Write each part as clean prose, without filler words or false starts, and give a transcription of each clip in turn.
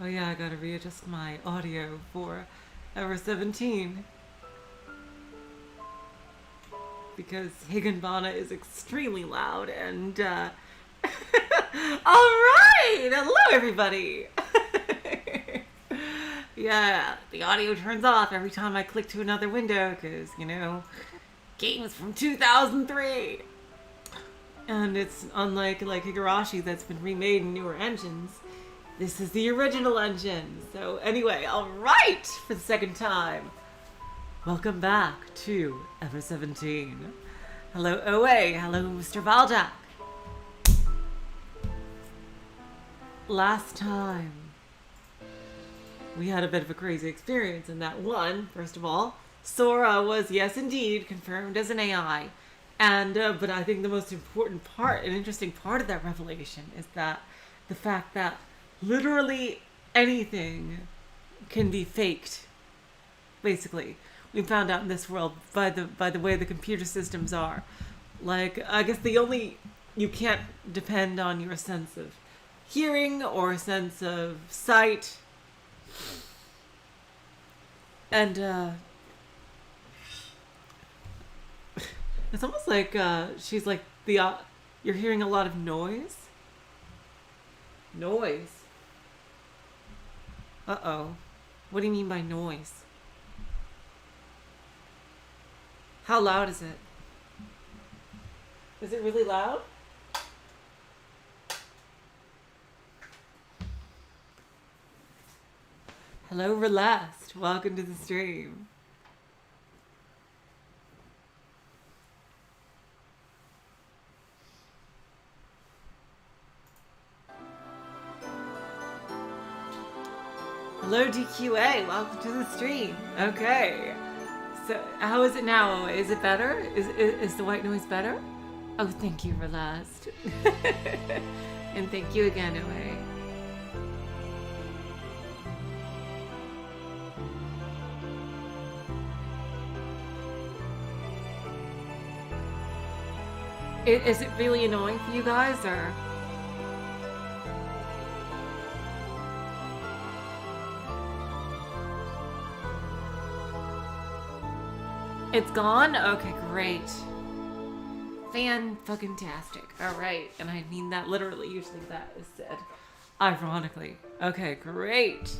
Oh yeah, I gotta readjust my audio for Ever17 because Higginbana is extremely loud and Alright! Hello everybody! Yeah, the audio turns off every time I click to another window because, you know, games from 2003. And it's unlike Higurashi that's been remade in newer engines. This is the original engine. So anyway, alright, for the second time. Welcome back to Ever17. Hello OA, hello Mr. Valjack. Last time, we had a bit of a crazy experience in that one, first of all, Sora was, yes indeed, confirmed as an AI. And, but I think the most important part, an interesting part of that revelation is that the fact that literally anything can be faked. Basically, we found out in this world by the way the computer systems are. Like, I guess you can't depend on your sense of hearing or sense of sight. And it's almost like she's like you're hearing a lot of noise. Noise. Uh-oh. What do you mean by noise? How loud is it? Is it really loud? Hello, Relast. Welcome to the stream. Hello, DQA. Welcome to the stream. Okay. So, how is it now? Is it better? Is the white noise better? Oh, thank you, Relast. And thank you again, OA. Is it really annoying for you guys, or? It's gone? Okay, great. Fan-fucking-tastic. Alright, and I mean that literally. Usually that is said ironically. Okay, great.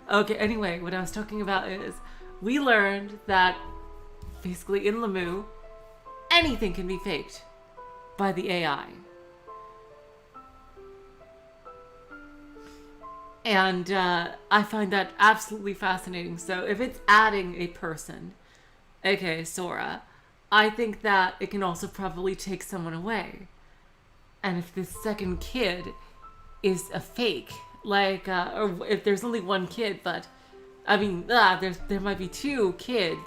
Okay, anyway, what I was talking about is we learned that basically in Lemu, anything can be faked by the AI. And I find that absolutely fascinating. So if it's adding a person, aka Sora, I think that it can also probably take someone away. And if this second kid is a fake, like, or if there's only one kid, but, I mean, there might be two kids,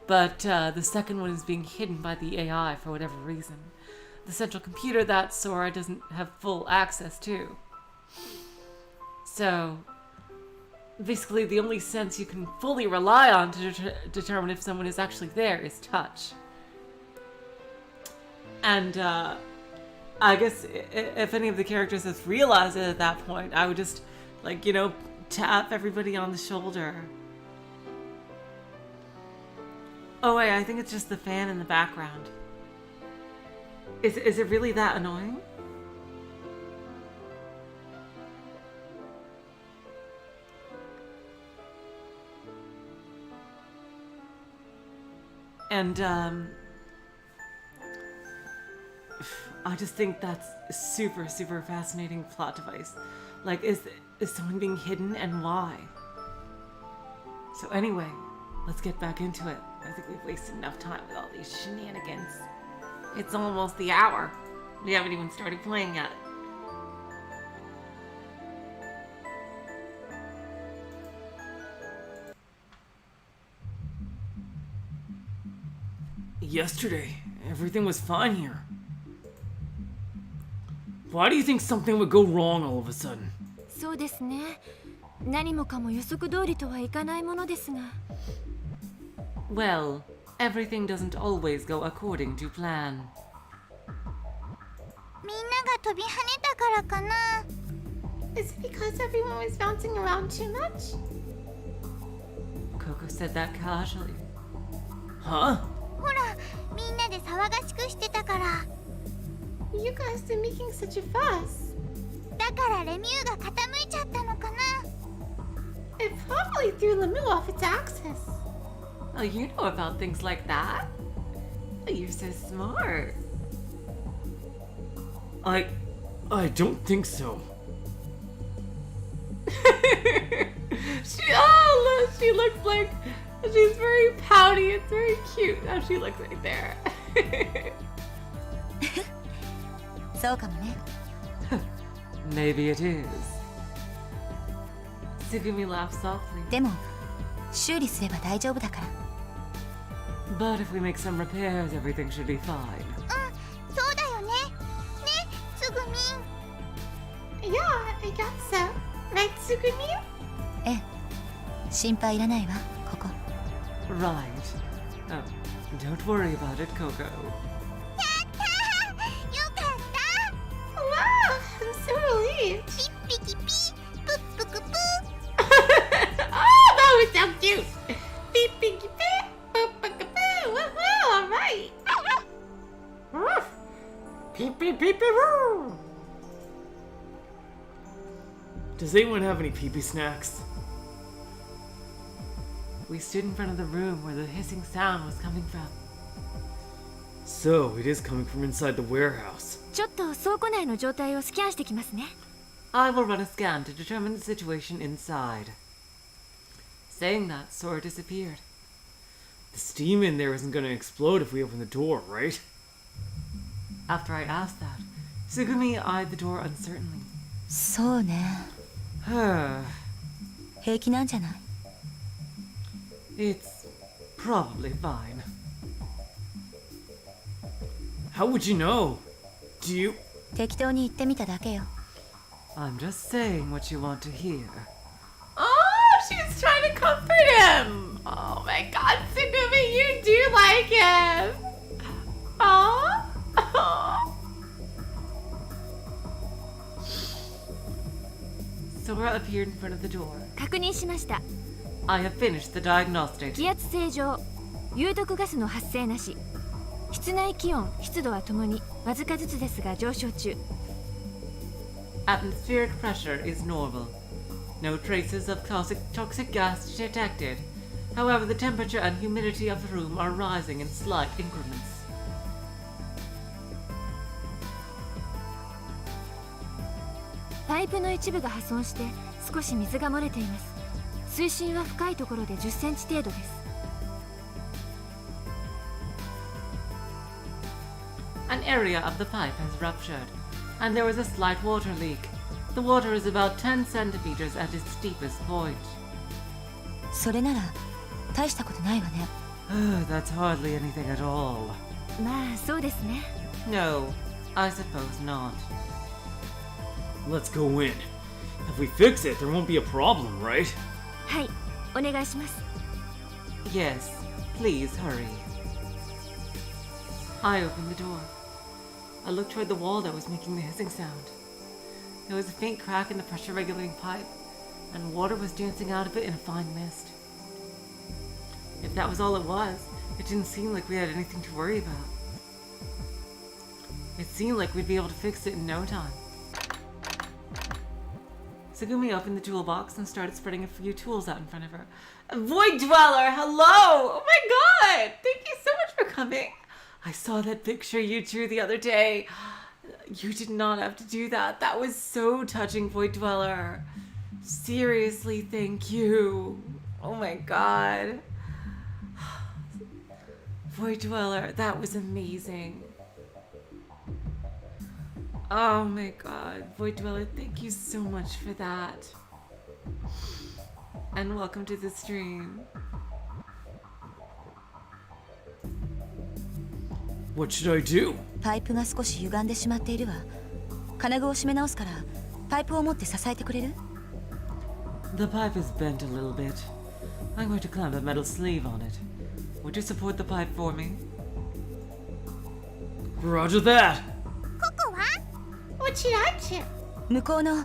but the second one is being hidden by the AI for whatever reason. The central computer that Sora doesn't have full access to. So, basically the only sense you can fully rely on to determine if someone is actually there is touch. And I guess if any of the characters has realized it at that point, I would just, like, you know, tap everybody on the shoulder. Oh wait, I think it's just the fan in the background. Is it really that annoying? And I just think that's a super, super fascinating plot device. Like, is someone being hidden, and why? So anyway, let's get back into it. I think we've wasted enough time with all these shenanigans. It's almost the hour. We haven't even started playing yet. Yesterday, everything was fine here. Why do you think something would go wrong all of a sudden? そうですね。何もかも予測通りとはいかないものですが。Well, everything doesn't always go according to plan. みんなが飛び跳ねたからかな。Is it because everyone was bouncing around too much? Coco said that casually. Huh? ほら、みんなで騒がしくしてたから。You guys are making such a fuss. だからレミューが傾いちゃったのかな。It probably threw Lemieux off its axis. Oh, you know about things like that? Oh, you're so smart. I don't think so. She looks like she's very pouty. It's very cute how she looks right there. そうかもね。Maybe it is. Sugumi laughed softly. でも修理すれば大丈夫だから。But if we make some repairs, everything should be fine. そうだよね。ね、つぐみん。Yeah, I guess so. Right, Sugumi? ええ、心配いらないわ、ここ。Right. Oh, don't worry about it, Coco. よかった。 Wow, I'm so relieved. ピッピキピ、プップクプ。Oh, that was so cute. Beep, beep, beep, boop, boop, boop, woohoo, all right. Woof. Beep, beep, beep, beep, woo. Does anyone have any pee-pee snacks? We stood in front of the room where the hissing sound was coming from. So, it is coming from inside the warehouse. ちょっと倉庫内の状態をスキャンしてきますね。I will run a scan to determine the situation inside. Saying that, Sora disappeared. The steam in there isn't gonna explode if we open the door, right? After I asked that, Sugumi eyed the door uncertainly. そうね。平気なんじゃない？ It's probably fine. How would you know? Do you? 適当に言ってみただけよ。I'm just saying what you want to hear. Oh, she's trying to comfort him. Oh my God, Sugumi, you do like him. Oh. Sora appeared in front of the door. 確認しました。 I have finished the diagnostic. 気圧正常。有毒ガスの発生なし。室内気温、湿度はともにわずかずつですが上昇中。 Atmospheric pressure is normal. No traces of toxic gas detected. However, the temperature and humidity of the room are rising in slight increments. パイプの一部が破損して少し水が漏れています。水深は深いところで10センチ程度です。 An area of the pipe has ruptured, and there is a slight water leak. The water is about 10 centimeters at its deepest point. それなら大したことないわね。That's hardly anything at all. まあそうですね。 No, I suppose not. Let's go in. If we fix it, there won't be a problem, right? はい、お願いします。 Yes, please hurry. I opened the door. I looked toward the wall that was making the hissing sound. There was a faint crack in the pressure regulating pipe, and water was dancing out of it in a fine mist. If that was all it was, it didn't seem like we had anything to worry about. It seemed like we'd be able to fix it in no time. Sugumi opened the toolbox and started spreading a few tools out in front of her. Void Dweller, hello! Oh my god! Thank you so much for coming. I saw that picture you drew the other day. You did not have to do that. That was so touching, Void Dweller. Seriously, thank you. Oh my god. Void Dweller, that was amazing. Oh my god, Void Dweller, thank you so much for that. And welcome to the stream. What should I do? パイプが少し歪んでしまっているわ。金具を締め直すからパイプを持って支えてくれる？ The pipe is bent a little bit. I'm going to clamp a metal sleeve on it. Would you support the pipe for me? Roger that. ここは？ What should I do? 向こうの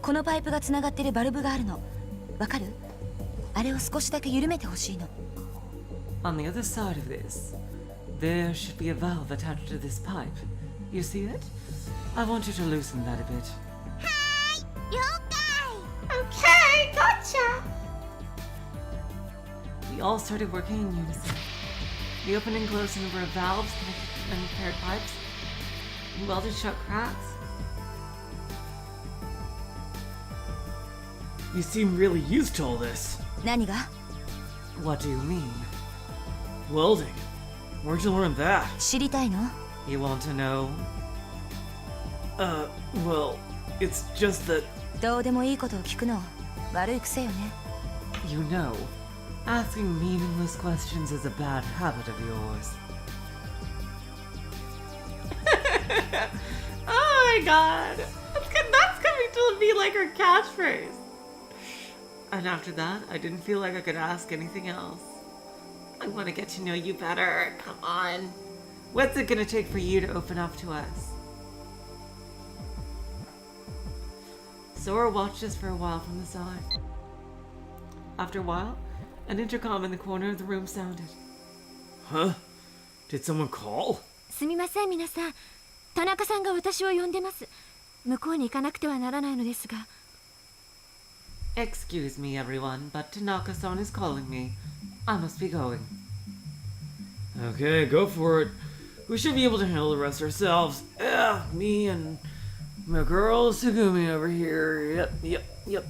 このパイプがつながってるバルブがあるの。わかる？あれを少しだけ緩めてほしいの。 On the other side of this, there should be a valve attached to this pipe. You see it? I want you to loosen that a bit. 了解。 Okay, gotcha! We all started working in unison. We opened and closed a number of valves connected to many paired pipes. We welded shut cracks. You seem really used to all this. 何が？ What do you mean? Welding. Where'd you learn that? 知りたいの？ You want to know? Well, it's just that... どうでもいいことを聞くの悪い癖よね。 You know, asking meaningless questions is a bad habit of yours. Oh my god! That's coming to be like her catchphrase. And after that, I didn't feel like I could ask anything else. I want to get to know you better. Come on. What's it gonna take for you to open up to us? Sora watched us for a while from the side. After a while, an intercom in the corner of the room sounded. Huh? Did someone call? すみません皆さん。田中さんが私を呼んでます。向こうに行かなくてはならないのですが。 Excuse me, everyone, but Tanaka-san is calling me. I must be going. Okay, go for it. We should be able to handle the rest ourselves. Yeah, me and my girl Sugumi over here. Yep.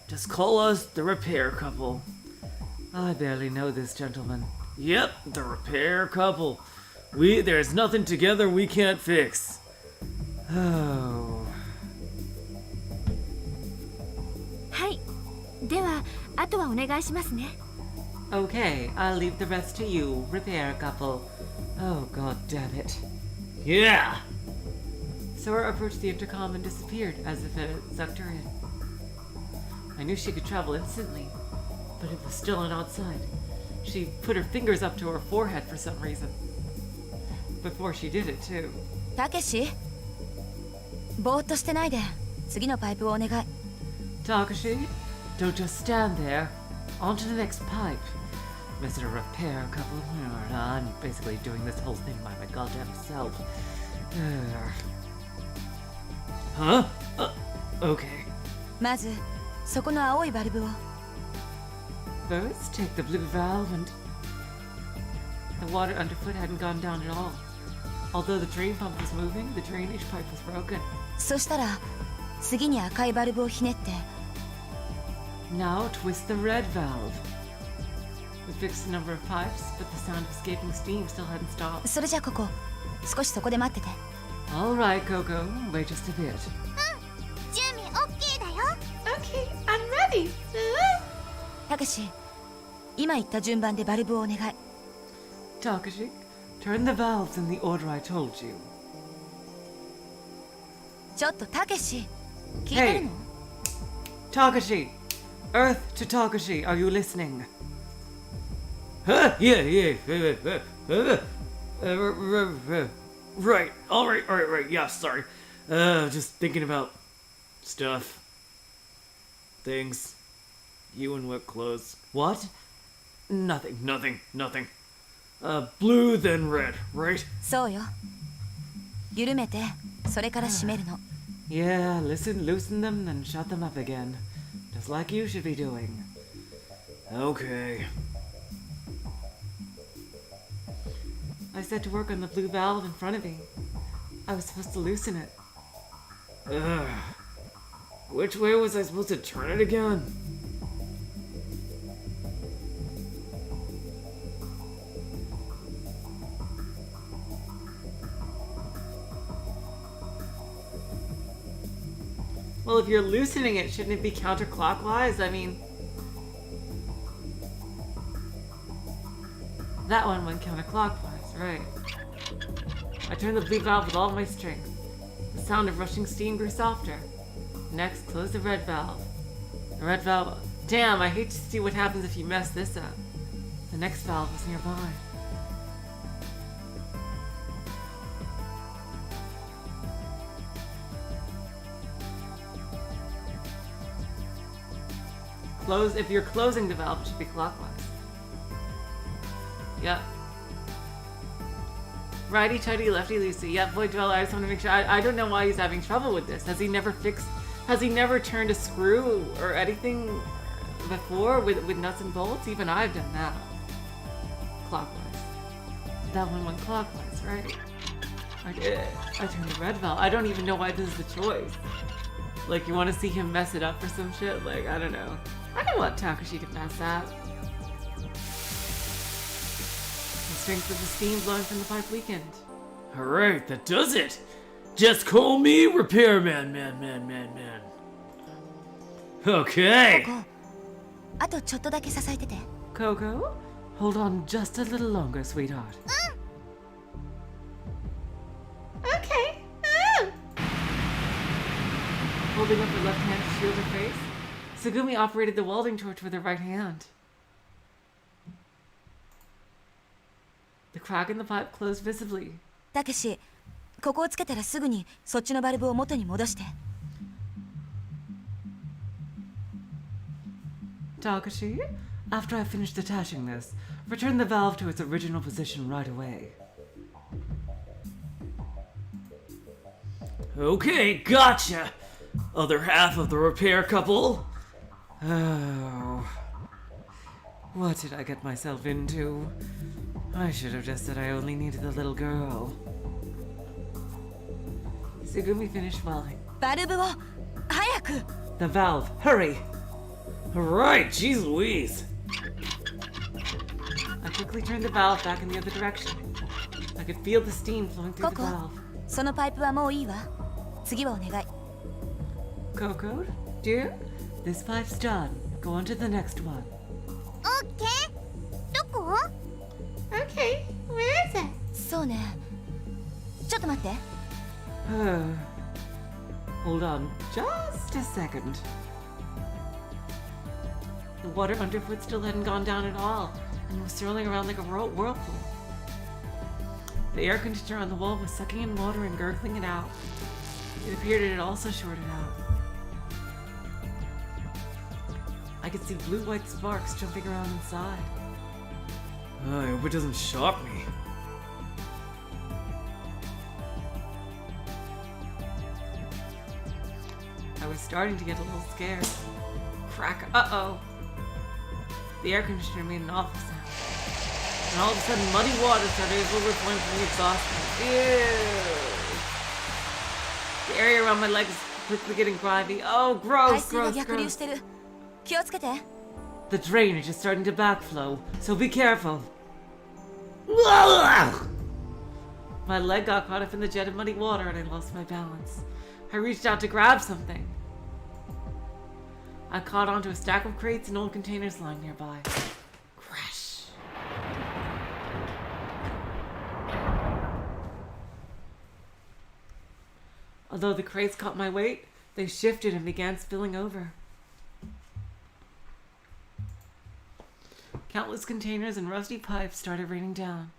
Just call us the repair couple. I barely know this gentleman. Yep, the repair couple. There's nothing together we can't fix. Oh. はい。では、あとはお願いしますね。 Okay, I'll leave the rest to you, repair couple. Oh, god damn it. Yeah! Sora approached the intercom and disappeared as if it had sucked her in. I knew she could travel instantly, but it was still on outside. She put her fingers up to her forehead for some reason. Before she did it, too. たけし、ぼーっとしてないで。次のパイプをお願い。 Takashi, don't just stand there. On to the next pipe. Mr. Repair Couple. I'm basically doing this whole thing by my goddamn self. Huh? Okay. まず、そこの青いバルブを。 First, take the blue valve and... The water underfoot hadn't gone down at all. Although the drain pump was moving, the drainage pipe was broken. そしたら、次に赤いバルブをひねって。 Now twist the red valve. We fixed a number of pipes, but the sound of escaping steam still hadn't stopped. それじゃここ、少しそこで待ってて。 Alright, Coco, wait just a bit. 準備 OK だよ。 Okay, I'm ready. たけし、今言った順番でバルブをお願い。 Takashi, turn the valves in the order I told you. ちょっとたけし、聞いてるの？ Takashi! Earth to Takashi, are you listening? Huh? Yeah. Right. All right. Yeah, sorry. Just thinking about stuff. Things. You in wet clothes. What? Nothing. Blue then red, right? そうよ。緩めて、それから締めるの。 Yeah, loosen them, then shut them up again. Just like you should be doing. Okay. I set to work on the blue valve in front of me. I was supposed to loosen it. Which way was I supposed to turn it again? Well, if you're loosening it, shouldn't it be counterclockwise? I mean... That one went counterclockwise, right. I turned the blue valve with all my strength. The sound of rushing steam grew softer. Next, close the red valve. The red valve... Damn, I hate to see what happens if you mess this up. The next valve was nearby. if you're closing the valve, it should be clockwise. Yep. Righty tighty, lefty loosey. Yep, Void Dweller, I just want to make sure. I don't know why he's having trouble with this. Has he never turned a screw or anything before with nuts and bolts? Even I've done that. Clockwise. That one went clockwise, right? I did. I turned the red valve. I don't even know why this is the choice. Like, you want to see him mess it up for some shit? Like, I don't know. I don't want Takashi to pass that. The strength of the steam blowing from the pipe weakened. Alright, that does it. Just call me Repairman, man. Okay. あとちょっとだけ支えてて。 Coco, hold on just a little longer, sweetheart. Okay. Holding up her left hand to shield her face, Tsugumi operated the welding torch with her right hand. The crack in the pipe closed visibly. たけし、ここをつけたらすぐにそっちのバルブを元に戻して。 Takashi, after I finished attaching this, return the valve to its original position right away. Okay, gotcha. Other half of the repair couple. Oh. What did I get myself into? I should have just said I only needed the little girl. Tsugumi finished welding. バルブを早く。 The valve, hurry! Alright, jeez Louise. I quickly turned the valve back in the other direction. I could feel the steam flowing through the ココ、 valve. そのパイプはもういいわ。次はお願い。 Coco, dear, this pipe's done. Go on to the next one. オッケー。どこ？ Okay, where is it? そうね。ちょっと待って。 Hold on just a second. The water underfoot still hadn't gone down at all and was swirling around like a whirlpool. The air conditioner on the wall was sucking in water and gurgling it out. It appeared it had also shorted out. I could see blue-white sparks jumping around inside. I hope it doesn't shock me. I was starting to get a little scared. Crack. Uh-oh. The air conditioner made an awful sound. And all of a sudden, muddy water started overflowing from the exhaust pipe. Ew. The area around my legs was quickly getting grimy. Oh, 排 gross, 水が gross, 逆流 gross. してる。気をつけて。 The drainage is starting to backflow, so be careful. My leg got caught up in the jet of muddy water and I lost my balance. I reached out to grab something. I caught onto a stack of crates and old containers lying nearby. Crash. Although the crates caught my weight, they shifted and began spilling over. Countless containers and rusty pipes started raining down.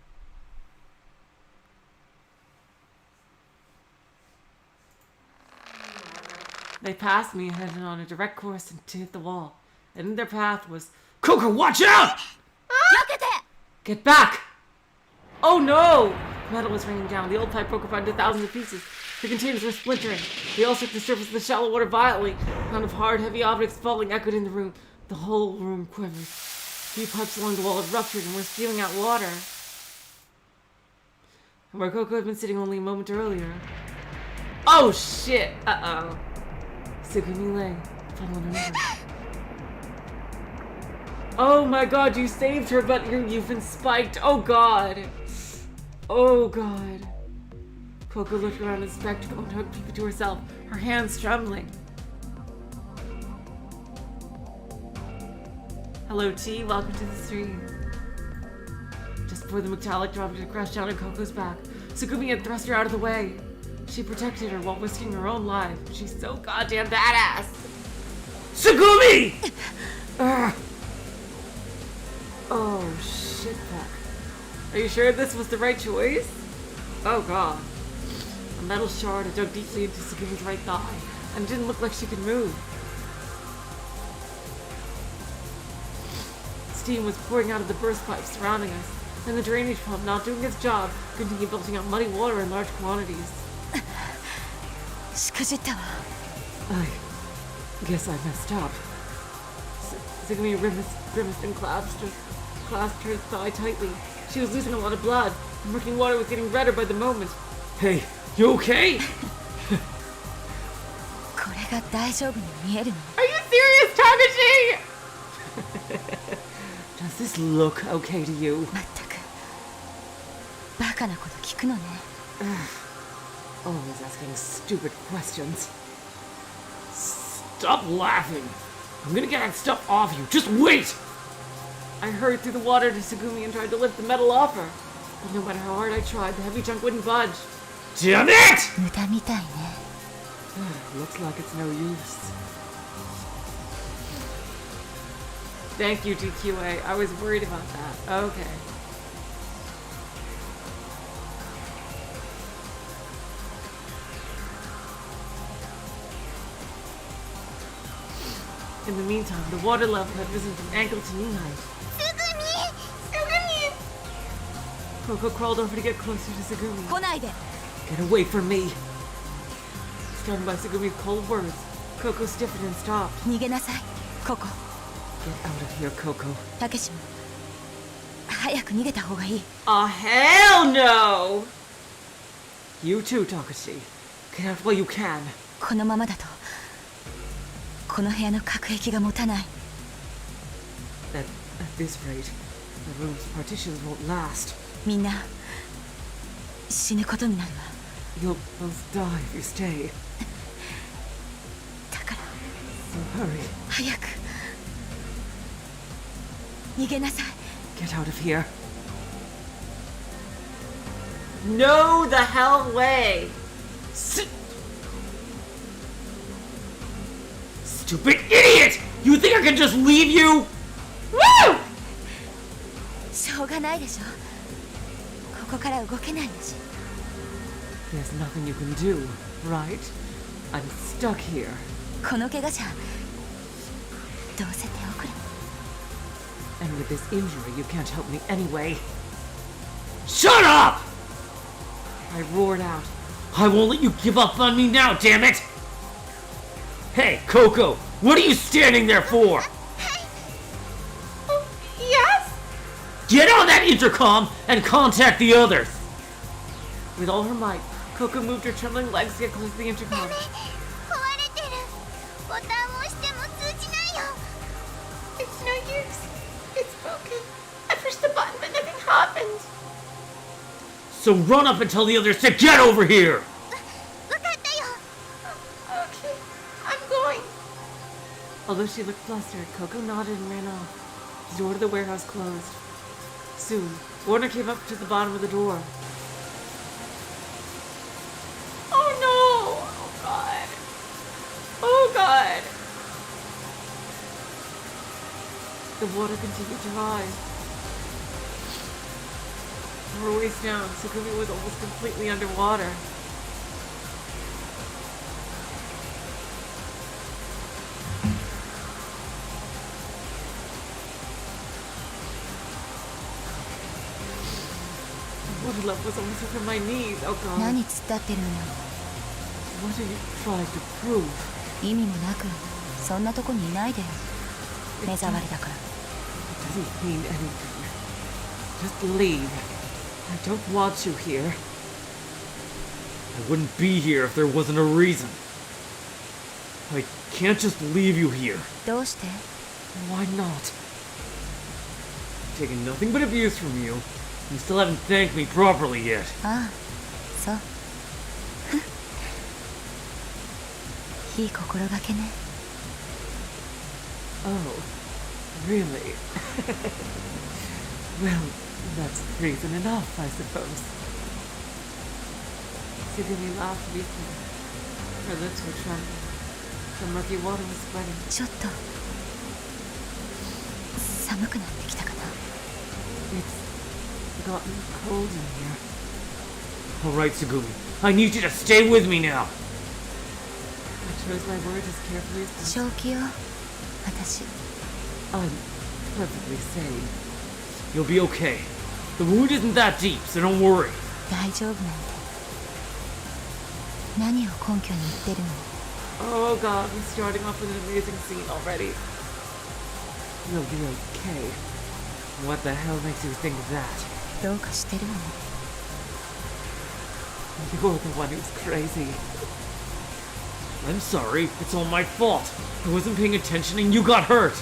They passed me and headed on a direct course to hit the wall. And in their path was... Coco, watch out! 避けて。 Get back! Oh no! Metal was raining down. The old pipe broke apart into thousands of pieces. The containers were splintering. They all struck the surface of the shallow water violently. The sound of hard, heavy objects falling echoed in the room. The whole room quivered. Three pipes along the wall had ruptured and were spewing out water. And where Coco had been sitting only a moment earlier. Oh shit! Uh-oh. Tsugumi lay, fallen over. Oh my god, you saved her, but you've been spiked. Oh god. Oh god. Coco looked around in spectacle and hugged to herself, her hands trembling. Hello, T. Welcome to the stream. Just before the metallic object crashed down on Coco's back, Tsugumi had thrust her out of the way. She protected her while risking her own life. She's so goddamn badass. Tsugumi! Oh, shit, fuck. Are you sure this was the right choice? Oh god. A metal shard had dug deeply into Tsugumi's right thigh, and it didn't look like she could move. Steam was pouring out of the burst pipes surrounding us, and the drainage pump, not doing its job, continued belching out muddy water in large quantities. しくじったわ。 I guess I messed up. Segumi grimaced and clasped her thigh tightly. She was losing a lot of blood. The murky water was getting redder by the moment. Hey, you okay? これが大丈夫に見えるの？ Are you serious, Takashi? Does this look okay to you? まったくバカなこと聞くのね。 Always asking stupid questions. Stop laughing. I'm gonna get that stuff off you. Just wait! I hurried through the water to Segumi and tried to lift the metal off her. But no matter how hard I tried, the heavy chunk wouldn't budge. Damn it! 無駄みたいね。 Looks like it's no use. Thank you, DQA. I was worried about that. Okay. In the meantime, the water level had risen from ankle to knee height. Segumi! Coco crawled over to get closer to Segumi. 来ないで。 Get away from me! Stunned by Segumi's cold words, Coco stiffened and stopped. 逃げなさい。ここ。 Get out of here, Coco. たけしも早く逃げた方がいい。 Oh, hell no! You too, Takashi. Get out while you can. このままだとこの部屋の隔壁が持たない。 At this rate, the room's partitions won't last. みんな死ぬことになるわ。 You'll both die if you stay. だから So hurry. 早く逃げなさい。 Get out of here. No the hell way! Stupid idiot! You think I can just leave you? Woo! しょうがないでしょ。ここから動けないんだし。 There's nothing you can do, right? I'm stuck here. この怪我じゃどうせ手遅れ。 And with this injury, you can't help me anyway. Shut up! I roared out. I won't let you give up on me now, damn it! Hey, Coco, what are you standing there for? Yes? Get on that intercom and contact the others! With all her might, Coco moved her trembling legs to get close to the intercom. 壊れてる。ボタンを押しても通じないよ。 It's no use. It's broken. I pushed the button, but nothing happened. So run up and tell the others to get over here! わかったよ。 Okay, I'm going. Although she looked flustered, Coco nodded and ran off. The door to the warehouse closed. Soon, Warner came up to the bottom of the door. Oh no! Oh god. Oh god. The water continued to rise. From her waist down, Segumi was almost completely underwater. The water level was almost over my knees. Oh god. 何突っ立ってるのよ。 What are you trying to prove? 意味もなくそんなとこにいないでよ。目障りだから。 It doesn't mean anything. Just leave. I don't want you here. I wouldn't be here if there wasn't a reason. I can't just leave you here. どうして？ Why not? I've taken nothing but abuse from you. You still haven't thanked me properly yet. ああ、そう。いい心がけね。 Oh, really? Well, that's reason enough, I suppose. Segumi laughed weakly. Her lips were trembling. The murky water was spreading. ちょっと寒くなってきたかな。 It's gotten cold in here. Alright, Segumi. I need you to stay with me now. I chose my words as carefully as possible. 正気よ、私。 I'm perfectly sane. You'll be okay. The wound isn't that deep, so don't worry. 大丈夫なんて何を根拠に言ってるの？ Oh god, we're starting off with an amazing scene already. You'll be okay. What the hell makes you think that? どうかしてるわね。 You're the one who's crazy. I'm sorry, it's all my fault. I wasn't paying attention and you got hurt.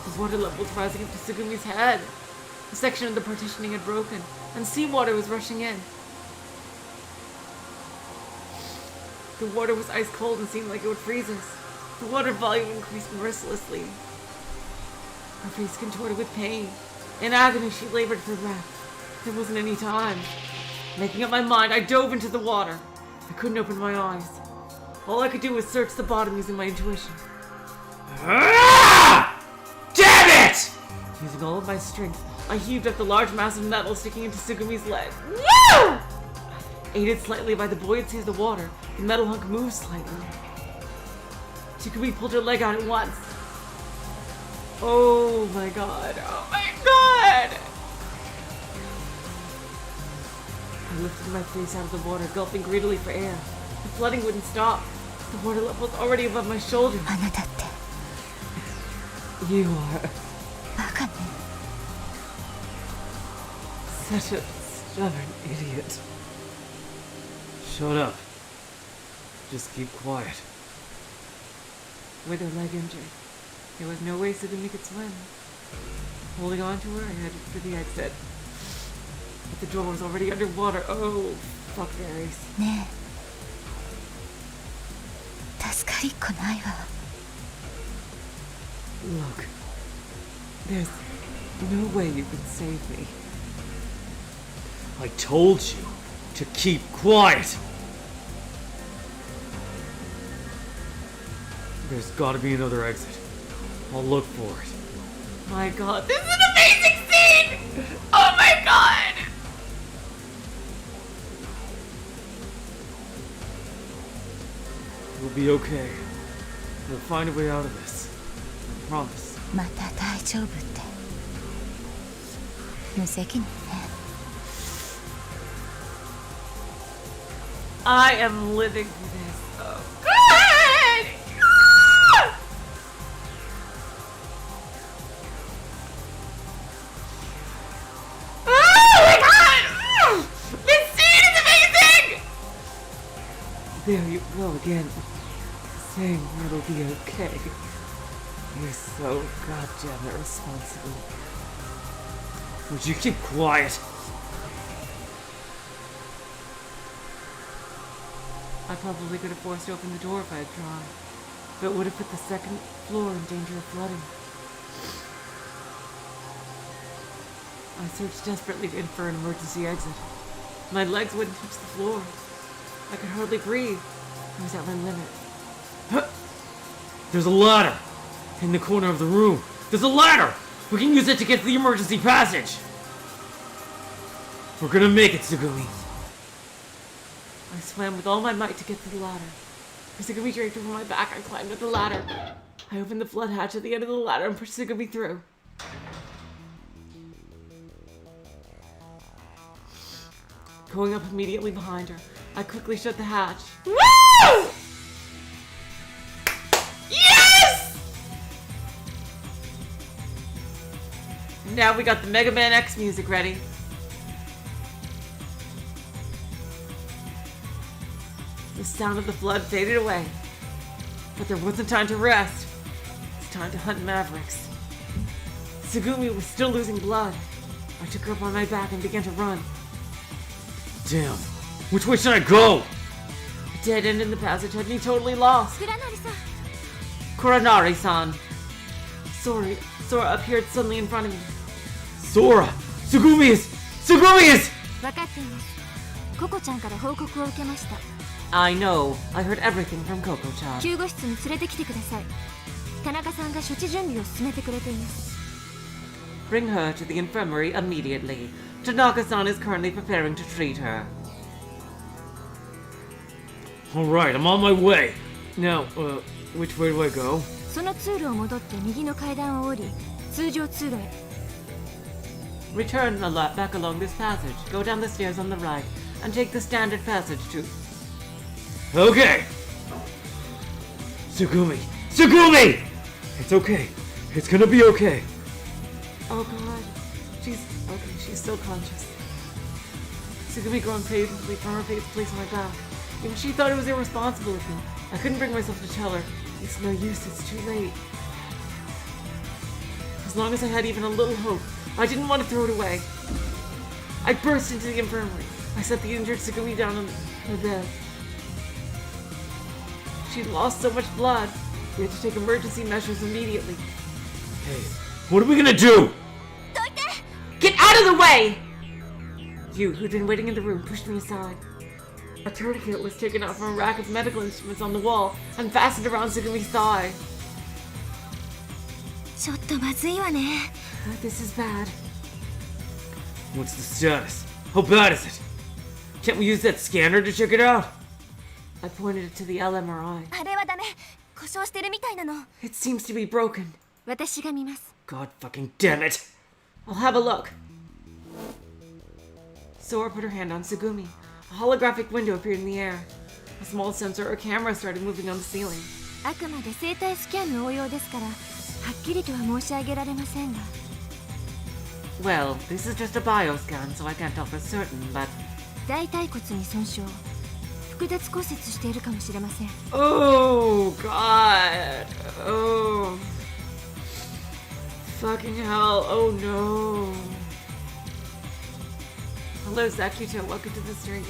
The water level was rising up to Tsugumi's head. A section of the partitioning had broken, and seawater was rushing in. The water was ice cold and seemed like it would freeze us. The water volume increased mercilessly. Her face contorted with pain. In agony, she labored for breath. There wasn't any time. Making up my mind, I dove into the water. I couldn't open my eyes. All I could do was search the bottom using my intuition. Ah! Damn it! Using all of my strength, I heaved up the large mass of metal sticking into Tsugumi's leg. Woo! Aided slightly by the buoyancy of the water, the metal hunk moved slightly. Tsugumi pulled her leg out at once. Oh my god, oh my god! I lifted my face out of the water, gulping greedily for air. The flooding wouldn't stop. The water level was already above my shoulder. あなたって You are バカね。 such a stubborn idiot. Shut up. Just keep quiet. With her leg injured, there was no way Tsugumi could swim. Holding on to her, I headed for the exit. But the door was already underwater. Oh, fuckberries. ねえ助かりっこないわ。 Look, there's no way you can save me. I told you to keep quiet. There's gotta be another exit. I'll look for it. My god, this is an amazing scene! Oh my god! We'll be okay. We'll find a way out of this. I promise. また大丈夫って無責任ね。 I am living for this. Oh god! Ah! Oh my god! Ah! This scene is amazing! There you go again. Saying it'll be okay. You're so goddamn irresponsible. Would you keep quiet? I probably could have forced open the door if I had tried, but it would have put the second floor in danger of flooding. I searched desperately for an emergency exit. My legs wouldn't touch the floor. I could hardly breathe. I was at my limit. There's a ladder! In the corner of the room. There's a ladder! We can use it to get to the emergency passage! We're gonna make it, Tsugumi. I swam with all my might to get to the ladder. As Tsugumi draped over my back, I climbed up the ladder. I opened the flood hatch at the end of the ladder and pushed Tsugumi through. Going up immediately behind her, I quickly shut the hatch. Woo! Yes! Now we got the Mega Man X music ready. The sound of the flood faded away. But there wasn't time to rest. It's time to hunt Mavericks. Tsugumi was still losing blood. I took her up on my back and began to run. Damn. Which way should I go? A dead end in the passage had me totally lost. 倉成さん Kuranari-san. Sora appeared suddenly in front of me. Sora! Tsugumi is... Tsugumi is... 分かっています。ココちゃんから報告を受けました。 I know. I heard everything from Coco-chan. 救護室に連れてきてください。田中さんが処置準備を進めてくれています。 Bring her to the infirmary immediately. Tanaka-san is currently preparing to treat her. Alright, I'm on my way. Now, which way do I go? その通路を戻って右の階段を降り通常通路へ。 Return back along this passage. Go down the stairs on the right and take the standard passage to... Okay! Sugumi! Sugumi! It's okay. It's gonna be okay. Oh god. She's still conscious. Sugumi groaned painfully from her place on my back. Even she thought it was irresponsible of me. I couldn't bring myself to tell her. It's no use, it's too late. As long as I had even a little hope, I didn't want to throw it away. I burst into the infirmary. I set the injured Sugumi down on the bed. She'd lost so much blood. We had to take emergency measures immediately. Hey, what are we gonna do? Get out of the way! You, who'd been waiting in the room, pushed me aside. A tourniquet was taken out from a rack of medical instruments on the wall and fastened around Sugumi's thigh. ちょっとまずいわね。 This is bad. What's the status? How bad is it? Can't we use that scanner to check it out? I pointed it to the LMRI. あれはダメ。故障してるみたいなの。 It seems to be broken. 私が見ます。 God fucking damn it! I'll have a look. Sora put her hand on Sugumi. A holographic window appeared in the air. A small sensor or camera started moving on the ceiling. あくまで生体スキャンの応用ですから、はっきりとは申し上げられませんが。 Well, this is just a bioscan, so I can't tell for certain, but... 大腿骨に損傷。複雑骨折しているかもしれません。 Oh, God. Oh. Fucking hell. Oh, no. Hello, Zakuto. Welcome to the stream.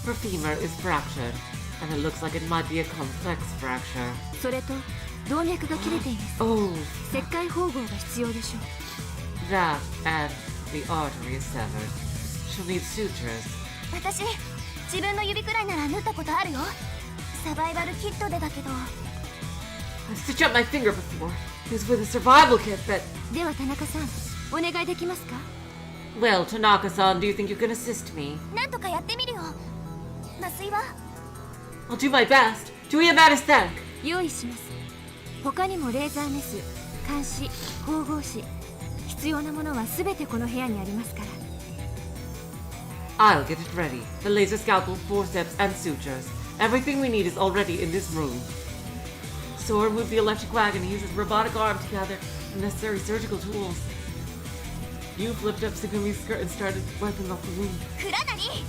Her femur is fractured, and it looks like it might be a complex fracture. それと動脈が切れています。 Oh, 切開縫合が必要でしょう。 that and the artery is severed. She'll need sutures. 私、自分の指くらいなら縫ったことあるよ。サバイバルキットでだけど。 I've stitched up my finger before. It was with a survival kit, but... では田中さん、お願いできますか？ Well, Tanaka-san, do you think you can assist me? なんとかやってみるよ。麻酔は I'll do my best. Do we have anesthetic? 用意します。他にもレーザーメス、鉗子、縫合紙、必要なものはすべてこの部屋にありますから。 I'll get it ready. The laser scalpel, forceps, and sutures. Everything we need is already in this room. Sora moved the electric wagon and used his robotic arm to gather the necessary surgical tools. You flipped up Sugumi's skirt and started wiping off the wound. クラナリ、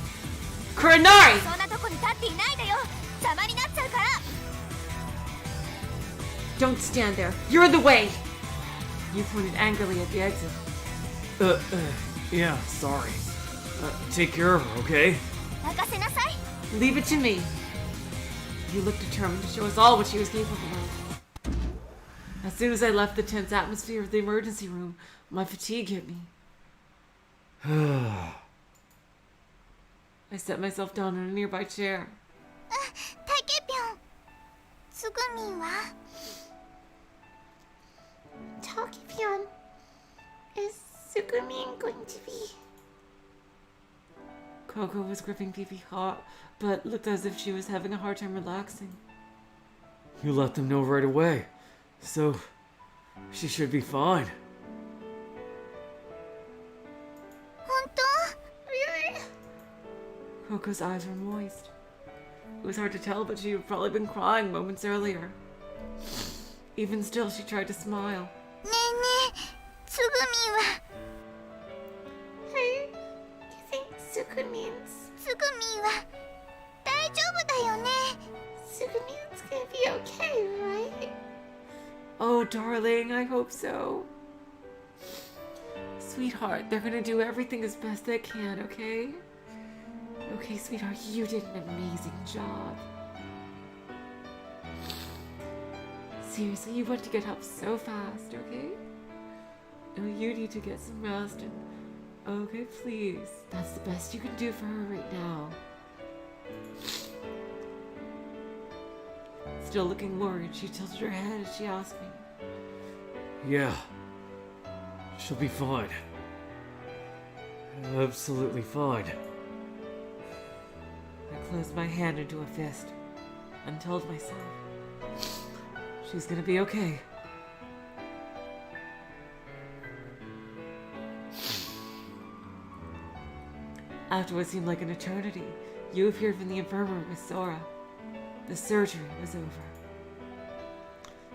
Kurenari! そんなとこに立っていないでよ。邪魔になっちゃうから。 Don't stand there. You're in the way! You pointed angrily at the exit. Yeah, sorry. Take care of her, okay? 任せなさい。 Leave it to me. You looked determined to show us all what she was capable of. As soon as I left the tense atmosphere of the emergency room, my fatigue hit me. I set myself down in a nearby chair. タケピョン、つぐみんは Takipion, is Sugumin going to be? Coco was gripping Fifi hard, but looked as if she was having a hard time relaxing. You let them know right away, so she should be fine. 本当？ Really? Coco's eyes were moist. It was hard to tell, but she had probably been crying moments earlier. Even still, she tried to smile. ねえねえ、つぐみんは Hey, do you think Sugumin's... つぐみんは大丈夫だよね。 Sugumin's gonna be okay, right? Oh, darling, I hope so. Sweetheart, they're gonna do everything as best they can, okay? Okay, sweetheart, you did an amazing job. Seriously, you went to get help so fast, okay? Oh, you need to get some rest and... Okay, please. That's the best you can do for her right now. Still looking worried, she tilted her head as she asked me. Yeah. She'll be fine. Absolutely fine. I closed my hand into a fist. and told myself she's gonna be okay. After what seemed like an eternity, you appeared from the infirmary with Sora. The surgery was over.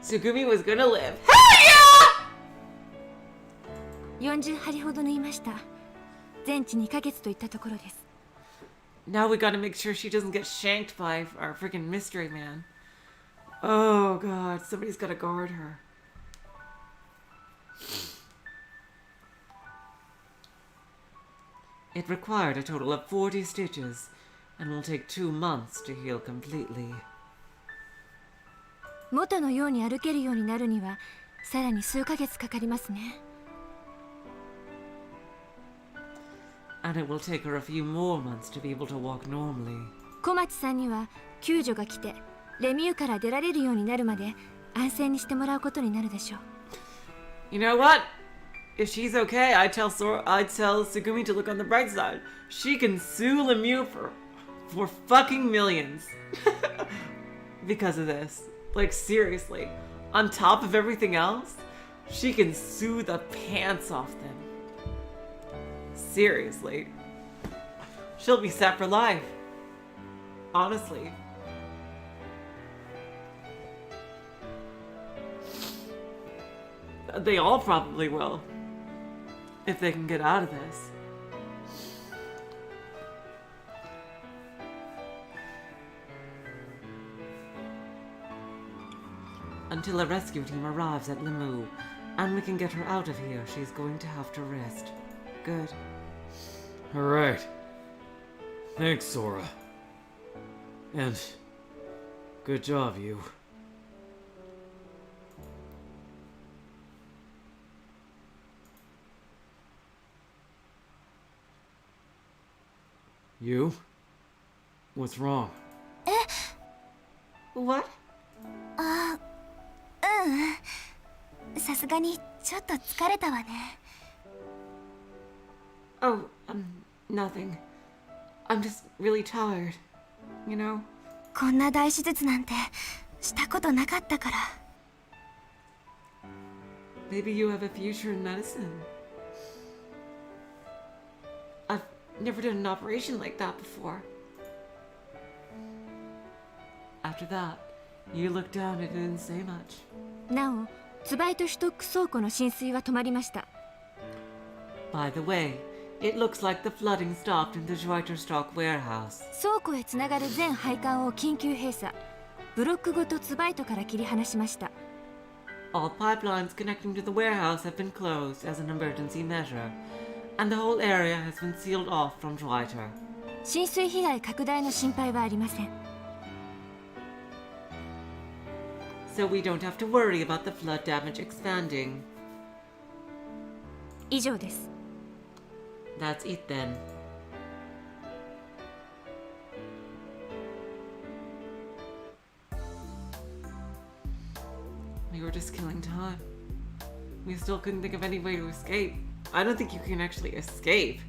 Tsugumi was gonna live. Hell yeah! 40針ほど縫いました。全治2ヶ月といったところです。 Now we gotta make sure she doesn't get shanked by our freaking mystery man. Oh god, somebody's gotta guard her. It required a total of 40 stitches and will take 2 months to heal completely. 元のように歩けるようになるにはさらに数ヶ月かかりますね。 And it will take her a few more months to be able to walk normally. 小町さんには救助が来てレミューから出られるようになるまで安静にしてもらうことになるでしょう。 You know what? If she's okay, I'd tell Tsugumi to look on the bright side. She can sue Lemieux for fucking millions. Because of this. Like, seriously. On top of everything else, she can sue the pants off them. Seriously. She'll be set for life. Honestly. They all probably will. If they can get out of this. Until a rescue team arrives at Lemieux, and we can get her out of here, she's going to have to rest. Good. Alright. Thanks, Sora. And good job, you. You? What's wrong? What? さすがにちょっと疲れたわね。 Oh, nothing. I'm just really tired. You know? こんな大手術なんてしたことなかったから。 Maybe you have a future in medicine. I've never done an operation like that before. After that, you looked down and didn't say much. なお、ツバイトシュトック倉庫の浸水は止まりました。 By the way, it looks like the flooding stopped in the Schweiterstock warehouse. 倉庫へつながる全配管を緊急閉鎖。ブロックごとツバイトから切り離しました。 All pipelines connecting to the warehouse have been closed as an emergency measure, and the whole area has been sealed off from Schweiter. 浸水被害拡大の心配はありません。 So we don't have to worry about the flood damage expanding. 以上です。 That's it then. We were just killing time. We still couldn't think of any way to escape. I don't think you can actually escape.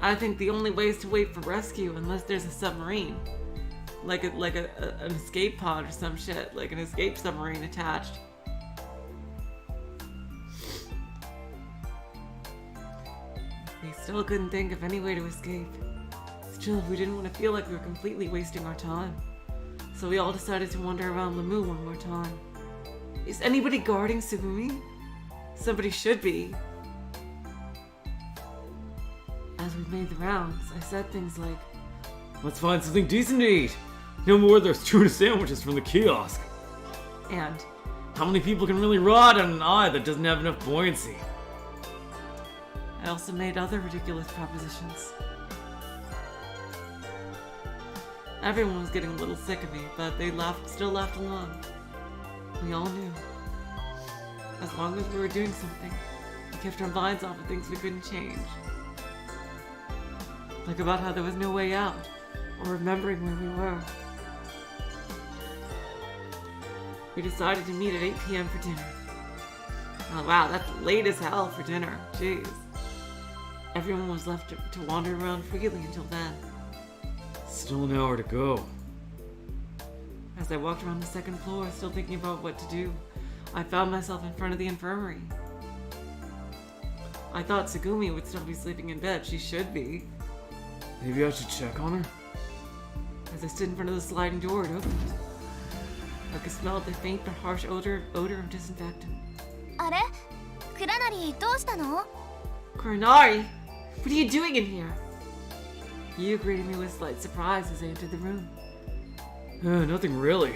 I think the only way is to wait for rescue unless there's a submarine. Like an escape pod or some shit. Like an escape submarine attached. We still couldn't think of any way to escape. Still, we didn't want to feel like we were completely wasting our time. So we all decided to wander around Lemieux one more time. Is anybody guarding Tsugumi? Somebody should be. As we made the rounds, I said things like, Let's find something decent to eat. No more of those tuna sandwiches from the kiosk. and How many people can really rot on an eye that doesn't have enough buoyancy? I also made other ridiculous propositions. Everyone was getting a little sick of me, but they still laughed along. We all knew. As long as we were doing something, we kept our minds off of things we couldn't change. Like about how there was no way out, or remembering where we were. we decided to meet at 8 p.m. for dinner. Oh wow, that's late as hell for dinner. Jeez. Everyone was left to wander around freely until then. Still an hour to go. As I walked around the second floor, still thinking about what to do, I found myself in front of the infirmary. I thought Tsugumi would still be sleeping in bed. She should be. Maybe I should check on her? As I stood in front of the sliding door, it opened. I could smell the faint but harsh odor of disinfectant. あれクラナリどうしたの Kuranari, what are you doing in here? You greeted me with slight surprise as I entered the room. Nothing really.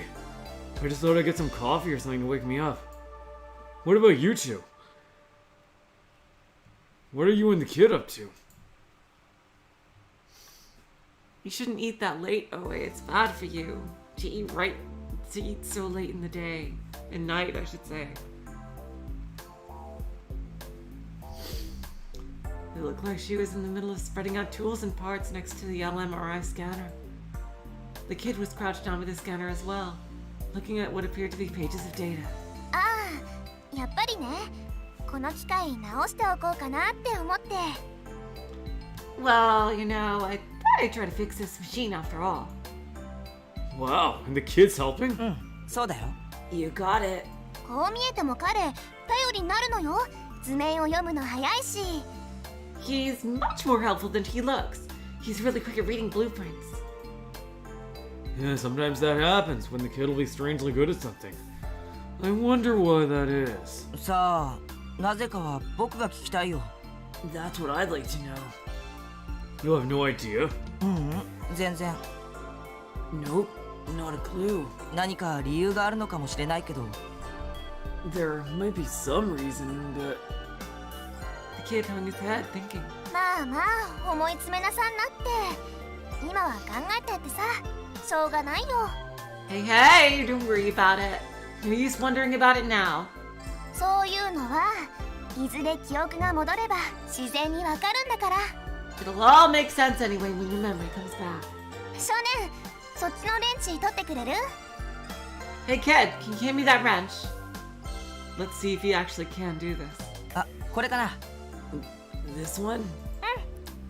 I just thought I'd get some coffee or something to wake me up. What about you two? What are you and the kid up to? You shouldn't eat that late, Oe. It's bad for you to eat so late in the day. In night, I should say. It looked like she was in the middle of spreading out tools and parts next to the LMRI scanner. The kid was crouched down with the scanner as well, looking at what appeared to be pages of data. ああ、やっぱりね。この機械直しておこうかなって思って。Well, you know, I thought I'd try to fix this machine after all. Wow, and the kid's helping? そうだよ。 You got it. こう見えても彼、頼りになるのよ。図面を読むの早いし。He's much more helpful than he looks. He's really quick at reading blueprints. Yeah, sometimes that happens when the kid will be strangely good at something. I wonder why that is. さあ、なぜかは僕が聞きたいよ。 That's what I'd like to know. You have no idea? 全然。 Nope, not a clue. 何か理由があるのかもしれないけど。 There might be some reason, but... The kid hung his head, thinking. まあまあ、思い詰めなさんなって。今は考えてってさ、しょうがないよ。Hey, hey, don't worry about it. No use wondering about it now. そういうのはいずれ記憶が戻れば自然にわかるんだから。It'll all make sense anyway when your memory comes back. 少年、そっちのレンチ取ってくれる？ Hey kid, can you hand me that wrench? Let's see if he actually can do this. あ、これかな。 This one?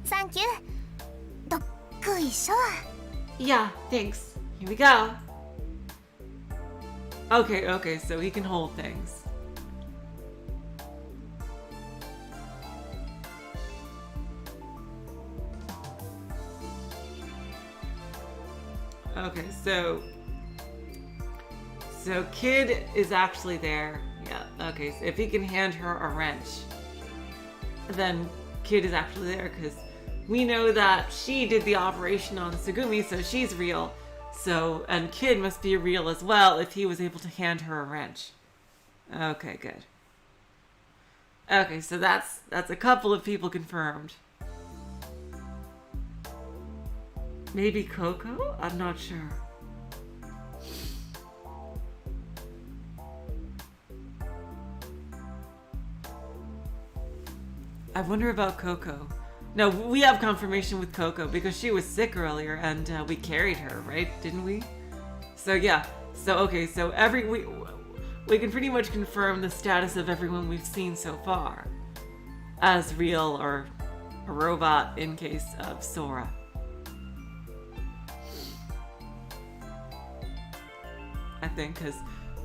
サンキュー。どっこいしょ。 Yeah, thanks. Here we go. Okay, so he can hold things. Okay, so Kid is actually there. Yeah, okay, so if he can hand her a wrench, then Kid is actually there because we know that she did the operation on Tsugumi, so she's real. So, and Kid must be real as well if he was able to hand her a wrench. Okay, good. Okay, so that's a couple of people confirmed. Maybe Coco? I'm not sure. I wonder about Coco. No, we have confirmation with Coco because she was sick earlier and we carried her, right? Didn't we? So yeah. So okay. So we can pretty much confirm the status of everyone we've seen so far as real or a robot in case of Sora. I think because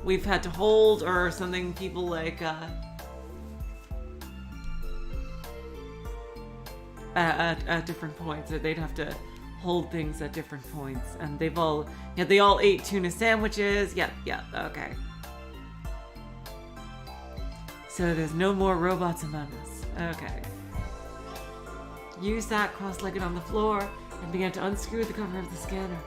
we've had to hold or something people like at different points, or they'd have to hold things at different points, and they all ate tuna sandwiches. Yep, okay. So there's no more robots among us. Okay. You sat cross-legged on the floor and began to unscrew the cover of the scanner.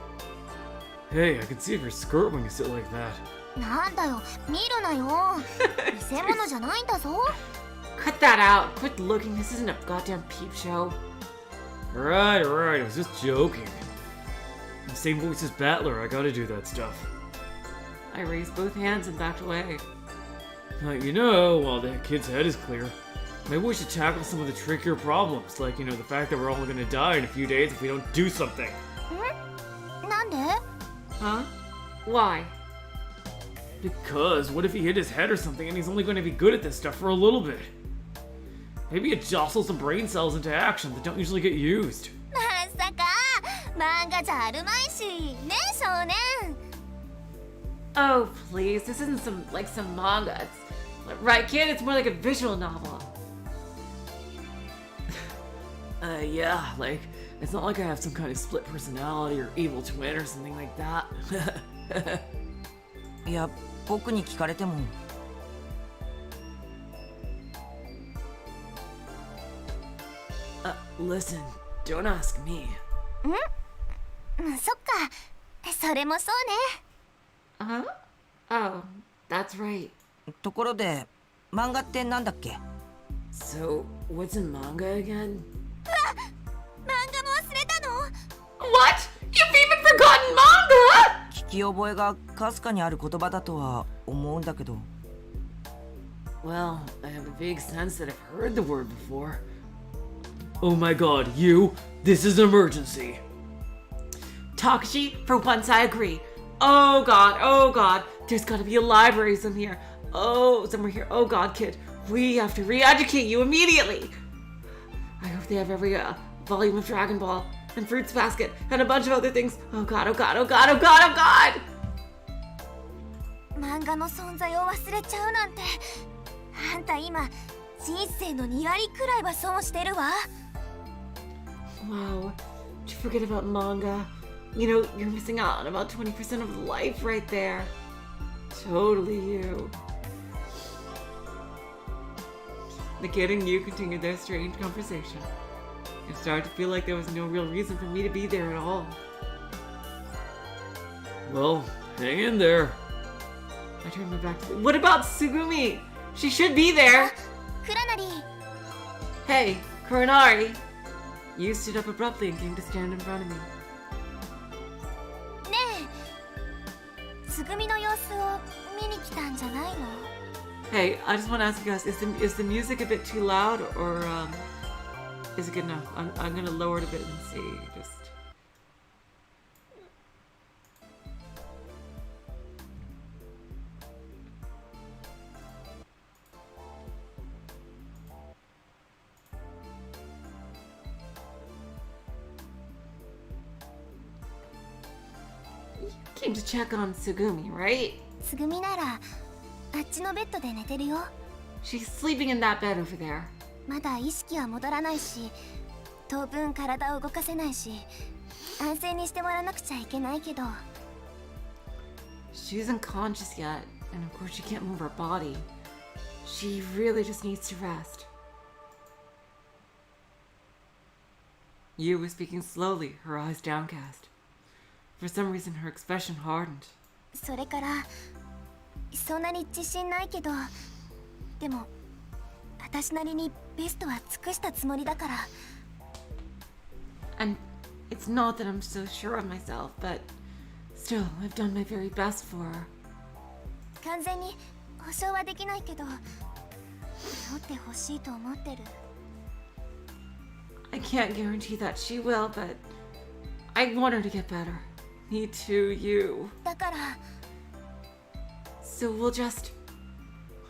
Hey, I can see your skirt when you sit like that. なんだよ、見るなよ。偽物じゃないんだぞ。Cut that out. Quit looking. This isn't a goddamn peep show. Alright, I was just joking. The same voice as Battler, I gotta do that stuff. I raised both hands and backed away. You know, while the kid's head is clear, maybe we should tackle some of the trickier problems, like, you know, the fact that we're all gonna die in a few days if we don't do something. なんで？ Huh? Why? Because what if he hit his head or something and he's only going to be good at this stuff for a little bit? Maybe it jostles some brain cells into action that don't usually get used. まさか漫画じゃあるまいしね少年 Oh, please, this isn't some manga. It's, right, kid? It's more like a visual novel. Yeah, like, it's not like I have some kind of split personality or evil twin or something like that. いや僕に聞かれても Listen, don't ask me. そっかそれもそうね Huh? Oh, that's right. ところで漫画ってなんだっけ So, what's in manga again? 漫画も忘れたの What? You've even forgotten manga? 聞き覚えがかすかにある言葉だとは思うんだけど Well, I have a vague sense that I've heard the word before. Oh my god, you! This is an emergency! Takashi, for once I agree. Oh god. There's gotta be a library somewhere. Somewhere here. Oh god, kid. We have to re-educate you immediately. I hope they have every volume of Dragon Ball and Fruits Basket and a bunch of other things. Oh god. 漫画の存在を忘れちゃうなんてあんた今人生の2割くらいは損してるわ Wow. Did you forget about manga? You know, you're missing out on about 20% of life right there. Totally you. The kid and you continued their strange conversation. It started to feel like there was no real reason for me to be there at all. Well, hang in there. I turned my back to What about Tsugumi? She should be there! クラナリ Hey, Koronari! You stood up abruptly and came to stand in front of me. ねえつぐみの様子を見に来たんじゃないの Hey, I just want to ask you guys, is the music a bit too loud, or is it good enough? I'm gonna lower it a bit and see. Just you came to check on Tsugumi, right? つぐみならあっちのベッドで寝てるよ She's sleeping in that bed over there. まだ意識は戻らないし当分体を動かせないし安静にしてもらわなくちゃいけないけど She isn't conscious yet, and of course she can't move her body. She really just needs to rest. Yu was speaking slowly, her eyes downcast. For some reason, her expression hardened. それからそんなに自信ないけどでも私なりにベストは尽くしたつもりだから And it's not that I'm so sure of myself, but still, I've done my very best for her. 完全に保証はできないけど治ってほしいと思ってる I can't guarantee that she will, but I want her to get better. Me too, you. だから So we'll just...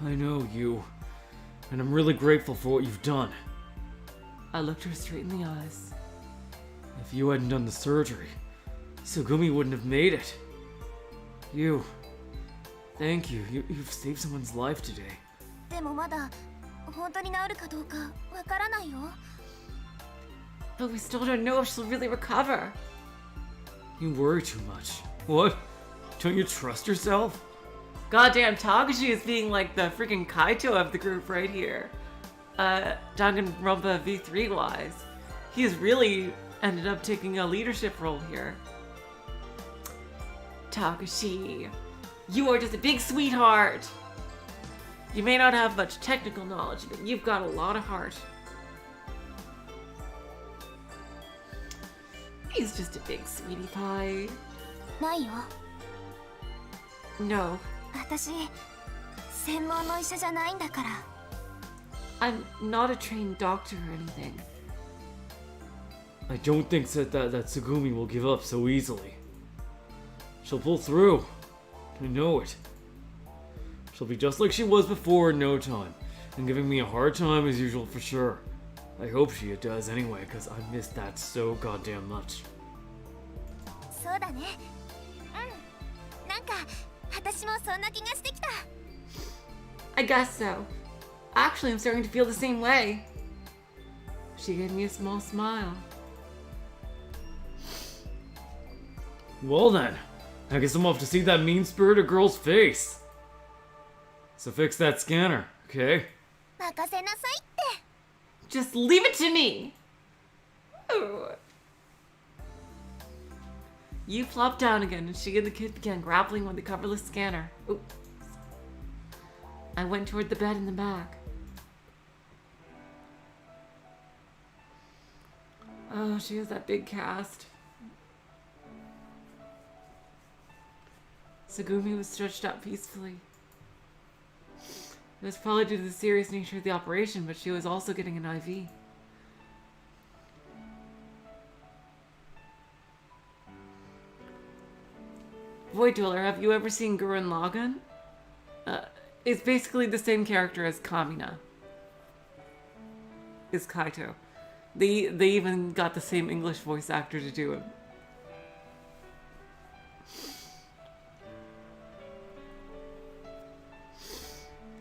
I know you, and I'm really grateful for what you've done. I looked her straight in the eyes. If you hadn't done the surgery, Sugumi wouldn't have made it. Thank you. You've saved someone's life today. でもまだ本当に治るかどうかわからないよ But we still don't know if she'll really recover. You worry too much. What? Don't you trust yourself? Goddamn, Takashi is being like the freaking Kaito of the group right here. Danganronpa V3 wise. He's really ended up taking a leadership role here. Takashi, you are just a big sweetheart. You may not have much technical knowledge, but you've got a lot of heart. He's just a big sweetie pie. ないよ No, 私専門の医者じゃないんだから I'm not a trained doctor or anything. I don't think that Tsugumi will give up so easily. She'll pull through. I know it. She'll be just like she was before in no time, and giving me a hard time as usual for sure. I hope she does anyway, because I missed that so goddamn much. そうだね。うん。なんか私もそんな気がしてきた。 I guess so. Actually, I'm starting to feel the same way. She gave me a small smile. Well then, I guess I'm off to see that mean-spirited girl's face. So fix that scanner, okay? 任せなさいって。 Just leave it to me. Ooh. You plopped down again, and she and the kid began grappling with the coverless scanner. Ooh. I went toward the bed in the back. Oh, she has that big cast. Sagumi was stretched out peacefully. It was probably due to the serious nature of the operation, but she was also getting an IV. Void Dweller, have you ever seen Gurren Lagann? It's basically the same character as Kamina. Is Kaito. They even got the same English voice actor to do him.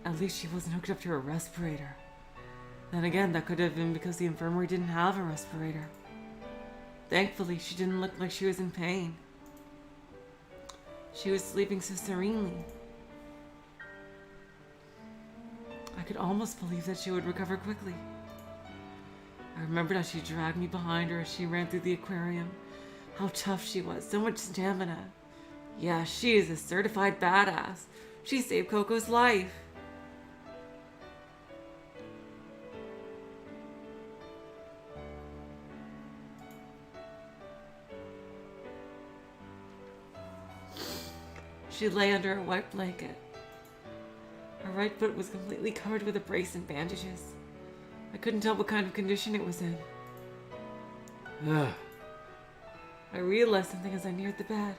At least she wasn't hooked up to a respirator. Then again, that could have been because the infirmary didn't have a respirator. Thankfully, she didn't look like she was in pain. She was sleeping so serenely. I could almost believe that she would recover quickly. I remembered how she dragged me behind her as she ran through the aquarium. How tough she was, so much stamina. Yeah, she is a certified badass. She saved Coco's life. She lay under a white blanket. Her right foot was completely covered with a brace and bandages. I couldn't tell what kind of condition it was in. I realized something as I neared the bed.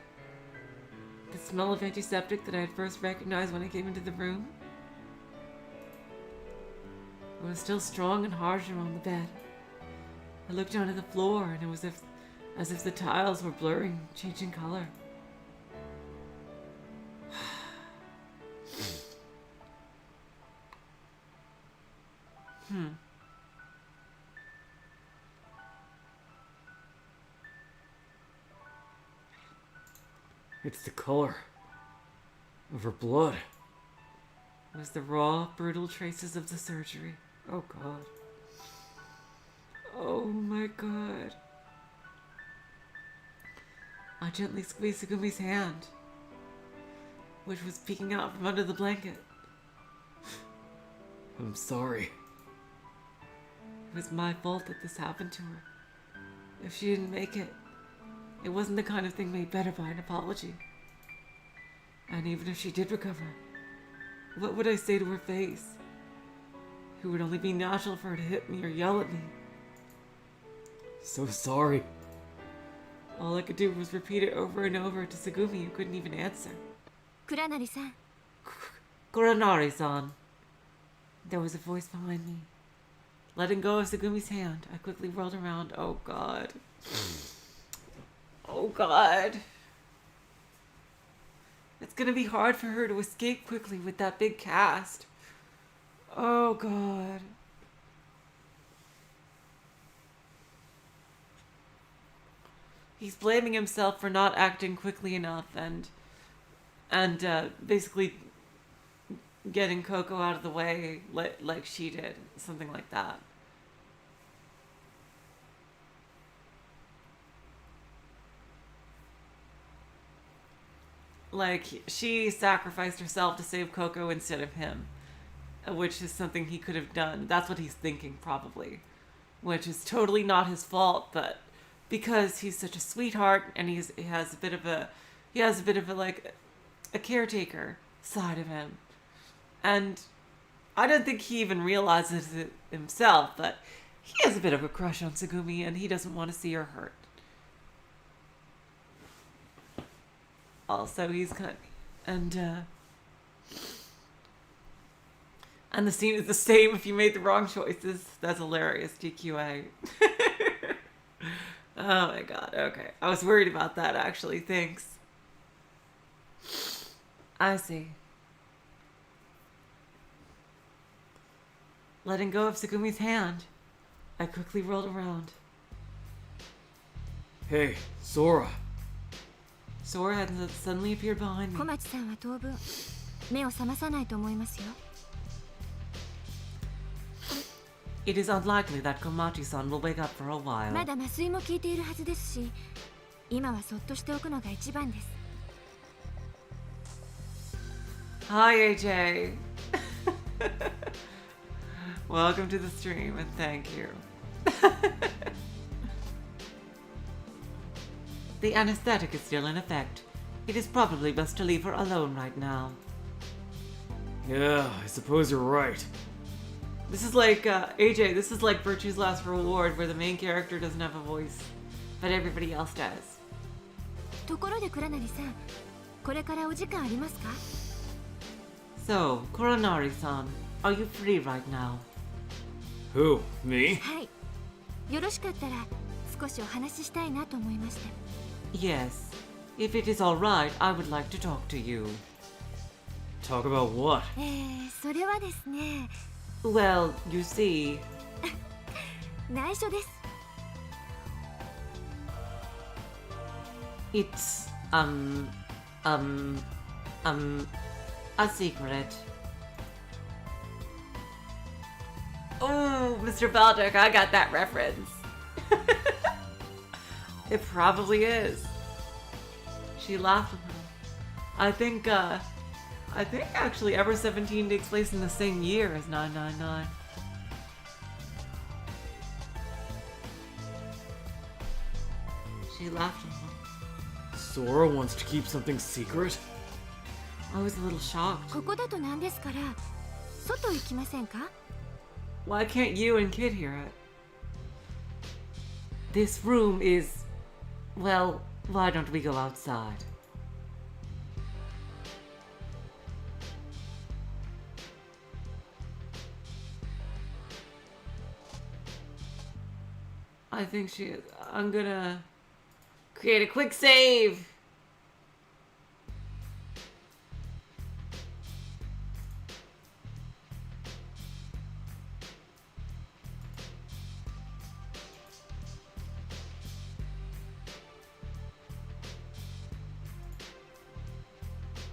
The smell of antiseptic that I had first recognized when I came into the room. It was still strong and harsh around the bed. I looked down at the floor, and it was as if the tiles were blurring, changing color. It's the color of her blood. It was the raw, brutal traces of the surgery. Oh god. Oh my god. I gently squeezed Segumi's hand, which was peeking out from under the blanket. I'm sorry. It was my fault that this happened to her. If she didn't make it, it wasn't the kind of thing made better by an apology. And even if she did recover, what would I say to her face? It would only be natural for her to hit me or yell at me. So sorry. All I could do was repeat it over and over to Segumi, who couldn't even answer. 倉成さん、 Kuranari-san. There was a voice behind me. Letting go of Segumi's hand, I quickly whirled around. Oh god. Oh god. It's gonna be hard for her to escape quickly with that big cast. Oh god. He's blaming himself for not acting quickly enough and basically getting Coco out of the way like she did. Something like that. Like, she sacrificed herself to save Coco instead of him. Which is something he could have done. That's what he's thinking, probably. Which is totally not his fault, but because he's such a sweetheart and he has a bit of a like a caretaker side of him. And I don't think he even realizes it himself, but he has a bit of a crush on Segumi and he doesn't want to see her hurt. Also, he's kind of, and And the scene is the same if you made the wrong choices. That's hilarious, TQA. Oh my god, okay. I was worried about that actually, thanks. I see. Letting go of Segumi's hand, I quickly rolled around. Hey, Sora. Sora had suddenly appeared behind 小 me. 町さんは当分目を覚まさないと思いますよ。 It is unlikely that Komachi-san will wake up for a ま while. だ麻酔も効いているはずですし、今はそっとしておくのが一番です。 Hi, AJ. Welcome to the stream and thank you. The anesthetic is still in effect. It is probably best to leave her alone right now. Yeah, I suppose you're right. This is like, AJ, this is like Virtue's Last Reward, where the main character doesn't have a voice, but everybody else does. ところで倉成さん、これからお時間ありますか？ So, Koronari-san, are you free right now? Who? Me? はい。よろしかったら少しお話ししたいなと思いまして。 Yes. If it is alright, I would like to talk to you. Talk about what? それはですね、 Well, you see, 内緒です。 it's, a secret. Oh, Mr. Baldock, I got that reference. It probably is. She laughed a little. I think actually Ever17 takes place in the same year as 999. She laughed a little. Sora wants to keep something secret? I was a little shocked. ここだとなんですから、外行きませんか？ Why can't you and Kid hear it? This room is... Well, why don't we go outside? I think she is. I'm gonna create a quick save.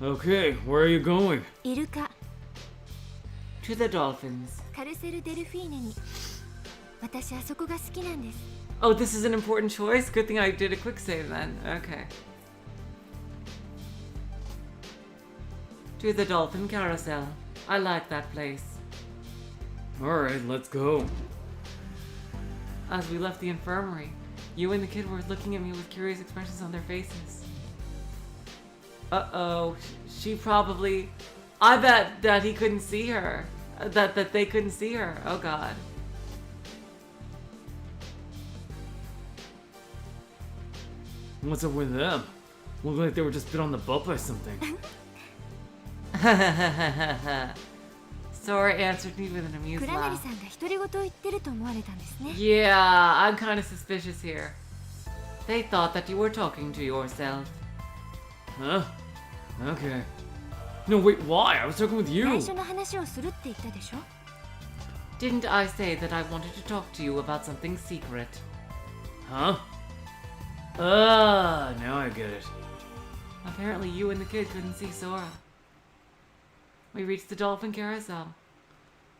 Okay, where are you going? イルカ、 To the dolphins. カルセルデルフィーネに。私あそこが好きなんです。 Oh, this is an important choice? Good thing I did a quick save then. Okay. To the dolphin carousel. I like that place. Alright, let's go. As we left the infirmary, you and the kid were looking at me with curious expressions on their faces. Uh-oh. She probably... I bet that he couldn't see her. That they couldn't see her. Oh god. What's up with them? Looked like they were just bit on the butt by something. Sora answered me with an amused 倉成 laugh. さんが独り言を言ってると思われたんですね。 Yeah, I'm kind of suspicious here. They thought that you were talking to yourself. Huh? Okay. No, wait, why? I was talking with 内 you. 緒の話をするって言ったでしょ？ Didn't I say that I wanted to talk to you about something secret? Huh? Ah, now I get it. Apparently you and the kid couldn't see Sora. We reached the dolphin carousel.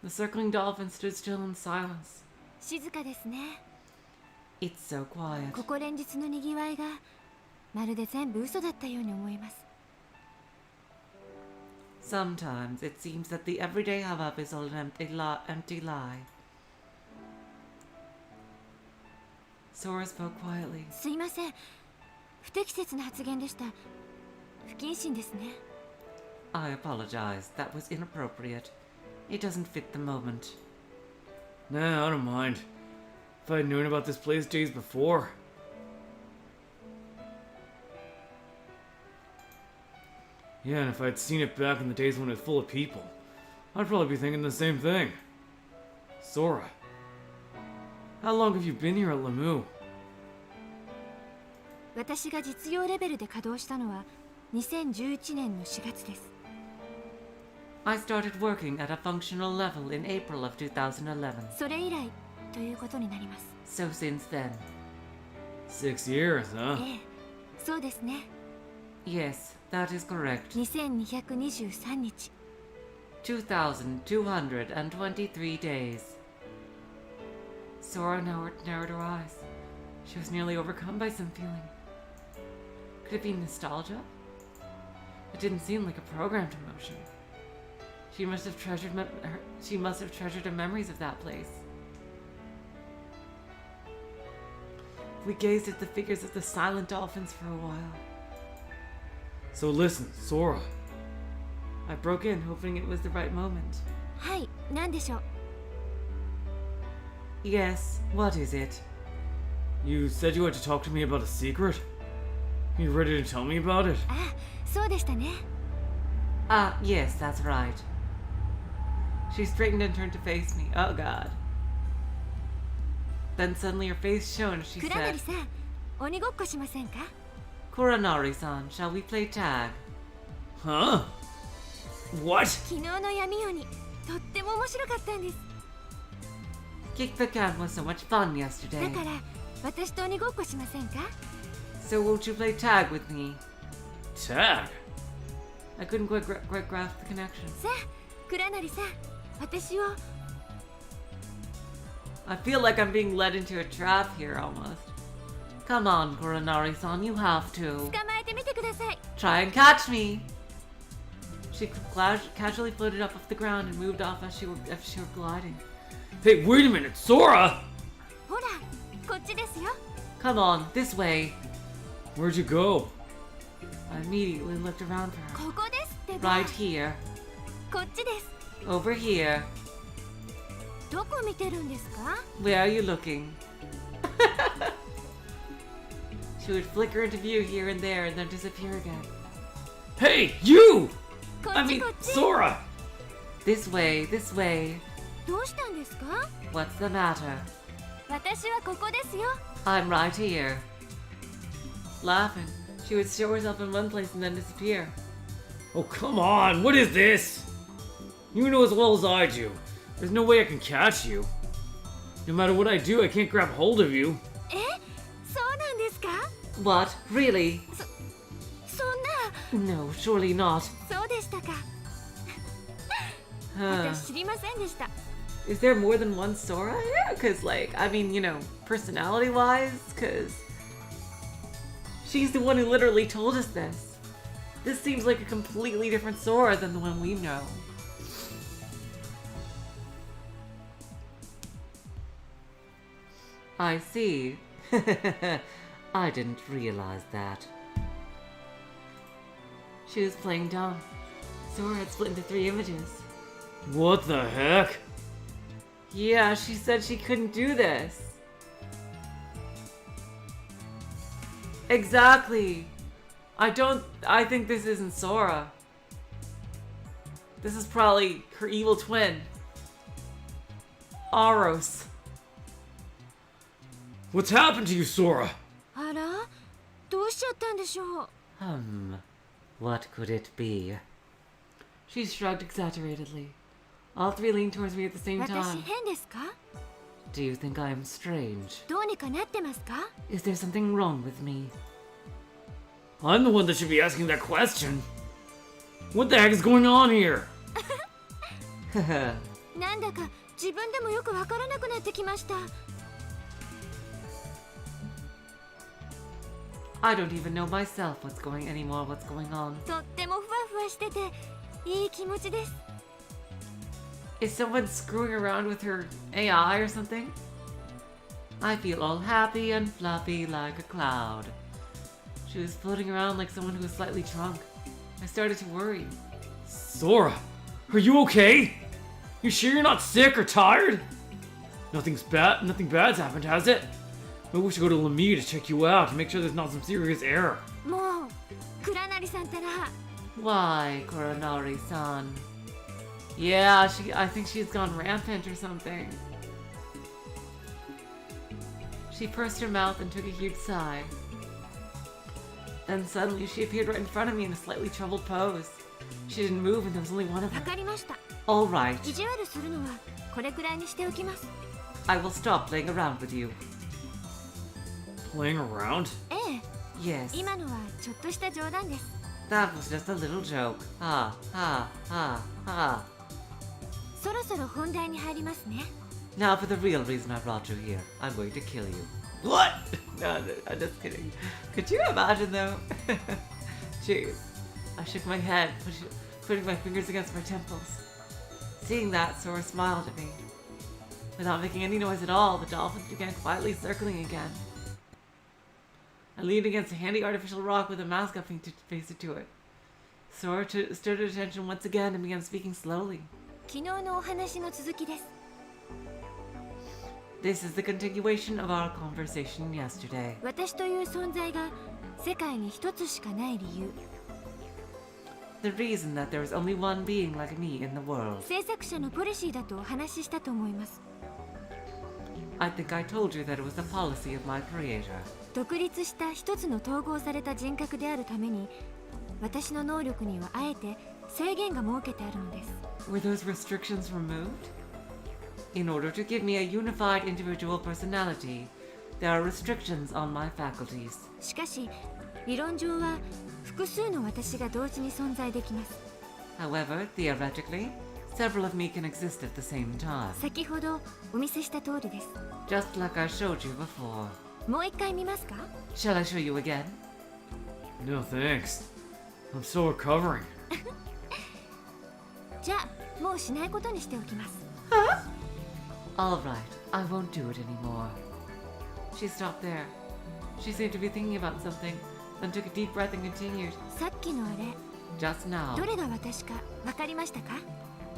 The circling dolphin stood still in silence. 静かですね。 It's so quiet. ここ連日のにぎわいがまるで全部嘘だったように思います。 Sometimes it seems that the everyday hubbub is all an empty lie. Sora spoke quietly. すいません。不適切な発言でした。不謹慎ですね。 I apologize. That was inappropriate. It doesn't fit the moment. Nah, I don't mind. If I'd known about this place days before. Yeah, and if I'd seen it back in the days when it was full of people. I'd probably be thinking the same thing. Sora, how long have you been here at Lamu? 私が実用レベルで稼働したのは2011年の4月です。 I started working at a functional level in April of 2011. それ以来ということになります。 So since then. 6 years, huh? ええ、そうですね。 Yes, that is correct. 2223日。 2,223 days. Sora narrowed her eyes. She was nearly overcome by some feeling. Could it be nostalgia? It didn't seem like a programmed emotion. She must have treasured her memories of that place. We gazed at the figures of the silent dolphins for a while. So listen, Sora. I broke in, hoping it was the right moment. はい、何でしょう。 Yes, what is it? You said you had to talk to me about a secret? You ready to tell me about it? あ、そうでしたね。 Ah, yes, that's right. She straightened and turned to face me. Oh, God. Then suddenly her face shone as she 倉成 said, さん、鬼ごっこしませんか？ Kuranari-san, shall we play tag? Huh? What? 昨日の闇夜にとっても面白かったんです。 Kick the can was so much fun だ yesterday. から私と鬼ごっこしませんか？ So won't you play tag with me? Tag? I couldn't quite grasp the connection. さあ、倉成さん、私を I feel like I'm being led into a trap here almost. Come on, Kuranari-san, you have to. 捕まえてみてください。 Try and catch me! She casually floated up off the ground and moved off as she were gliding. Hey, wait a minute, Sora! ほら、こっちですよ。 Come on, this way. Where'd you go? I immediately looked around for her. ここですってば。 Right here. こっちです。 Over here. どこ見てるんですか？ Where are you looking? She would flicker into view here and there and then disappear again. Hey, you! こ I っち mean, こっち。 Sora! This way, this way. どうしたんですか？ What's the matter? 私はここですよ。 I'm right here. Laughing, she would show herself in one place and then disappear. Oh, come on, what is this? You know as well as I do. There's no way I can catch you. No matter what I do, I can't grab hold of you. え、そうなんですか？ What? Really? そんな、 No, surely not. そうでしたか。 Huh. 私知りませんでした。 Is there more than one Sora here? Because, like, I mean, you know, personality-wise, because she's the one who literally told us this. This seems like a completely different Sora than the one we know. I see. I didn't realize that. She was playing dumb. Sora had split into 3 images. What the heck? Yeah, she said she couldn't do this. Exactly. I think this isn't Sora. This is probably her evil twin. Aros. What's happened to you, Sora? あら、どうしちゃったんでしょう。 What could it be? She shrugged exaggeratedly. All 3 leaned towards me at the same 私 time. 変ですか？ Do you think I am strange? どうにかなってますか？ Is there something wrong with me? I'm the one that should be asking that question. What the heck is going on here? なんだか自分でもよくわからなくなってきました。 I don't even know myself what's going on. とってもふわふわしてていい気持ちです。 Is someone screwing around with her AI or something? I feel all happy and fluffy like a cloud. She was floating around like someone who was slightly drunk. I started to worry. Sora, are you okay? You sure you're not sick or tired? Nothing bad's happened, has it? Maybe we should go to Lamy to check you out to make sure there's not some serious error. もう倉成さんったら Why, Kuranari-san? Yeah, I think she's gone rampant or something. She pursed her mouth and took a huge sigh. Then suddenly she appeared right in front of me in a slightly troubled pose. She didn't move and there was only one of わ them. かりました。 All right, 意地悪するのはこれくらいにしておきます。 I will stop playing around with you. Playing around? ええ、 Yes, 今のはちょっとした冗談です。 that was just a little joke. Ha, ha, ha, ha. そろそろ本題に入りますね。 Now for the real reason I brought you here. I'm going to kill you. What? No, I'm just kidding. Could you imagine though? Jeez. I shook my head, putting my fingers against my temples. Seeing that, Sora smiled at me. Without making any noise at all, the dolphins began quietly circling again. I leaned against a handy artificial rock with a mask up pasted to it. Sora stood at attention once again and began speaking slowly. 昨日のお話の続きです。 This is the continuation of our conversation yesterday. 私という存在が世界に一つしかない理由。 The reason that there is only one being like me in the world. 制作者のポリシーだとお話ししたと思います。 I think I told you that it was the policy of my creator. 独立した一つの統合された人格であるために、私の能力にはあえて制限が設けてあるのです。 Were those restrictions removed? In order to give me a unified individual personality, there are restrictions on my faculties. しかし、理論上は複数の私が同時に存在できます。 However, theoretically, several of me can exist at the same time. 先ほどお見せした通りです。 Just like I showed you before. もう一回見ますか？ Shall I show you again? No thanks. I'm still recovering. じゃあ、もうしないことにしておきます。 All right, I won't do it anymore. She stopped there. She seemed to be thinking about something, then took a deep breath and continued. さっきのあれ、 Just now, どれが私か分かりましたか？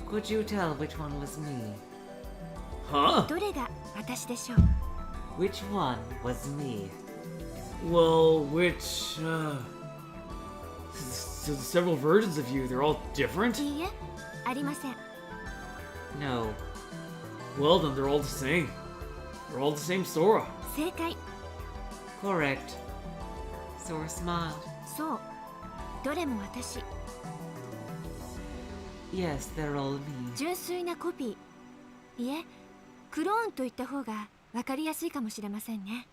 could you tell which one was me? Huh? どれが私でしょう？ Which one was me? Well, so the several versions of you, they're all different? いいえ、ありません。 No. Well, then they're all the same. They're all the same Sora. 正解。 Correct. Sora smiled. そう。どれも私。 Yes, they're all me. 純粋なコピー。いえ、クローンと言った方が分かりやすいかもしれませんね。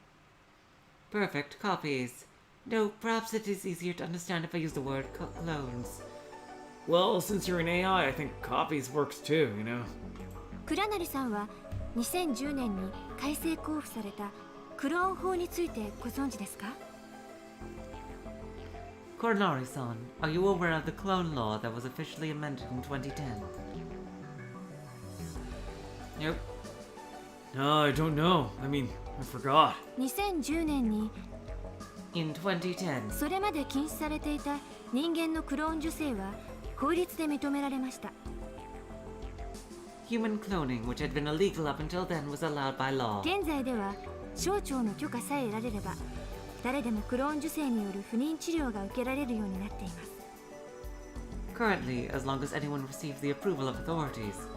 Perfect copies. No, perhaps it is easier to understand if I use the word clones. Well, since you're an AI, I think copies works too, you know? 倉成さんは2010年に改正交付されたクローン法についてご存知ですか？ Koronari-san, are you aware of the clone law that was officially amended in 2010? Nope. No, I don't know. I mean, I forgot. 2010年に In 2010, それまで禁止されていた人間のクローン受精は法律で認められました。 human cloning, which had been illegal up until then, was allowed by law. 現在では省庁の許可さえ得られれば誰でもクローン受精による不妊治療が受けられるようになっています。 Currently, as long as anyone receives the approval of authorities,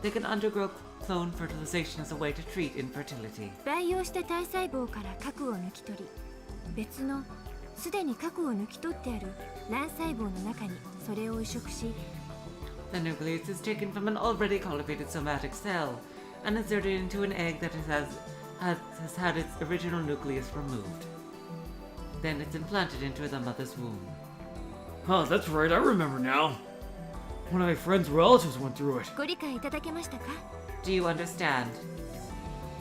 they can undergo clone fertilization as a way to treat infertility. 培養した体細胞から核を抜き取り、別のすでに核を抜き取ってある卵細胞の中にそれを移植し、 The nucleus is taken from an already cultivated somatic cell and inserted into an egg that has had its original nucleus removed. Then it's implanted into the mother's womb. Oh, that's right, I remember now. One of my friend's relatives went through it. ご理解いただけましたか？ Do you understand?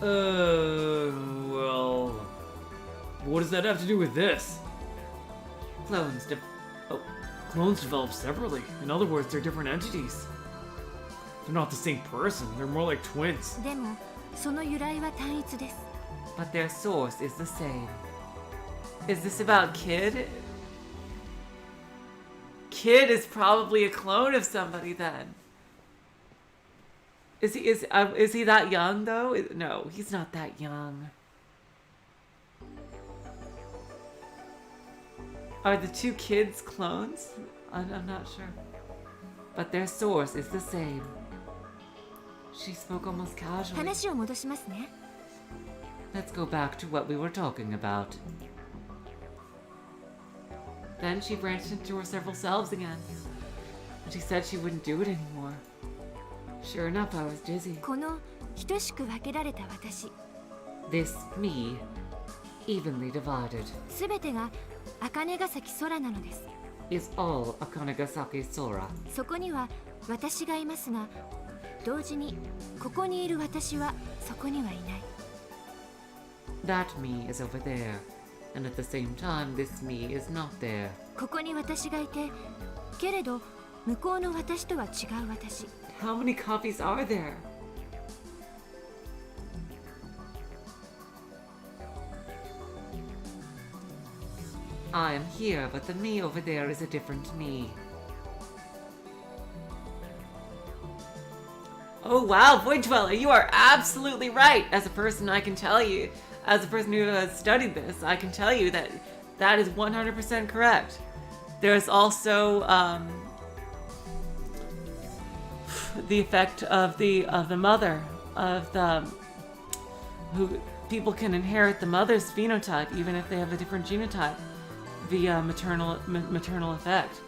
Well... What does that have to do with this? Clones develop separately. In other words, they're different entities. They're not the same person, they're more like twins. でもその由来は単一です。 But their source is the same. Is this about Kid? Kid is probably a clone of somebody then. Is he that young though? No, he's not that young. Are the two kids clones? I'm not sure. But their source is the same. She spoke almost casually. 話を戻しますね。 Let's go back to what we were talking about. Then she branched into her several selves again. And she said she wouldn't do it anymore. Sure enough, I was dizzy. この等しく分けられた私、 This me, evenly divided, すべてが茜ヶ崎空なのです。 is all Akanegasaki Sora. そこには私がいますが、同時にここにいる私はそこにはいない。 That me is over there, and at the same time, this me is not there. ここに私がいて、けれど向こうの私とは違う私。 How many copies are there? I am here, but the me over there is a different me. Oh wow, Void Dweller, you are absolutely right. As a person, I can tell you, as a person who has studied this, I can tell you that that is 100% correct. There's also the effect of the mother, of the who people can inherit the mother's phenotype even if they have a different genotype via maternal effect.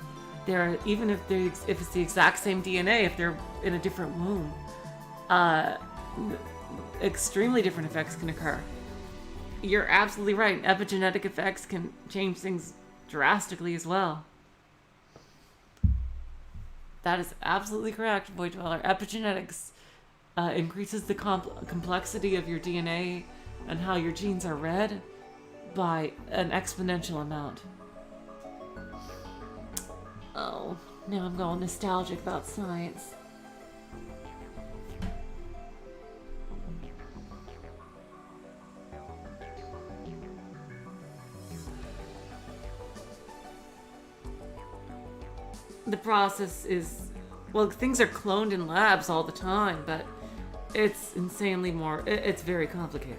There, even if it's the exact same DNA, if they're in a different womb, extremely different effects can occur. You're absolutely right. Epigenetic effects can change things drastically as well. That is absolutely correct, Void Dweller. Epigenetics increases the complexity of your DNA and how your genes are read by an exponential amount. Oh, now I'm going nostalgic about science. The process is, well, things are cloned in labs all the time, but it's insanely more, it's very complicated.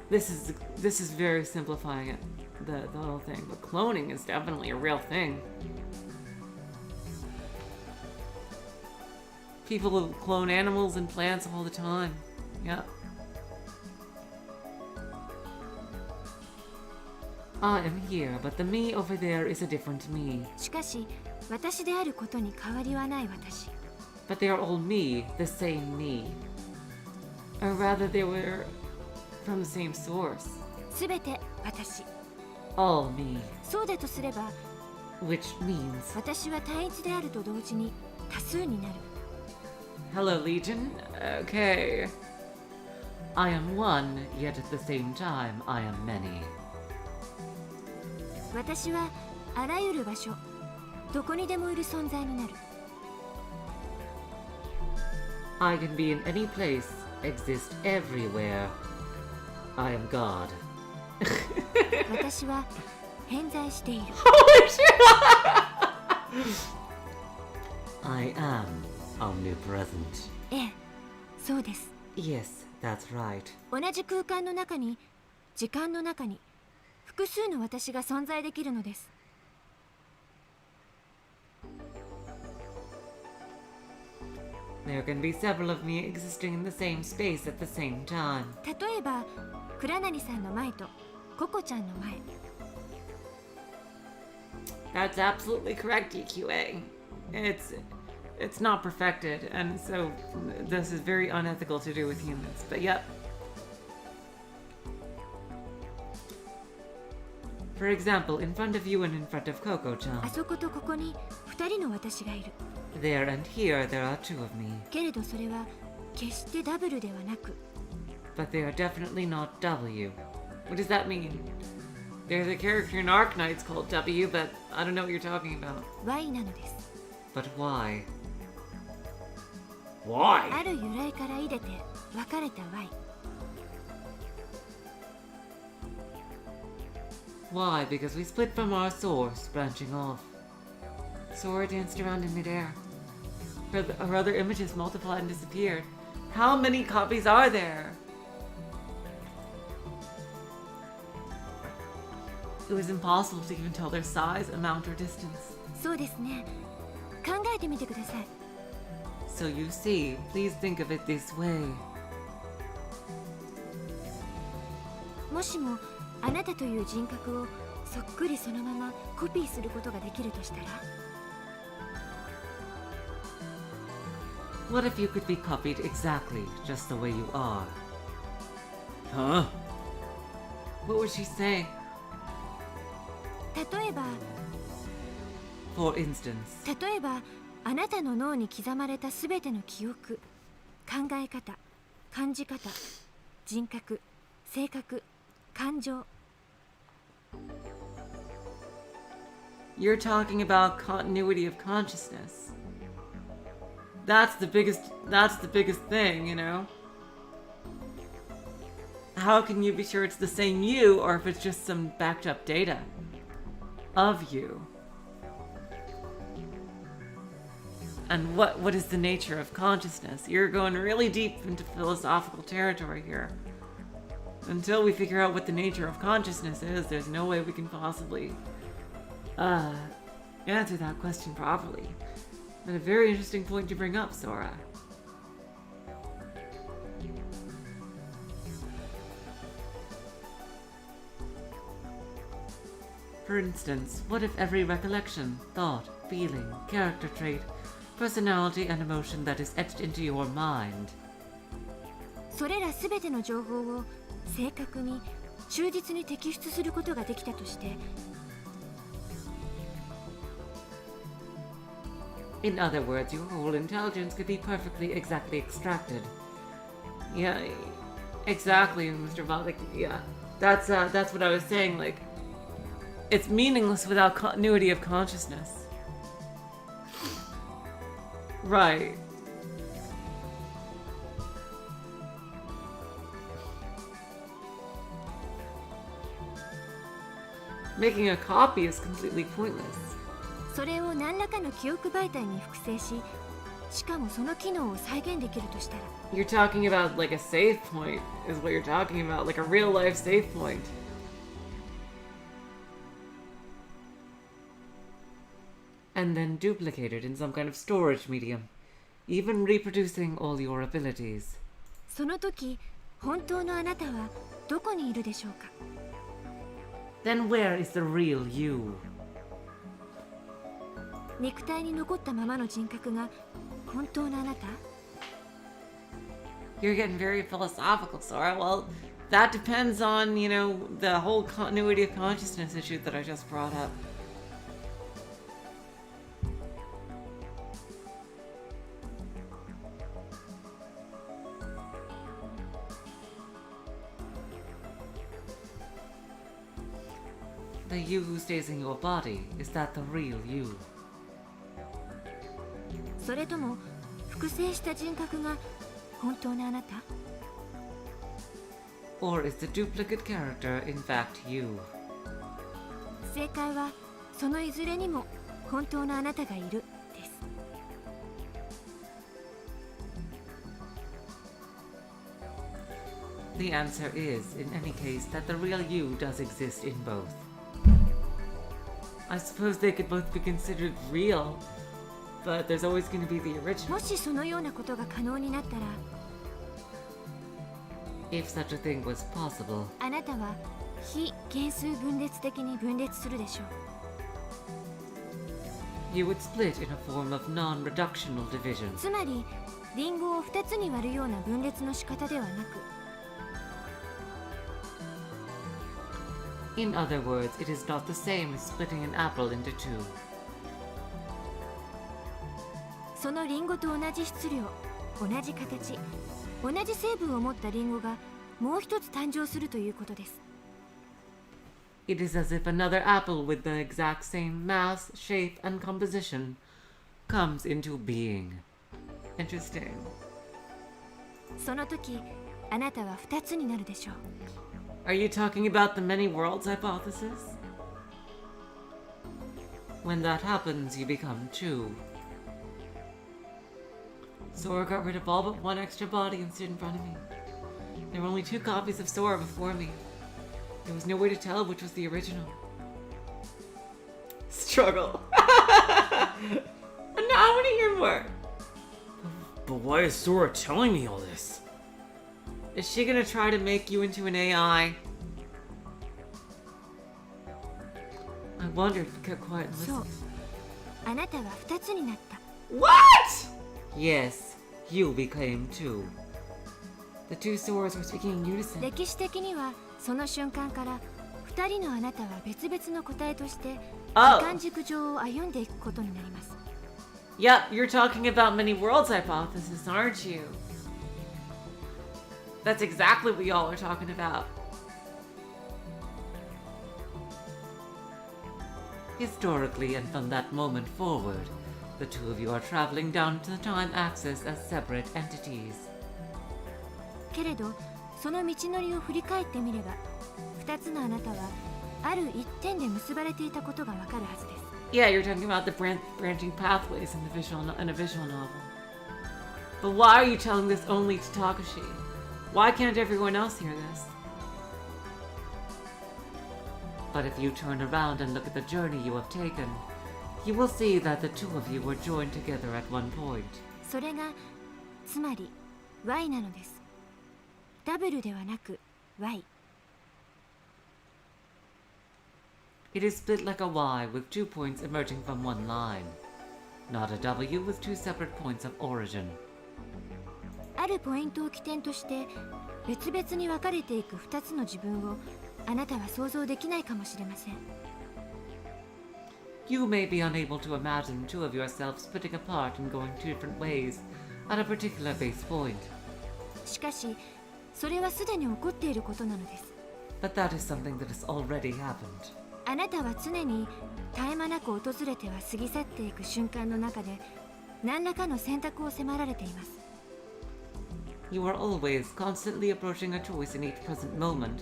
This is very simplifying it, the whole thing, but cloning is definitely a real thing. People will clone animals and plants all the time. Yeah. I am here, but the me over there is a different me. しかし私であることに変わりはない私。 But they are all me, the same me. Or rather, they were from the same source. すべて私。 All me. そうだとすれば、 Which means... 私は単一であると同時に多数になる。 Hello, Legion. Okay. I am one, yet at the same time, I am many. 私はあらゆる場所、どこにでもいる存在になる。 I can be in any place, exist everywhere. I am God. 私は偏在している。 I am omnipresent. ええ、そうです。 Yes, that's right. 同じ空間の中に、時間の中に、複数の私が存在できるのです。 There can be several of me existing in the same space at the same time. 例えば、倉成さんの前とココちゃんの前。 That's absolutely correct, EQA. It's not perfected, and so this is very unethical to do with humans, but yep. For example, in front of you and in front of あ Coco-chan. そことここに2人の私がいる。 There and here, there are two of me. けれどそれは決してダブルではなく、 But they are definitely not W. What does that mean? There's a character in Arknights called W, but I don't know what you're talking about. Y なのです。 But why? ある由来からいでて分かれた Y。 Why? Because we split from our source, branching off. Sora danced around in midair. Her other images multiplied and disappeared. How many copies are there? It was impossible to even tell their size, amount, or distance. そうですね。考えてみてください。So you see, please think of it this way. もしもあなたという人格をそっくりそのままコピーすることができるとしたら What if you could be copied exactly just the way you are? Huh? What would she say? 例えば For instance, 例えばあなたの脳に刻まれたすべての記憶、考え方、感じ方、人格、性格、感情 you're talking about continuity of consciousness. That's the biggest thing, you know? How can you be sure it's the same you or if it's just some backed up data of you? And what is the nature of consciousness? You're going really deep into philosophical territory here. Until we figure out what the nature of consciousness is, there's no way we can possibly answer that question properly. But a very interesting point to bring up, Sora. For instance, what if every recollection, thought, feeling, character trait, personality, and emotion that is etched into your mind それらすべての情報を正確に忠実に摘出することができたとして In other words, your whole intelligence could be perfectly exactly extracted. Yeah, exactly, Mr. Bot. Like, yeah, that's what I was saying. Like, it's meaningless without continuity of consciousness. Right. Making a copy is completely pointless. それを何らかの記憶媒体に複製ししかもその機能を再現できるとしたら You're talking about like a save point is what you're talking about, like a real life save point. And then duplicated in some kind of storage medium, even reproducing all your abilities. その時本当のあなたはどこにいるでしょうか Then where is the real you? 肉体に残ったままの人格が本当のあなた You're getting very philosophical, Sora. Well, that depends on, you know, the whole continuity of consciousness issue that I just brought up. The you who stays in your body, is that the real you? それとも複製した人格が本当のあなた Or is the duplicate character in fact you? 正解はそのいずれにも本当のあなたがいるです The answer is, in any case, that the real you does exist in both. I suppose they could both be considered real, but there's always going to be the original. もしそのようなことが可能になったら If such a thing was possible, あなたは非原数分裂的に分裂するでしょう you would split in a form of non-reductional division. つまりリンゴを2つに割るような分裂の仕方ではなく In other words, it is not the same as splitting an apple into two. そのリンゴと同じ質量同じ形同じ成分を持ったリンゴがもう一つ誕生するということです It is as if another apple with the exact same mass, shape, and composition comes into being. Interesting. その時あなたは2つになるでしょう Are you talking about the many worlds hypothesis? When that happens, you become two. Sora got rid of all but one extra body and stood in front of me. There were only 2 copies of Sora before me. There was no way to tell which was the original. Struggle. And now I want to hear more. But why is Sora telling me all this? Is she gonna try to make you into an AI? I wondered if you kept quiet and そう listened. あなたは2つになった What? Yes, you became two. The two Soras were speaking in unison. 歴史的にはその瞬間から2人のあなたは別々の個体として時 Oh. 間軸上を歩んでいくことになります Yep, you're talking about many worlds hypothesis, aren't you? That's exactly what y'all are talking about. Historically, and from that moment forward, the two of you are traveling down to the time axis as separate entities. けれどその道のりを振り返ってみれば2つのあなたはある一点で結ばれていたことがわかるはずです Yeah, you're talking about the branching pathways in a visual novel. But why are you telling this only to Takashi? Why can't everyone else hear this? But if you turn around and look at the journey you have taken, you will see that the two of you were joined together at one point. それがつまり Y なのですダブルではなく Y It is split like a Y with 2 points emerging from one line, not a W with 2 separate points of origin. あるポイントを起点として別々に分かれていく2つの自分をあなたは想像できないかもしれません You may be unable to imagine two of yourselves splitting apart and going 2 different ways at a particular base point. しかしそれはすでに起こっていることなのです But that is something that has already happened. あなたは常に絶え間なく訪れては過ぎ去っていく瞬間の中で何らかの選択を迫られています You are always constantly approaching a choice in each present moment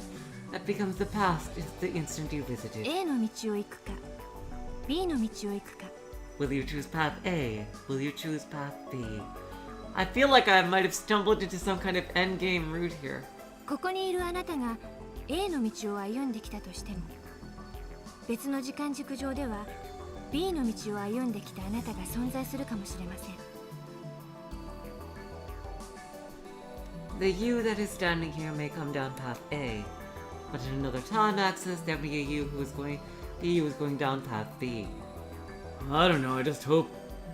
that becomes the past the instant you visit it. A の道を行くか B の道を行くか Will you choose path A? Will you choose path B? I feel like I might have stumbled into some kind of endgame route here. ここにいるあなたが A の道を歩んできたとしても別の時間軸上では B の道を歩んできたあなたが存在するかもしれません The you that is standing here may come down path A, but in another time axis there may be a you who is going down path B. I don't know, I just hope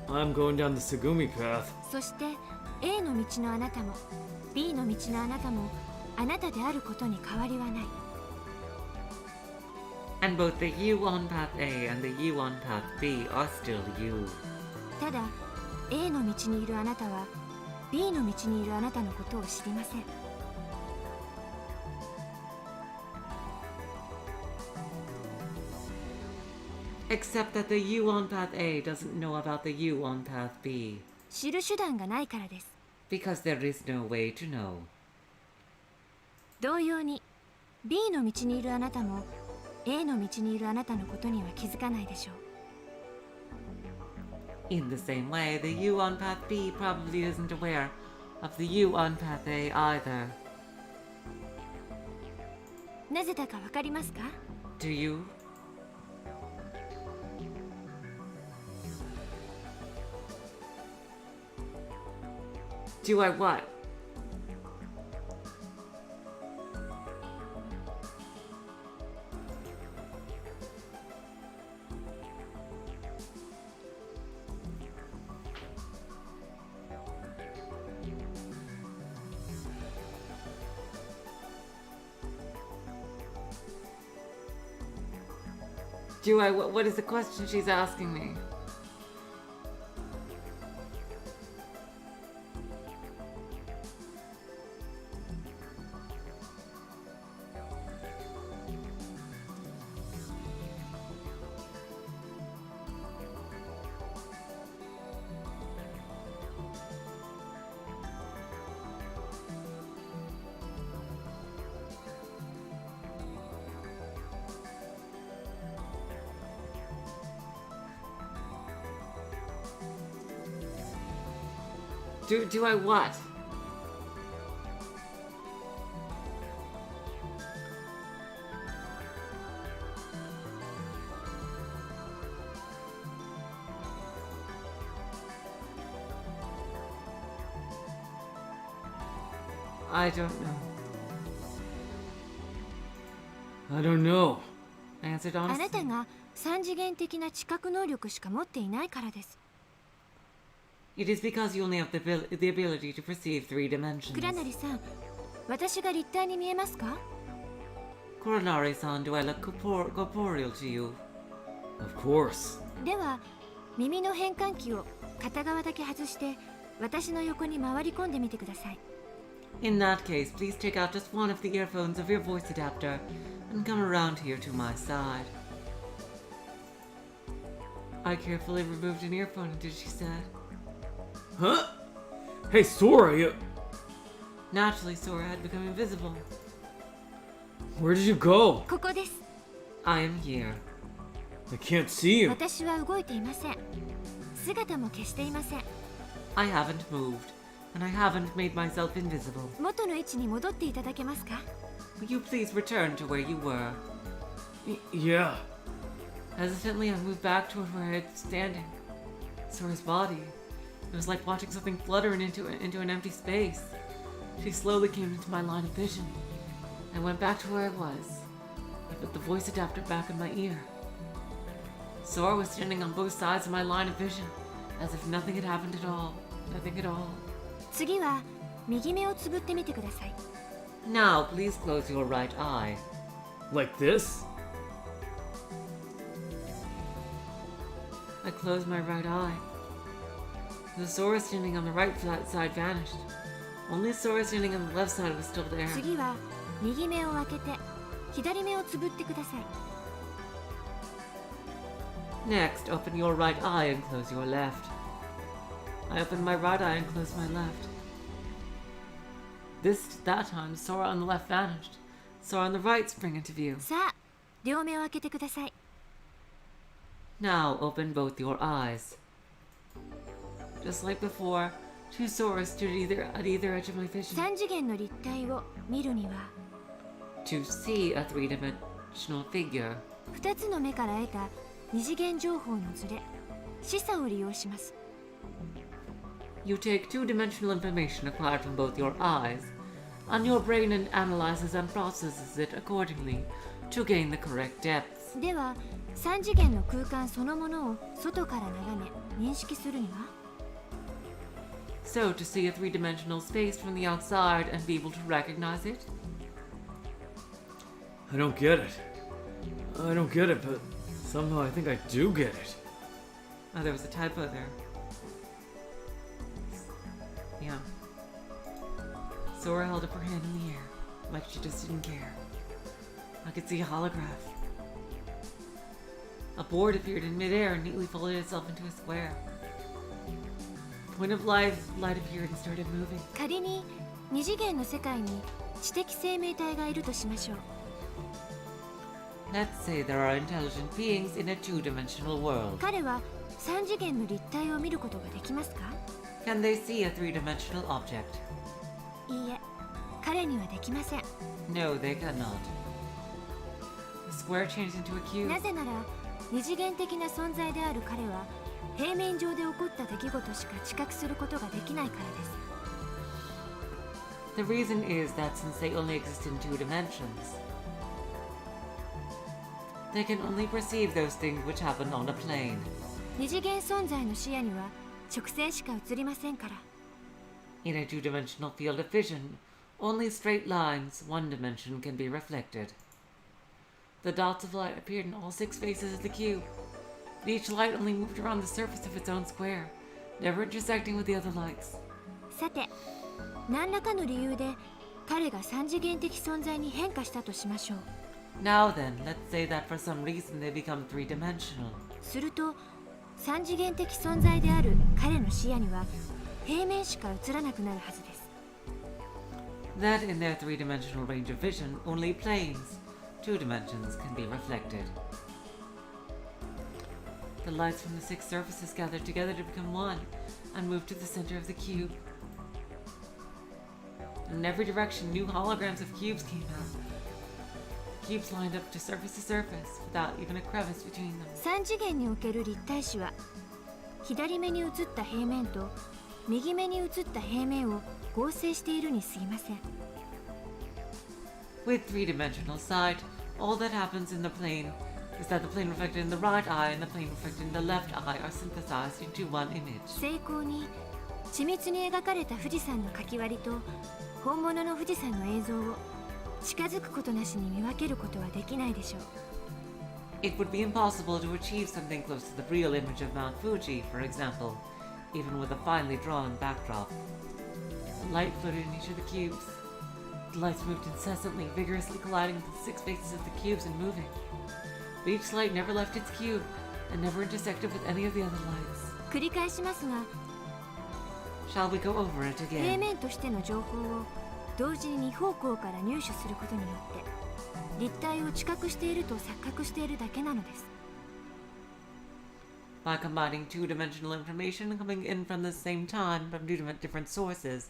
I'm going down the Segumi path. そして A の道のあなたも B の道のあなたもあなたであることに変わりはない And both the you on path A and the you on path B are still you. ただ A の道にいるあなたは B の道にいるあなたのことを知りません Except that the you on path A doesn't know about the you on path B, 知る手段がないからです because there is no way to know. 同様に B の道にいるあなたも A の道にいるあなたのことには気づかないでしょう In the same way, the you on path B probably isn't aware of the you on path A either. なぜだかわかりますか Do you? Do I what? Do I? What is the question she's asking me? Do I what? I don't know. I don't know. I answered あな honestly. たが三次元的な知覚能力しか持っていないからです。 It is because you only have the ability to perceive 3 dimensions. 倉成さん、私が立体に見えますか？ Kuranari-san, do I look corporeal to you? Of course. では耳の変換器を片側だけ外して私の横に回り込んでみてください。 In that case, please take out just one of the earphones of your voice adapter and come around here to my side. I carefully removed an earphone until she said. Huh? Hey, Sora, you... Naturally, Sora had become invisible. Where did you go? ここです。 I am here. I can't see you. 私は動いていません。姿も消していません。 I haven't moved, and I haven't made myself invisible. 元の位置に戻っていただけますか？ Will you please return to where you were? Yeah. Hesitantly, I moved back toward where I was standing. Sora's body. It was like watching something fluttering into an empty space. She slowly came into my line of vision. I went back to where I was. I put the voice adapter back in my ear. Sora was standing on both sides of my line of vision, as if nothing had happened at all. Nothing at all. 次は右目をつぶってみてください。 Now, please close your right eye. Like this? I closed my right eye. The Sora standing on the right side vanished. Only Sora standing on the left side was still there. 次は右目を開けて左目をつぶってください。 Next, open your right eye and close your left. I opened my right eye and closed my left. That time, Sora on the left vanished. Sora on the right sprang into view. さあ、両目を開けてください。 Now, open both your eyes. Just like before, 2 Soras stood at either edge of my vision. 三次元の立体を見るには To see a 3-dimensional figure, 2つの目から得た二次元情報のズレ、視差を利用します。 you take 2-dimensional information acquired from both your eyes, and your brain analyzes and processes it accordingly to gain the correct depth. では三次元の空間そのものを外から眺め認識するには So, to see a 3-dimensional space from the outside and be able to recognize it? I don't get it. I don't get it, but somehow I think I do get it. Oh, there was a typo there. Yeah. Sora held up her hand in the air, like she just didn't care. I could see a holograph. A board appeared in midair and neatly folded itself into a square. Point of light appeared and started moving. 仮に二次元の世界に知的生命体がいるとしましょう。 Let's say there are intelligent beings in a 2-dimensional world. 彼は三次元の立体を見ることができますか？ Can they see a 3-dimensional object? いいえ、彼にはできません。 No, they cannot. The square changed into a cube. なぜなら二次元的な存在である彼は平面上で起こった出来事しか知覚することができないからです。 The reason is that since they only exist in 2 dimensions, they can only perceive those things which happen on a plane. 二次元存在の視野には直線しか映りませんから。 In a 2-dimensional field of vision, only straight lines, 1 dimension, can be reflected. The dots of light appeared in all 6 faces of the cube, but each light only moved around the surface of its own square, never intersecting with the other lights. さて、何らかの理由で彼が三次元的存在に変化したとしましょう。 Now then, let's say that for some reason they become 3-dimensional. すると三次元的存在である彼の視野には平面しか映らなくなるはずです。 Then in their 3-dimensional range of vision, only planes, 2 dimensions, can be reflected. The lights from the 6 surfaces gathered together to become one and moved to the center of the cube. In every direction, new holograms of cubes came out. Cubes lined up to surface, without even a crevice between them. 三次元における立体視は左目に映った平面と右目に映った平面を合成しているに過ぎません。 With three-dimensional sight, all that happens in the plane is that the plane reflected in the right eye and the plane reflected in the left eye are synthesized into one image. 精巧に緻密に描かれた富士山の描き割りと本物の富士山の映像を近づくことなしに見分けることはできないでしょう。 It would be impossible to achieve something close to the real image of Mount Fuji, for example, even with a finely drawn backdrop. The light floated in each of the cubes. The lights moved incessantly, vigorously colliding with the six faces of the cubes and moving. But each light never left its cube and never intersected with any of the other lights. 繰り返しますが、 Shall we go over it 平 again? 面としての情報を同時に2方向から入手することによって立体を知覚していると錯覚しているだけなのです。 By combining two-dimensional information coming in from the same time from two different sources,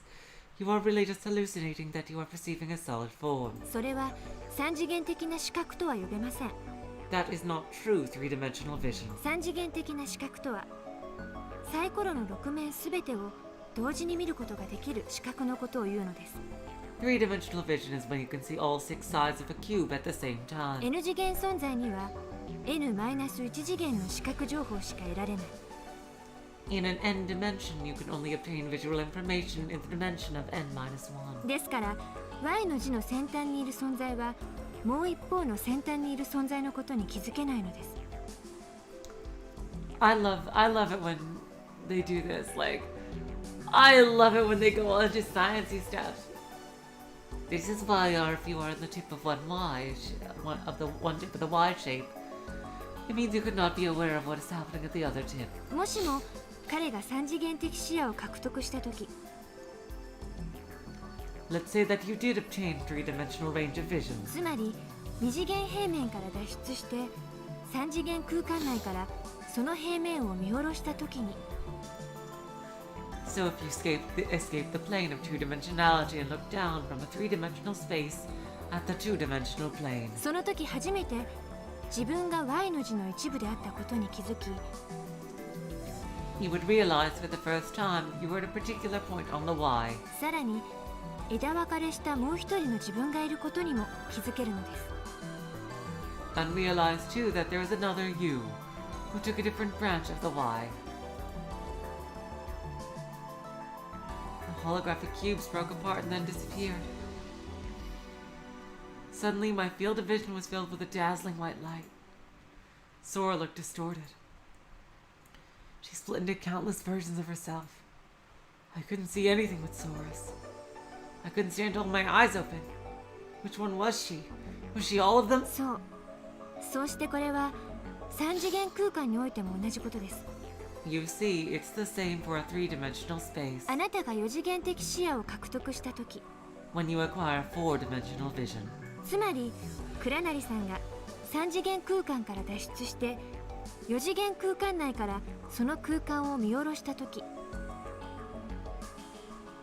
you are really just hallucinating that you are perceiving a solid form. それは三次元的な視覚とは呼べません。 That is not true three-dimensional vision. 三次元的な視覚とはサイコロの6面すべてを同時に見ることができる視覚のことを言うのです。 Three-dimensional vision is when you can see all six sides of a cube at the same time. N 次元存在には N-1 次元の視覚情報しか得られない。 In an n dimension, you can only obtain visual information in the dimension of n-1. ですから Y の字の先端にいる存在はもう一方の先端にいる存在のことに気づけないのです。 I love it when they do this. Like, I love it when they go on to sciencey stuff. This is why if you are on the tip of one tip of the Y shape, it means you could not be aware of what is happening at the other tip. もしも彼が三次元的視野を獲得したとき、 Let's say that you did obtain three-dimensional range of vision. つまり二次元平面から脱出して三次元空間内からその平面を見下ろしたときに、 So if you escape the plane of two-dimensionality and look down from a three-dimensional space at the two-dimensional plane, その時初めて自分が Y の字の一部であったことに気づき、 you would realize for the first time you were at a particular point on the Y. さらに枝分かれしたもう一人の自分がいることにも気づけるのです。 And realize too that there is another you who took a different branch of the Y. The holographic cubes broke apart and then disappeared. Suddenly, my field of vision was filled with a dazzling white light. Sora looked distorted. She split into countless versions of herself. I couldn't see anything with Sora's. I couldn't stand to hold my eyes open. Which one was she? Was she all of them? そうしてこれは三次元空間においても同じことです。 You see, it's the same for a three-dimensional space. あなたが四次元的視野を獲得したとき、 When you acquire four-dimensional vision. つまり倉成さんが三次元空間から脱出して四次元空間内からその空間を見下ろしたとき、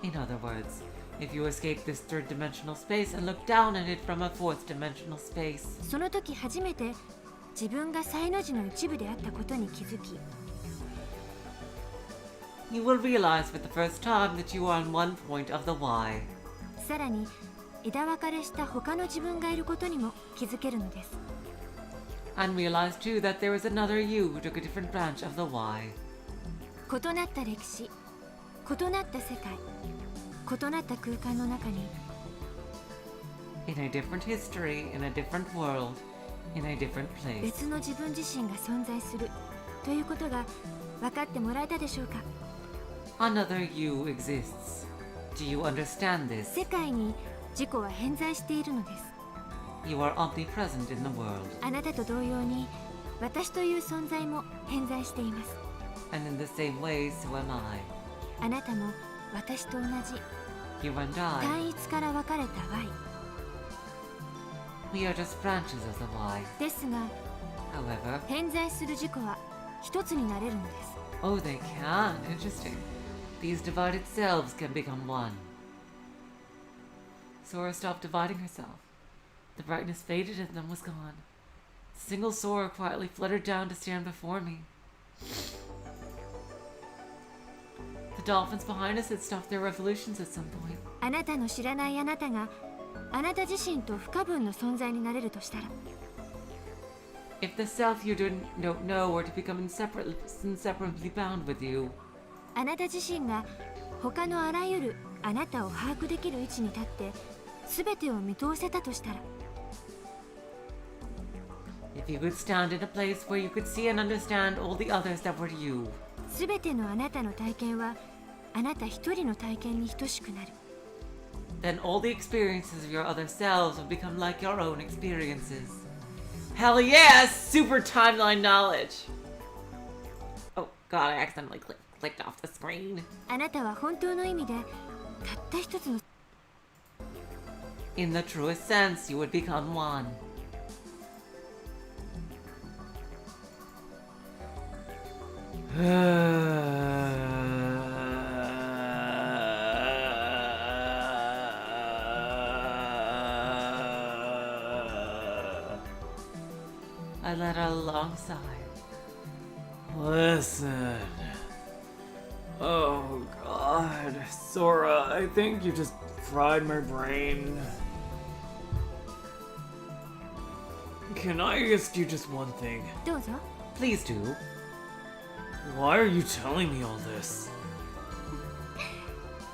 In other words, if you escape this third-dimensional space and look down at it from a fourth-dimensional space, その時初めて自分がサイの字の一部であったことに気づき、 you will realize for the first time that you are on one point of the Y. さらに枝分かれした他の自分がいることにも気づけるのです。 And realize too that there is another you who took a different branch of the Y. 異なった歴史、異なった世界、異なった空間の中に In a different history, in a different world, in a different place. 別の自分自身が存在するということが分かってもらえたでしょうか。 Another you exists. Do you understand this? 世界に自己は偏在しているのです。 You are omnipresent in the world. あなたと同様に私という存在も偏在しています。 And in the same way, so am I. あなたも私と同じ You and I, 単一から分かれた Y we are just branches of the Y. ですが、 However, 偏在する自己は一つになれるのです。 oh, they can. Interesting. These divided selves can become one. Sora stopped dividing herself. The brightness faded and then was gone. The single Sora quietly fluttered down to stand before me. The the dolphins behind us had stopped their revolutions at some point. あなたの知らないあなたがあなた自身と不可分の存在になれるとしたら If the self you don't know were to become inseparably bound with you, あなた自身が他のあらゆるあなたを把握できる位置に立って全てを見通せたとしたら if you could stand in a place where you could see and understand all the others that were you, 全てのあなたの体験はあなた一人の体験に等しくなる then all the experiences of your other selves would become like your own experiences. Hell yes! Super timeline knowledge! Oh god, I accidentally clicked off the screen. あなたは本当の意味でたった一つの In the truest sense, you would become one. I let out a long sigh. Listen. Oh god. Sora, I think you just fried my brain. Can I ask you just one thing? どうぞ Please do. Why are you telling me all this?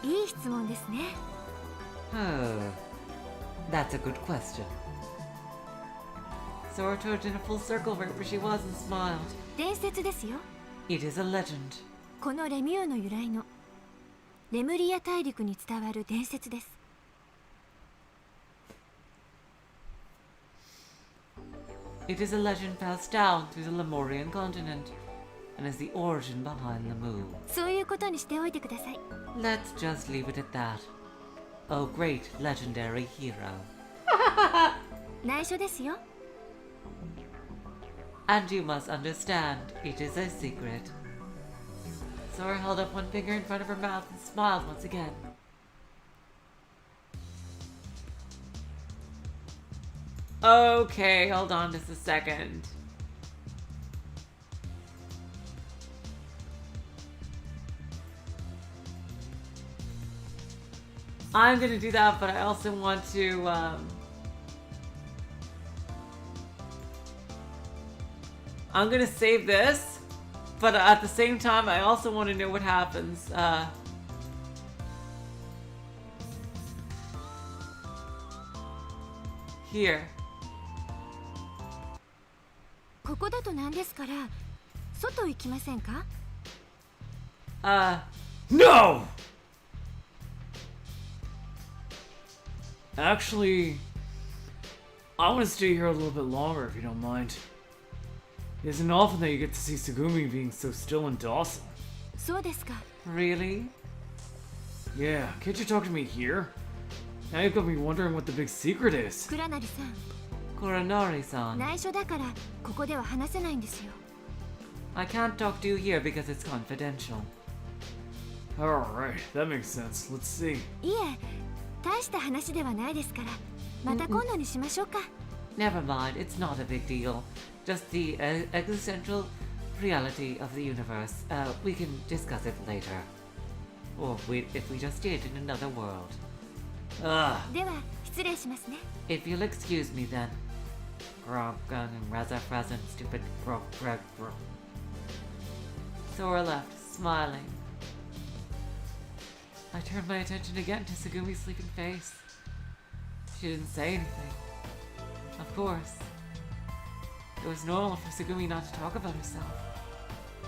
いい質問ですね Oh, that's a good question. Sora turned in a full circle right where she was and smiled. 伝説ですよ It is a legend. このレミューの由来のレムリア大陸に伝わる伝説です It is a legend passed down through the Lemurian continent and is the origin behind the move. そういうことにしておいてください Let's just leave it at that. Oh, great legendary hero. 内緒ですよ And you must understand, it is a secret. Sora held up one finger in front of her mouth and smiled once again. Okay, hold on just a second. I'm gonna do that, but I also want to, I'm gonna save this, but at the same time, I also want to know what happens. Here. ここだと何ですから外行きませんか No! Actually, I want to stay here a little bit longer if you don't mind. It isn't often that you get to see Sugumi being so still and docile. そうですか Really? Yeah, can't you talk to me here? Now you've got me wondering what the big secret is. 倉成さん Kuranori-san. 内緒だからここでは話せないんですよ I can't talk to you here because it's confidential. Alright, that makes sense. Let's see. いえ大した話ではないですからまた今度にしましょうか Never mind, it's not a big deal. Just the existential reality of the universe. We can discuss it later. Or if we just did in another world. では失礼しますね If you'll excuse me then. Grog gun and Reza present, stupid grog grog grog. Sora left, smiling. I turned my attention again to Sugumi's sleeping face. She didn't say anything. Of course. It was normal for Sugumi not to talk about herself.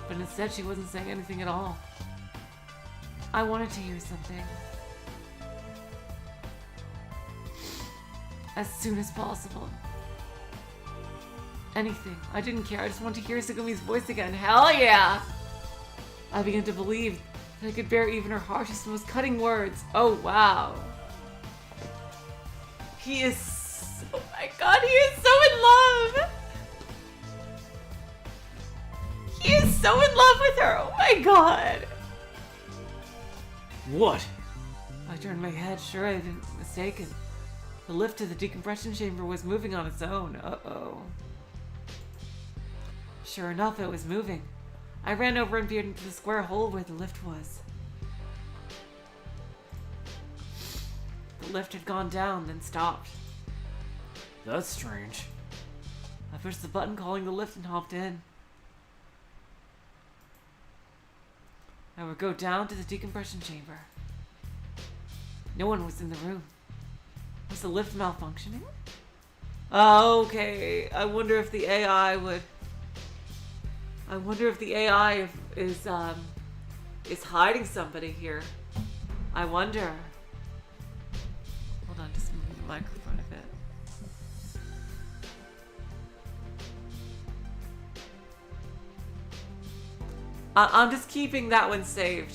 But instead she wasn't saying anything at all. I wanted to hear something. As soon as possible. Anything. I didn't care. I just wanted to hear Sugumi's voice again. Hell yeah! I began to believe that I could bear even her harshest, most cutting words. Oh wow. He is... Oh my god, he is so in love! He is so in love with her! Oh my god! What? I turned my head, sure I didn't mistaken. The lift to the decompression chamber was moving on its own. Uh-oh. Sure enough, it was moving. I ran over and peered into the square hole where the lift was. lift had gone down, then stopped. That's strange. I pushed the button calling the lift and hopped in. I would go down to the decompression chamber. No one was in the room. Was the lift malfunctioning? Okay, I wonder if the AI would... I wonder if the AI is hiding somebody here. I wonder. Hold on, just moving the microphone a bit. I'm just keeping that one saved.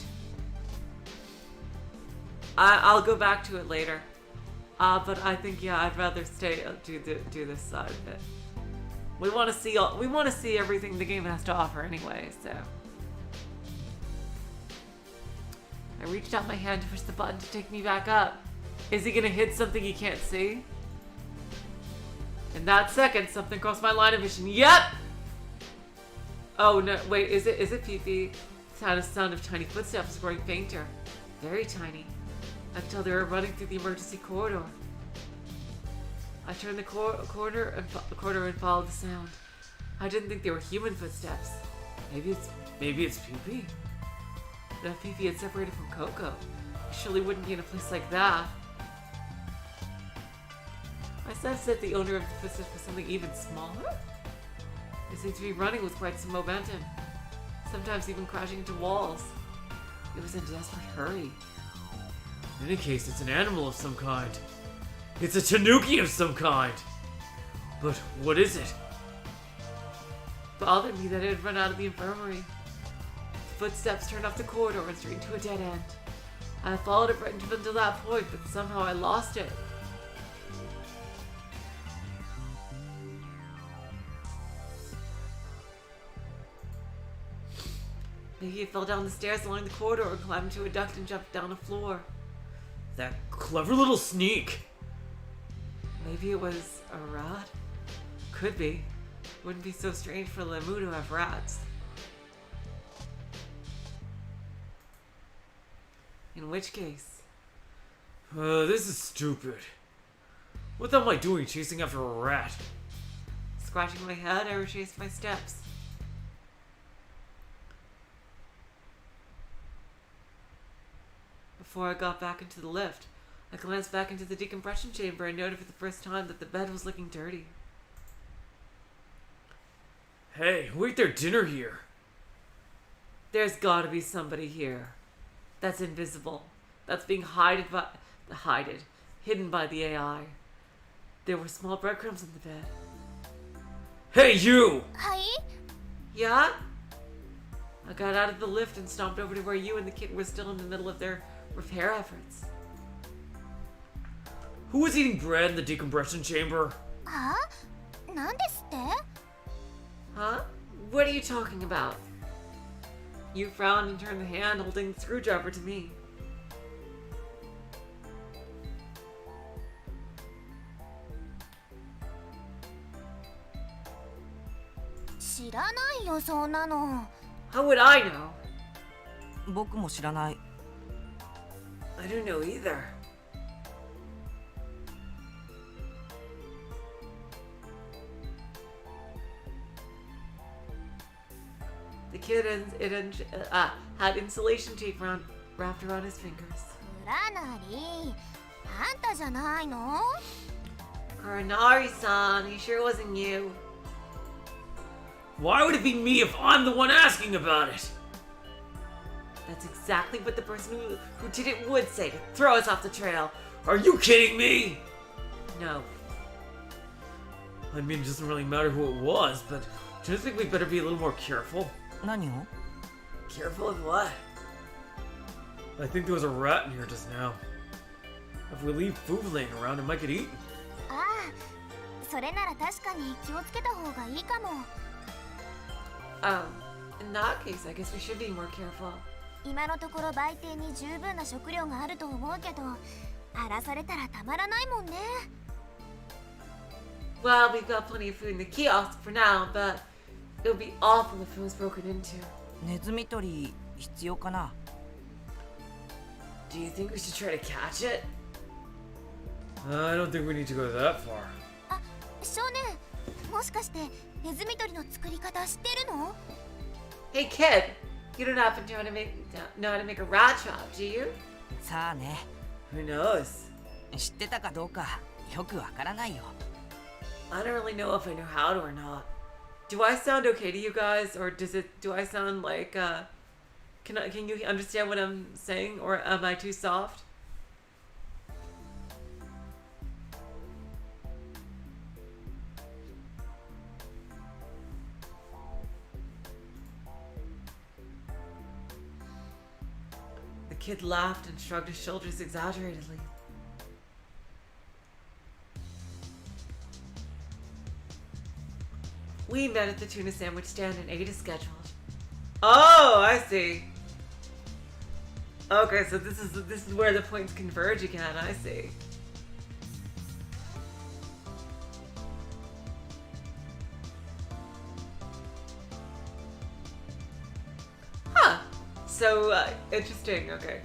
I'll go back to it later. But I think I'd rather do this side of it. We want to see everything the game has to offer anyway. So I reached out my hand to push the button to take me back up. Is he gonna hit something he can't see? In that second, something crossed my line of vision. Yep. Oh no! Wait, is it pee-pee? Sound of tiny footsteps growing fainter, very tiny, until they were running through the emergency corridor. I turned the corner and followed the sound. I didn't think they were human footsteps. Maybe it's pee-pee. But if pee-pee had separated from Coco, he surely wouldn't be in a place like that. I sensed that the owner of the footsteps was something even smaller. They seemed to be running with quite some momentum, sometimes even crashing into walls. It was in a desperate hurry. In any case, it's an animal of some kind. It's a tanuki of some kind. But what is it? Bothered me that it had run out of the infirmary. The footsteps turned off the corridor and straight into a dead end. I followed it right until that point, but somehow I lost it. Maybe it fell down the stairs along the corridor or climbed into a duct and jumped down a floor. That clever little sneak. Maybe it was a rat? Could be. Wouldn't be so strange for Lemu to have rats. In which case... This is stupid. What the hell am I doing chasing after a rat? Scratching my head, I retraced my steps. Before I got back into the lift, I glanced back into the decompression chamber and noted for the first time that the bed was looking dirty. Hey, who ate their dinner here? There's gotta be somebody here. That's invisible. That's being hidden by the AI. There were small breadcrumbs in the bed. Hey, you! はい Yeah? I got out of the lift and stomped over to where you and the kid were still in the middle of their repair efforts. Who was eating bread in the decompression chamber? は何ですって Huh? What are you talking about? You frowned and turned the hand holding the screwdriver to me.知らないよそんなの How would I know? 僕も知らない。 I don't know either. The kid had insulation tape wrapped around his fingers. プラナリあんたじゃないの Karanari-san, he sure wasn't you. Why would it be me if I'm the one asking about it? That's exactly what the person who did it would say to throw us off the trail. Are you kidding me? No. I mean, it doesn't really matter who it was, but do you think we better be a little more careful? 何を Careful of what? I think there was a rat in here just now. If we leave food laying around, it might get eaten. ああそれなら確かに気をつけた方がいいかも In that case, I guess we should be more careful. 今のところ売店に十分な食料があると思うけど荒らされたらたまらないもんね Well, we've got plenty of food in the kiosk for now, but it would be awful if it was broken into. ネズミ捕り必要かな Do you think we should try to catch it? I don't think we need to go that far. あ、少年、もしかしてネズミ捕りの作り方知ってるの？ Hey kid, you don't happen to know how to make a rat trap, do you? さあね、 Who knows? 知ってたかどうかよくわからないよ。 I don't really know if I know how to or not. Do I sound okay to you guys, or do I sound like can you understand what I'm saying, or am I too soft? The kid laughed and shrugged his shoulders exaggeratedly. We met at the tuna sandwich stand and ate as scheduled. Oh, I see. Okay, so this is where the points converge again. I see. Huh. So interesting. Okay.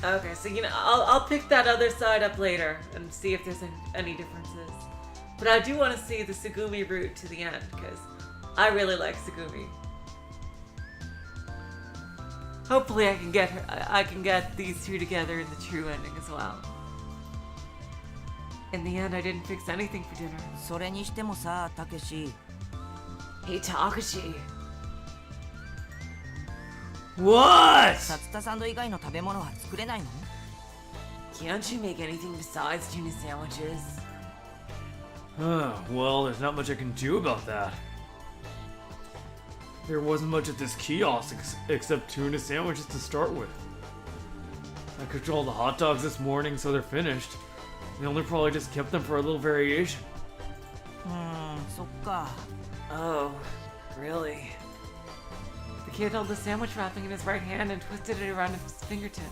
Okay, so I'll pick that other side up later and see if there's any differences. But I do want to see the Tsugumi route to the end because I really like Tsugumi. Hopefully, I can get these two together in the true ending as well. In the end, I didn't fix anything for dinner. それにしてもさ、たけし、 Hey Takashi, What? 竜田サンド以外の食べ物は作れないの？ can't you make anything besides tuna sandwiches? Well, there's not much I can do about that. There wasn't much at this kiosk except tuna sandwiches to start with. I cooked all the hot dogs this morning, so they're finished. They only probably just kept them for a little variation. そっか。 Oh, really? The kid held the sandwich wrapping in his right hand and twisted it around his fingertip.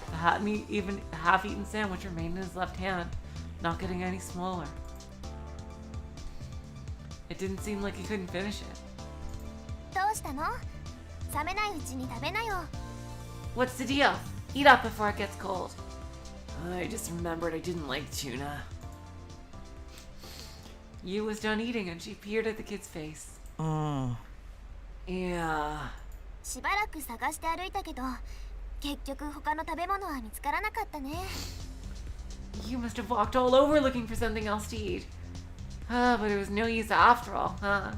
The half-eaten sandwich remained in his left hand, not getting any smaller. It didn't seem like he couldn't finish it. どうしたの？冷めないうちに食べなよ。 What's the deal? Eat up before it gets cold. I just remembered I didn't like tuna. Yu was done eating and she peered at the kid's face. うん。 Yeah. しばらく探して歩いたけど、結局他の食べ物は見つからなかったね。 You must have walked all over looking for something else to eat. But it was no use after all, huh?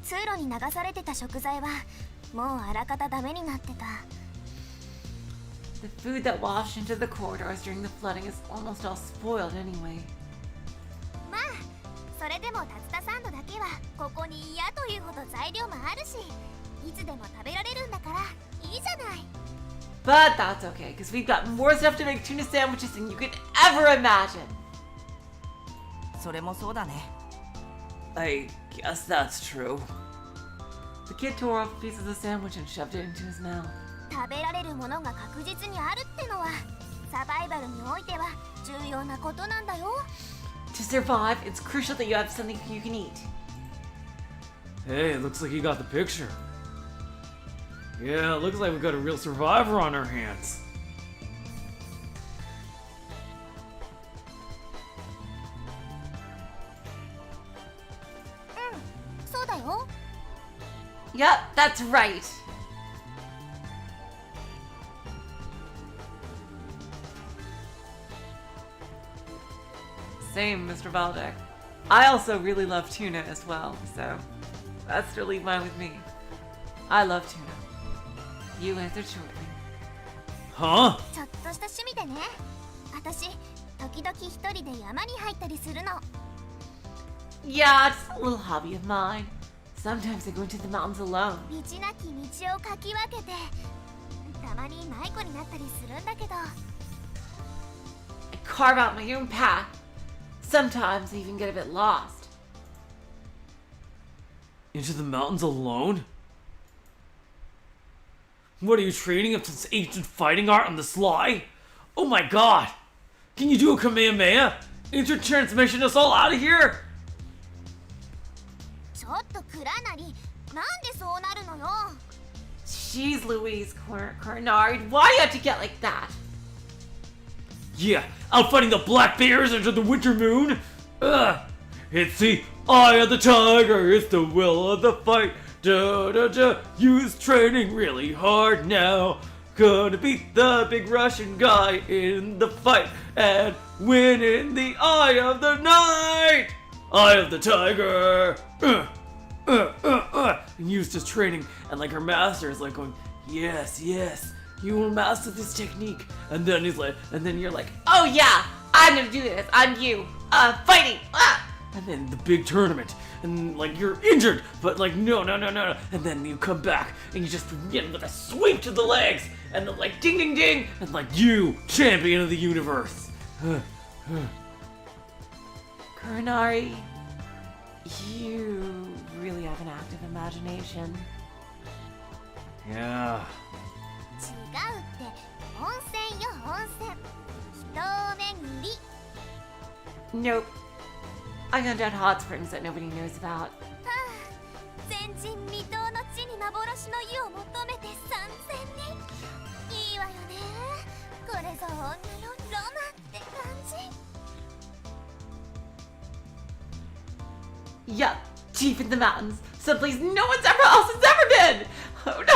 通路に流されてた食材はもうあらかたダメになってた。 The food that washed into the corridors during the flooding is almost all spoiled anyway. まあ、それでも竜田サンドだけはここに嫌というほど材料もあるし、いつでも食べられるんだからいいじゃない。 But that's okay, because we've got more stuff to make tuna sandwiches than you could ever imagine. それもそうだね。 I guess that's true. The kid tore off a piece of the sandwich and shoved it into his mouth. 食べられるものが確実にあるってのはサバイバルにおいては重要なことなんだよ。 To survive, it's crucial that you have something you can eat. Hey, it looks like you got the picture. Yeah, it looks like we've got a real survivor on our hands. そうだよ。 Yep, that's right. Same, Mr. Valdek. I also really love tuna as well, so that's totally fine with me. I love tuna. You answered shortly. Huh? ちょっとした趣味でね。私、時々一人で山に入ったりするの。 Yeah, just a little hobby of mine. Sometimes I go into the mountains alone. 道なき道をかき分けて、たまに迷子になったりするんだけど。 I carve out my own path. Sometimes I even get a bit lost. Into the mountains alone? What are you training up some ancient fighting art on the sly? Oh my god! Can you do a Kamehameha? Ancient transmission us all out of here? ちょっと蔵なり、なんでそうなるのよ。 Shh. Jeez Louise, Cornard, why you have to get like that? Yeah, out fighting the black bears under the winter moon? Ugh. It's the eye of the tiger, it's the will of the fight. Da da da, you's training really hard now. Gonna beat the big Russian guy in the fight and win in the eye of the night. Eye of the tiger. And you's just training, and like her master is like going, yes, yes, you will master this technique. And then he's like, and then you're like, Oh yeah, I'm gonna do this. I'm you. Fighting. Ah! and then the big tournament, and like you're injured, but like no, and then you come back and you just get with a sweep to the legs, and then like ding ding ding, and like you, champion of the universe. Kurinari, you really have an active imagination. Yeah. 違うって温泉よ温泉人巡り Nope. I found out hot springs that nobody knows about. 前人未到の地に幻の湯を求めて3000年いいわよねこれぞ女のロマンって感じ Yup, deep in the mountains, someplace no one's ever else has ever been. Oh no,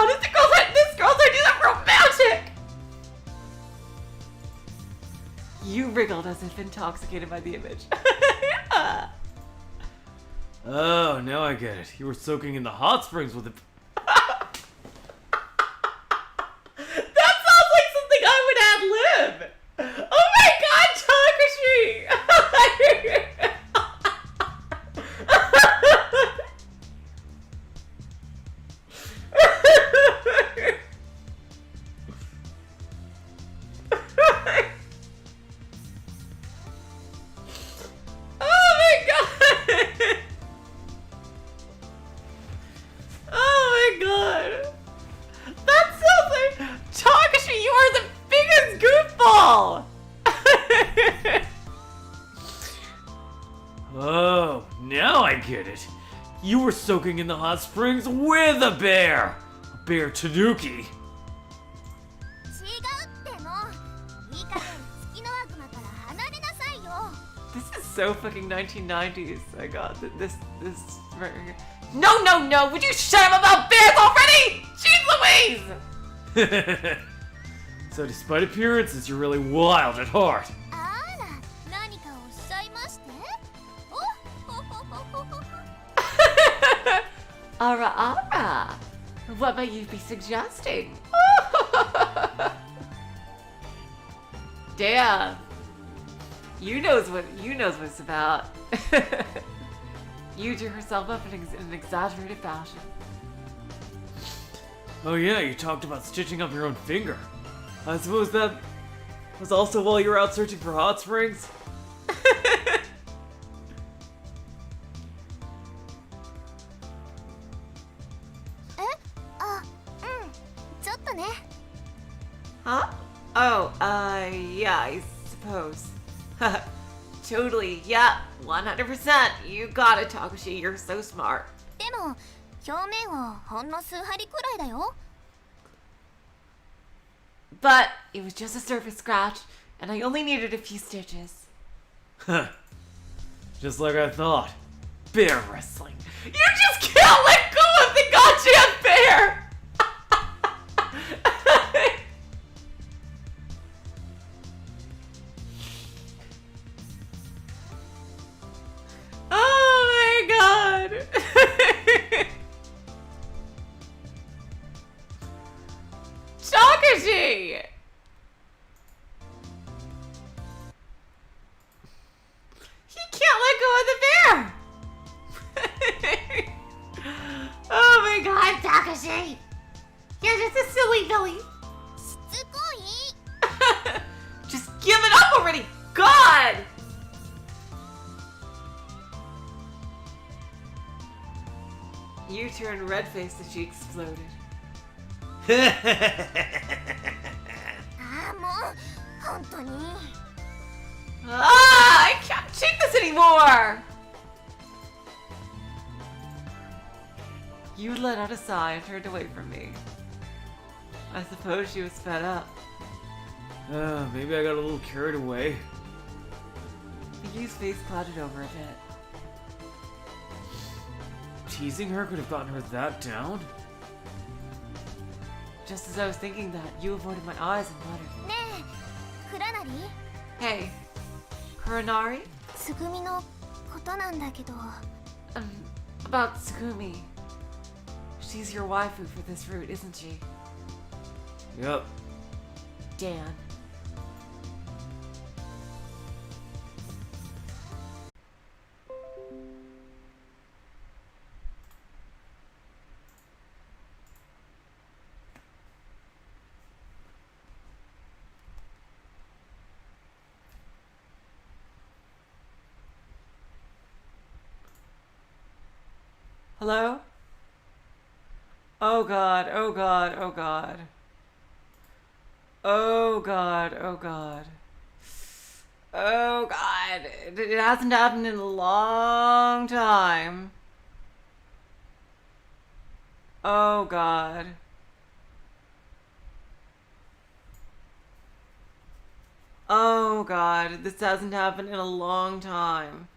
that is this girl's idea of romantic. You wriggled as if intoxicated by the image. Oh, now I get it. You were soaking in the hot springs with it. That sounds like something I would ad-lib. Oh my god, Takashi! Oh, now I get it. You were soaking in the hot springs with a bear. A bear Tanuki. 違うってのいい加減月の悪魔から離れなさいよ This is so fucking 1990s. I got this right here. No! Would you shut up about bears already? Jeez Louise! So despite appearances, you're really wild at heart. あら何かおっしゃいましておほほほほほ Ara. What might you be suggesting? Damn. You knows what it's about. You drew herself up in an exaggerated fashion. Oh yeah, you talked about stitching up your own finger. I suppose that was also while you were out searching for hot springs? えあうんちょっとね Huh? Oh, yeah, I suppose. Totally, yeah, 100%. You got it, Takashi. You're so smart. でも表面はほんの数針くらいだよ But it was just a surface scratch, and I only needed a few stitches. Just like I thought. Bear wrestling. You just can't let go of the goddamn bear! Oh my god! Takashi! He can't let go of the bear! Oh my god, Takashi! You're just a silly Billy. しつこい Just give it up already! God! You turned red-faced as she exploded. ああもう本当に Ah! I can't take this anymore! You let out a sigh and turned away from me. I suppose she was fed up. Maybe I got a little carried away. Yuki's face clouded over a bit. Teasing her could have gotten her that down? Just as I was thinking that, you avoided my eyes and muttered, ねえクラナリ Hey, Kuranari? つぐみのことなんだけど About Tsugumi. She's your waifu for this route, isn't she? Yep. Dan. Hello? Oh god, oh god, oh god. Oh god, oh god. Oh god. It hasn't happened in a long time. Oh god. Oh god, this hasn't happened in a long time.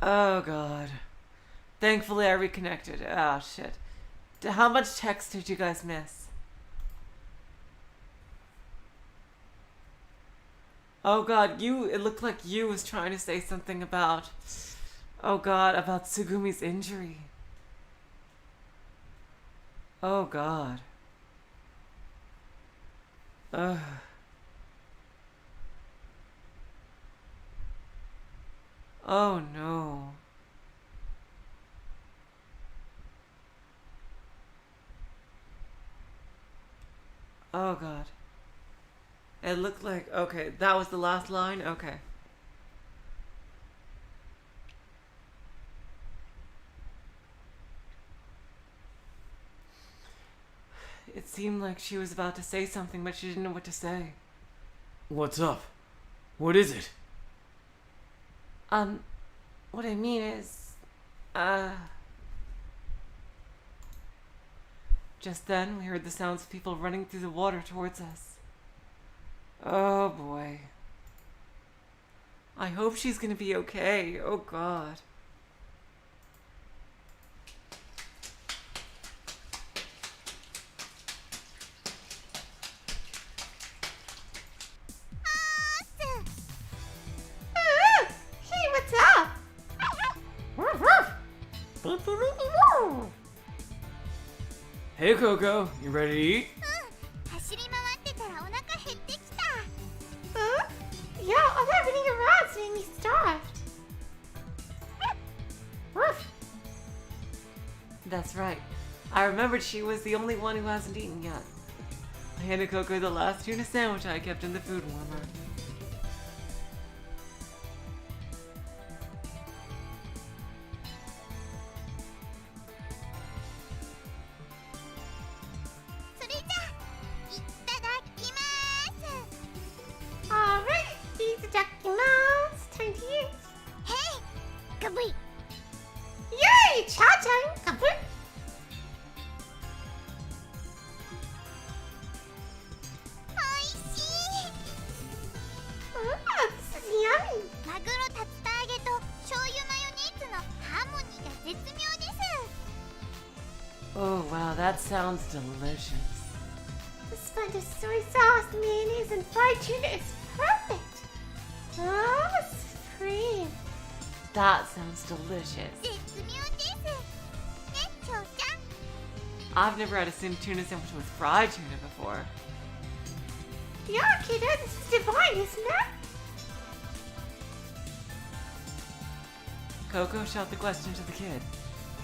Oh god. Thankfully I reconnected. Oh shit. How much text did you guys miss? Oh god, it looked like you was trying to say something about, oh god, about Tsugumi's injury. Oh god. Ugh. Oh no. Oh god. It looked like, okay, that was the last line? Okay. It seemed like she was about to say something, but she didn't know what to say. What's up? What is it? What I mean is, Just then, we heard the sounds of people running through the water towards us. Oh boy. I hope she's gonna be okay. Oh god. Hey, what's up? Hey Coco, you ready to eat? 走り回ってたらお腹減ってきた Huh? Yeah, all that running around made me starved. That's right. I remembered she was the only one who hasn't eaten yet. I handed Coco the last tuna sandwich I kept in the food warmer. Alright, itadakimasu. Time to eat. Hey! Kabui! Yay! Chow time! Kaput! This is yummy! マグロ竜田揚げと醤油マヨネーズのハーモニーが絶妙です Oh wow, that sounds delicious. This blend of soy sauce, mayonnaise, and fried tuna is perfect. Oh, supreme. That sounds delicious. 絶妙ですね、ちょうちゃん I've never had a tuna sandwich with fried tuna before. Yeah, kiddo, this is divine, isn't it? Coco shot the question to the kid,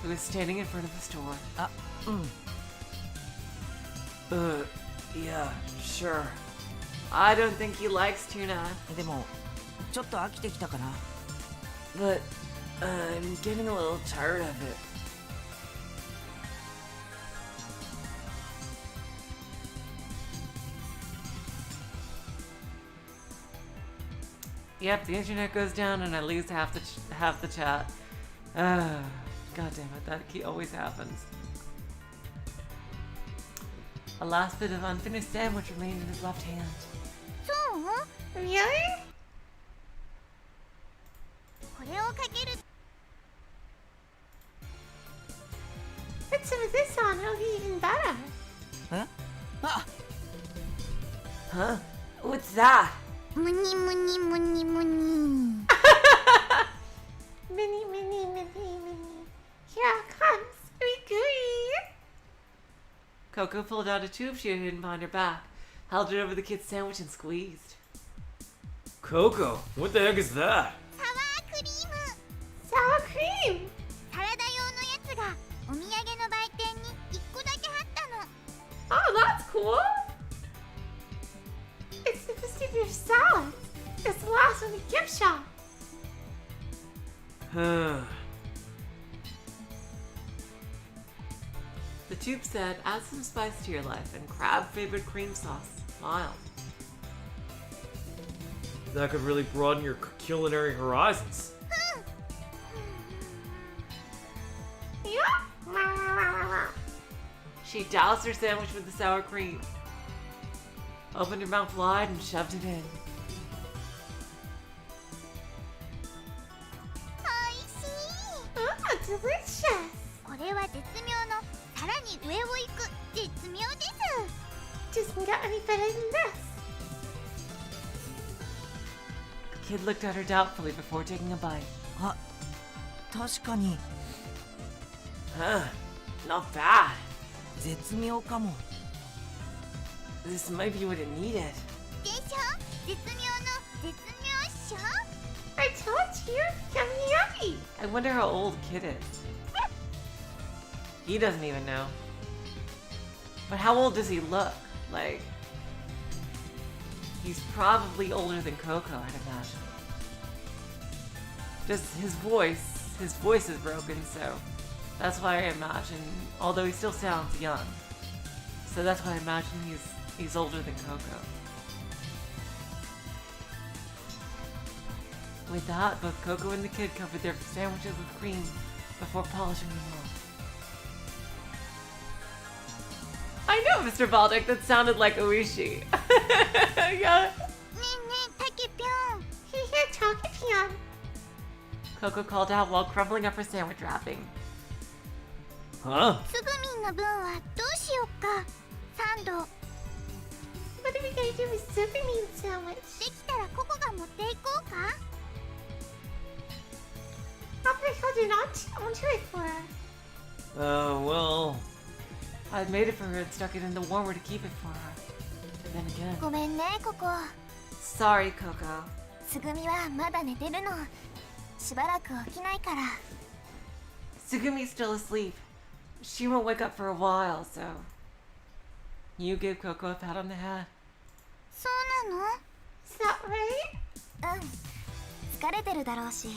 who was standing in front of the store. Yeah, sure. I don't think he likes tuna, でもちょっと飽きてきたかな But I'm getting a little tired of it. Yep, the internet goes down and I lose half the chat. God damn it, that always happens. A last bit of unfinished sandwich remained in his left hand. そう Really? これをかける Put some of this on, it'll be even better. えあ Huh? What's that? ムニムニムニムニ Minnie, Minnie, Minnie, Minnie. Here it comes. Gooey. Coco pulled out a tube she had hidden behind her back, held it over the kid's sandwich, and squeezed. Coco, what the heck is that? サワークリーム Sour cream. サラダ用のやつがお土産の売店に1個だけあったの Oh, that's cool. It's the fastidious salad. It's the last in the gift shop. The tube said, add some spice to your life and crab favorite cream sauce. Mild. That could really broaden your culinary horizons. She doused her sandwich with the sour cream, opened her mouth wide, and shoved it in. おいしい Ah, delicious! これは絶妙のさらに上を行く絶妙です Doesn't get any better than this. The kid looked at her doubtfully before taking a bite. あ確かに Huh, not bad. 絶妙かも This might be what it needed. でしょ絶妙の絶妙っしょ I told you, yummy yummy. I wonder how old the kid is. He doesn't even know. But how old does he look? Like, he's probably older than Coco, I'd imagine. Just his voice is broken, so that's why I imagine, although he still sounds young. So that's why I imagine he's older than Coco. With that, both Coco and the kid covered their sandwiches with cream before polishing them off. I know, Mr. Baldic, that sounded like Oishi. Yeah. ねえねえタケピョン Here, Takepion. Coco called out while crumbling up her sandwich wrapping. Huh? すぐみんの分はどうしよっかサンド What are we gonna do with Superman's sandwich? できたらココが持っていこうか How can I hold onto it for her? Well... I'd made it for her and stuck it in the warmer to keep it for her. But then again... ごめんねココ Sorry, Coco. つぐみはまだ寝てるのしばらく起きないから Tsugumi's still asleep. She won't wake up for a while, so... You give Coco a pat on the head. そうなの Is that right? 疲れてるだろうし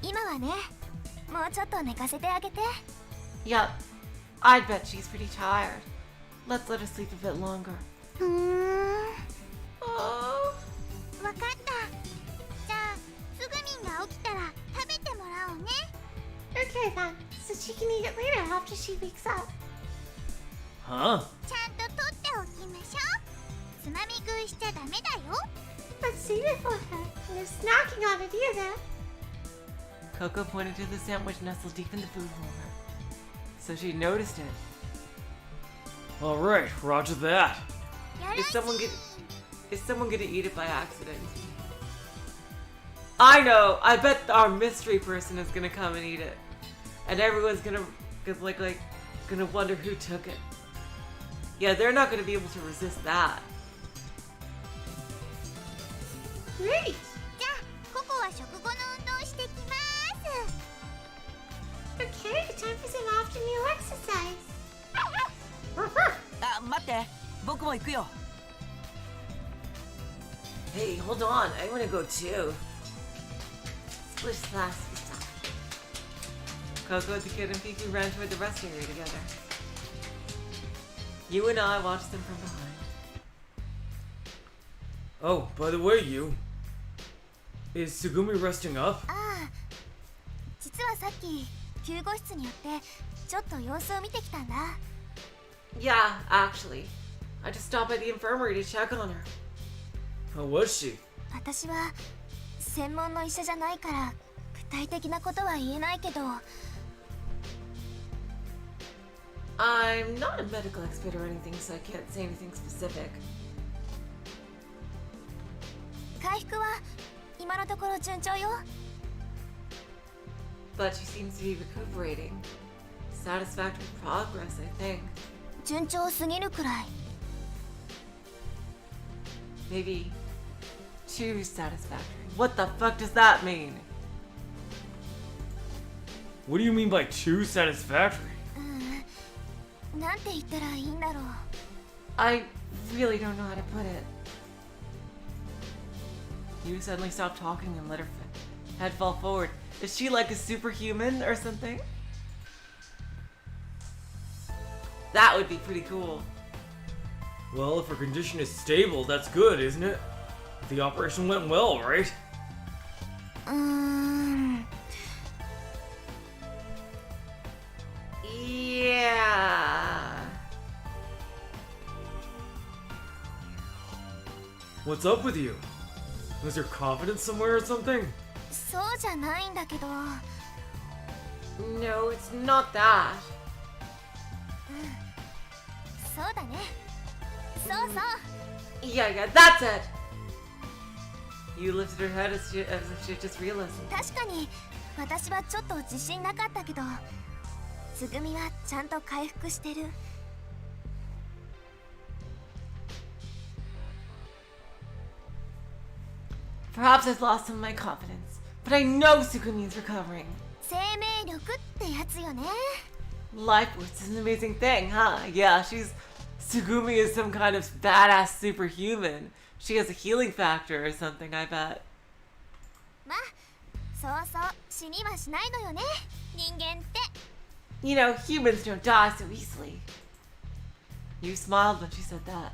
今はねもうちょっと寝かせてあげて Yup. I'd bet she's pretty tired. Let's let her sleep a bit longer. ふーん Oh. わかったじゃあすぐみんが起きたら食べてもらおうね Okay then. So she can eat it later after she wakes up. Huh? ちゃんと取っておきましょうつまみ食いしちゃダメだよ Let's save it for her. No snacking on it either. Coco pointed to the sandwich nestled deep in the food holder. So she noticed it. Alright, roger that. よろ Is しい someone gonna eat it by accident? I know! I bet our mystery person is gonna come and eat it. And everyone's gonna gonna wonder who took it. Yeah, they're not gonna be able to resist that. Great! じゃあココは食後の運動をしてきます Okay, time for some afternoon exercise. あ待って僕も行くよ Hey, hold on. I wanna go too. Splish splash. Coco, the kid, and Piku ran toward the rest area together. You and I watched them from behind. Oh, by the way, is Tsugumi resting up? ああ実はさっき救護室に寄ってちょっと様子を見てきたんだ Yeah, actually. I just stopped by the infirmary to check on her. How was she? 私は専門の医者じゃないから具体的なことは言えないけど、 I'm not a medical expert or anything, so I can't say anything specific. 回復は今のところ順調よ。 But she seems to be recuperating. Satisfactory progress, I think. 順調すぎるくらい。 Maybe too satisfactory. What the fuck does that mean? What do you mean by too satisfactory? なんて言ったらいいんだろう。 I really don't know how to put it. You suddenly stopped talking and let her head fall forward. Is she like a superhuman or something? That would be pretty cool. Well, if her condition is stable, that's good, isn't it? The operation went well, right? Yeah. What's up with you? Was your confidence somewhere or something? そうじゃないんだけど、 No, it's not that. そうだね。そうそう。 Yeah, that's it. You lifted her head as if she had just realized it. 確かに私はちょっと自信なかったけど、つぐみはちゃんと回復してる。 Perhaps I've lost some of my confidence, but I know Sukumi's recovering. 生命力ってやつよね。 Life force is an amazing thing, huh? Yeah, Sugumi is some kind of badass superhuman. She has a healing factor or something, I bet. まあ、そうそう死にはしないのよね、人間って。 You know, humans don't die so easily. You smiled when she said that.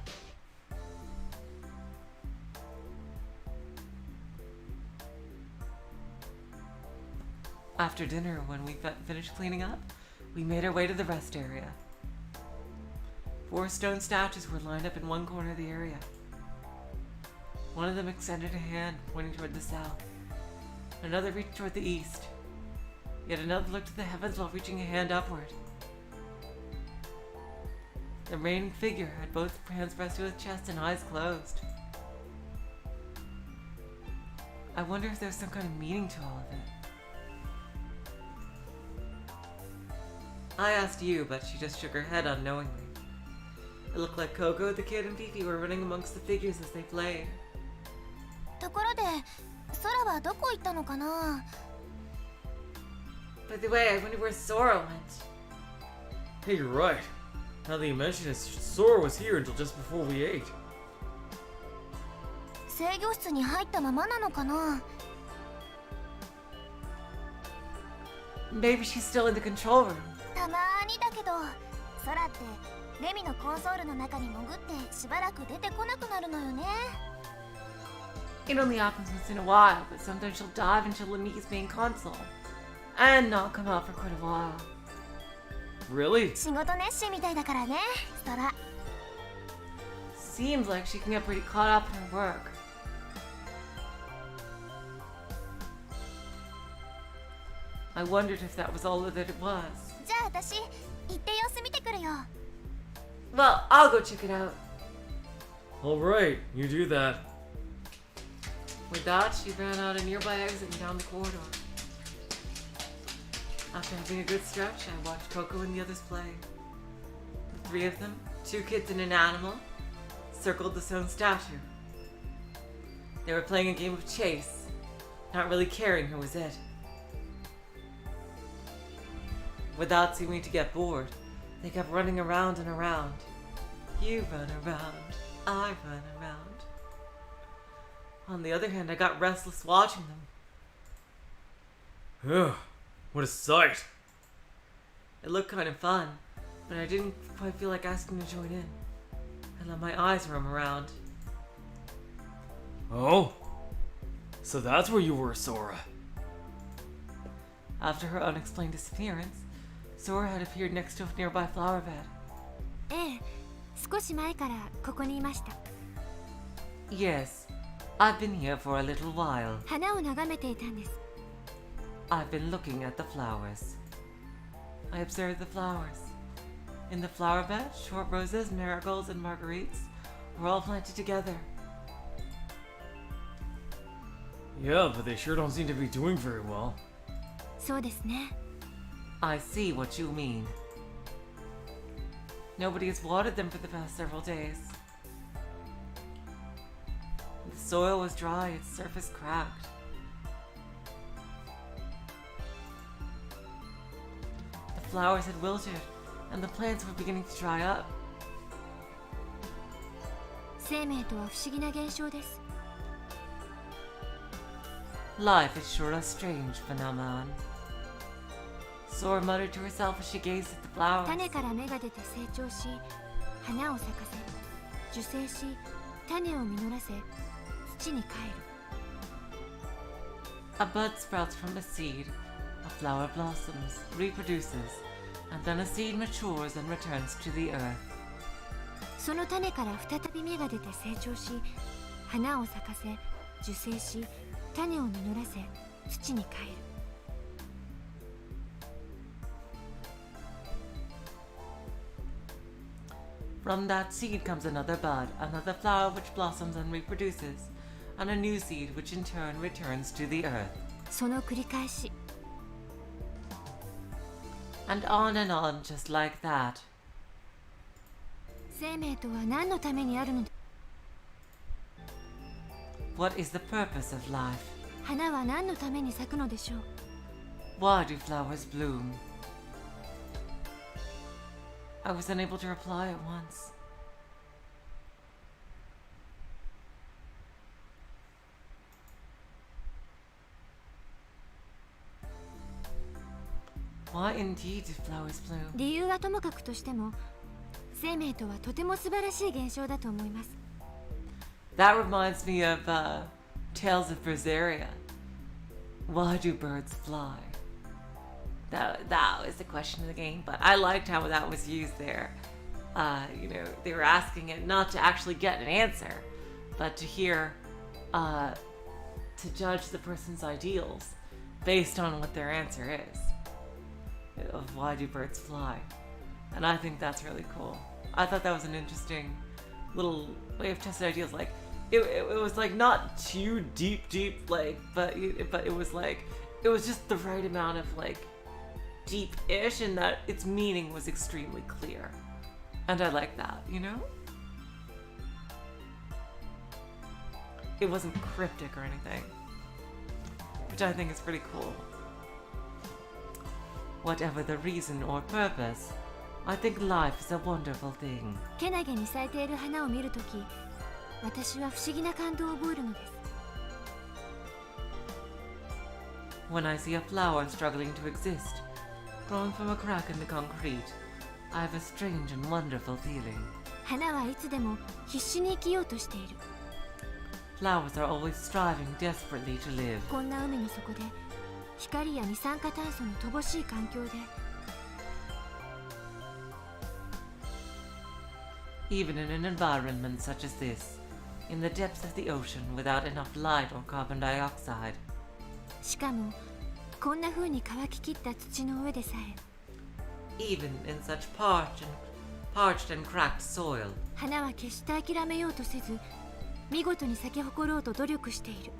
After dinner, when we finished cleaning up, we made our way to the rest area. 4 stone statues were lined up in one corner of the area. One of them extended a hand, pointing toward the south. Another reached toward the east. Yet another looked to the heavens while reaching a hand upward. The remaining figure had both hands pressed to his chest and eyes closed. I wonder if there's some kind of meaning to all of it. I asked you, but she just shook her head unknowingly. It looked like Coco, the kid, and Fifi were running amongst the figures as they played. ところで、空はどこ行ったのかな。 By the way, I wonder where Sora went. Hey, you're right. Now that you mention it, Sora was here until just before we ate. 制御室に入ったままなのかな。 Maybe she's still in the control room. たまーにだけど、空ってレミのコンソールの中に潜ってしばらく出てこなくなるのよね。 It only happens once in a while, but sometimes she'll dive into Lemi's main console and not come out for quite a while. Really? 仕事熱心みたいだからね、空。 Seems like she can get pretty caught up in her work. I wondered if that was all that it was. じゃあ私、行って様子見てくるよ。 Well, I'll go check it out. Alright, you do that. With that, she ran out a nearby exit and down the corridor. After having a good stretch, I watched Coco and the others play. The 3 of them, 2 kids and an animal, circled the stone statue. They were playing a game of chase, not really caring who was it. Without seeming to get bored, they kept running around and around. You run around, I run around. On the other hand, I got restless watching them. Ugh, what a sight. It looked kind of fun, but I didn't quite feel like asking to join in. I let my eyes roam around. Oh? So that's where you were, Sora. After her unexplained disappearance, Sora had appeared next to a nearby flower bed. ええ、少し前からここにいました。 Yes, I've been here for a little while. 花を眺めていたんです。 I've been looking at the flowers. I observed the flowers. In the flower bed, short roses, marigolds, and marguerites were all planted together. Yeah, but they sure don't seem to be doing very well. そうですね。 I see what you mean. Nobody has watered them for the past several days. The soil was dry, its surface cracked. The flowers had wilted, and the plants were beginning to dry up. 生命とは不思議な現象です。 Life is sure a strange phenomenon. Sora muttered to herself as she gazed at the flowers. 種から芽が出て成長し、花を咲かせ、受精し、種を実らせ、土に帰る。 A bud sprouts from a seed, a flower blossoms, reproduces, and then a seed matures and returns to the earth. その種から再び芽が出て成長し、花を咲かせ、受精し、種を実らせ、土に帰る。 From that seed comes another bud, another flower which blossoms and reproduces, and a new seed which in turn returns to the earth. その繰り返し。 And on, just like that. 生命とは何のためにあるの？ What is the purpose of life? 花は何のために咲くのでしょう？ Why do flowers bloom? I was unable to reply at once. Why indeed do flowers bloom? 理由はともかくとしても、生命とはとても素晴らしい現象だと思います。 That reminds me of Tales of Berseria. Why do birds fly? That was the question of the game, but I liked how that was used there. They were asking it not to actually get an answer, but to hear, to judge the person's ideals based on what their answer is. Of why do birds fly? And I think that's really cool. I thought that was an interesting little way of testing ideals. Like, it was like not too deep, like, but it was like, it was just the right amount of like deep-ish, and that its meaning was extremely clear. And I like that, you know? It wasn't cryptic or anything, which I think is pretty cool. Whatever the reason or purpose, I think life is a wonderful thing. けなげに咲いている花を見るとき、私は不思議な感動を覚えるのです。 When I see a flower struggling to exist, growing from a crack in the concrete, I have a strange and wonderful feeling. 花はいつでも必死に生きようとしている。 Flowers are always striving desperately to live. こんな海の底で、光や二酸化炭素の乏しい環境で、 Even in an environment such as this, in the depths of the ocean without enough light or carbon dioxide. しかもこんな風に乾ききった土の上でさえ、 Even in such parched and cracked soil, 花は決して諦めようとせず、見事に咲き誇ろうと努力している。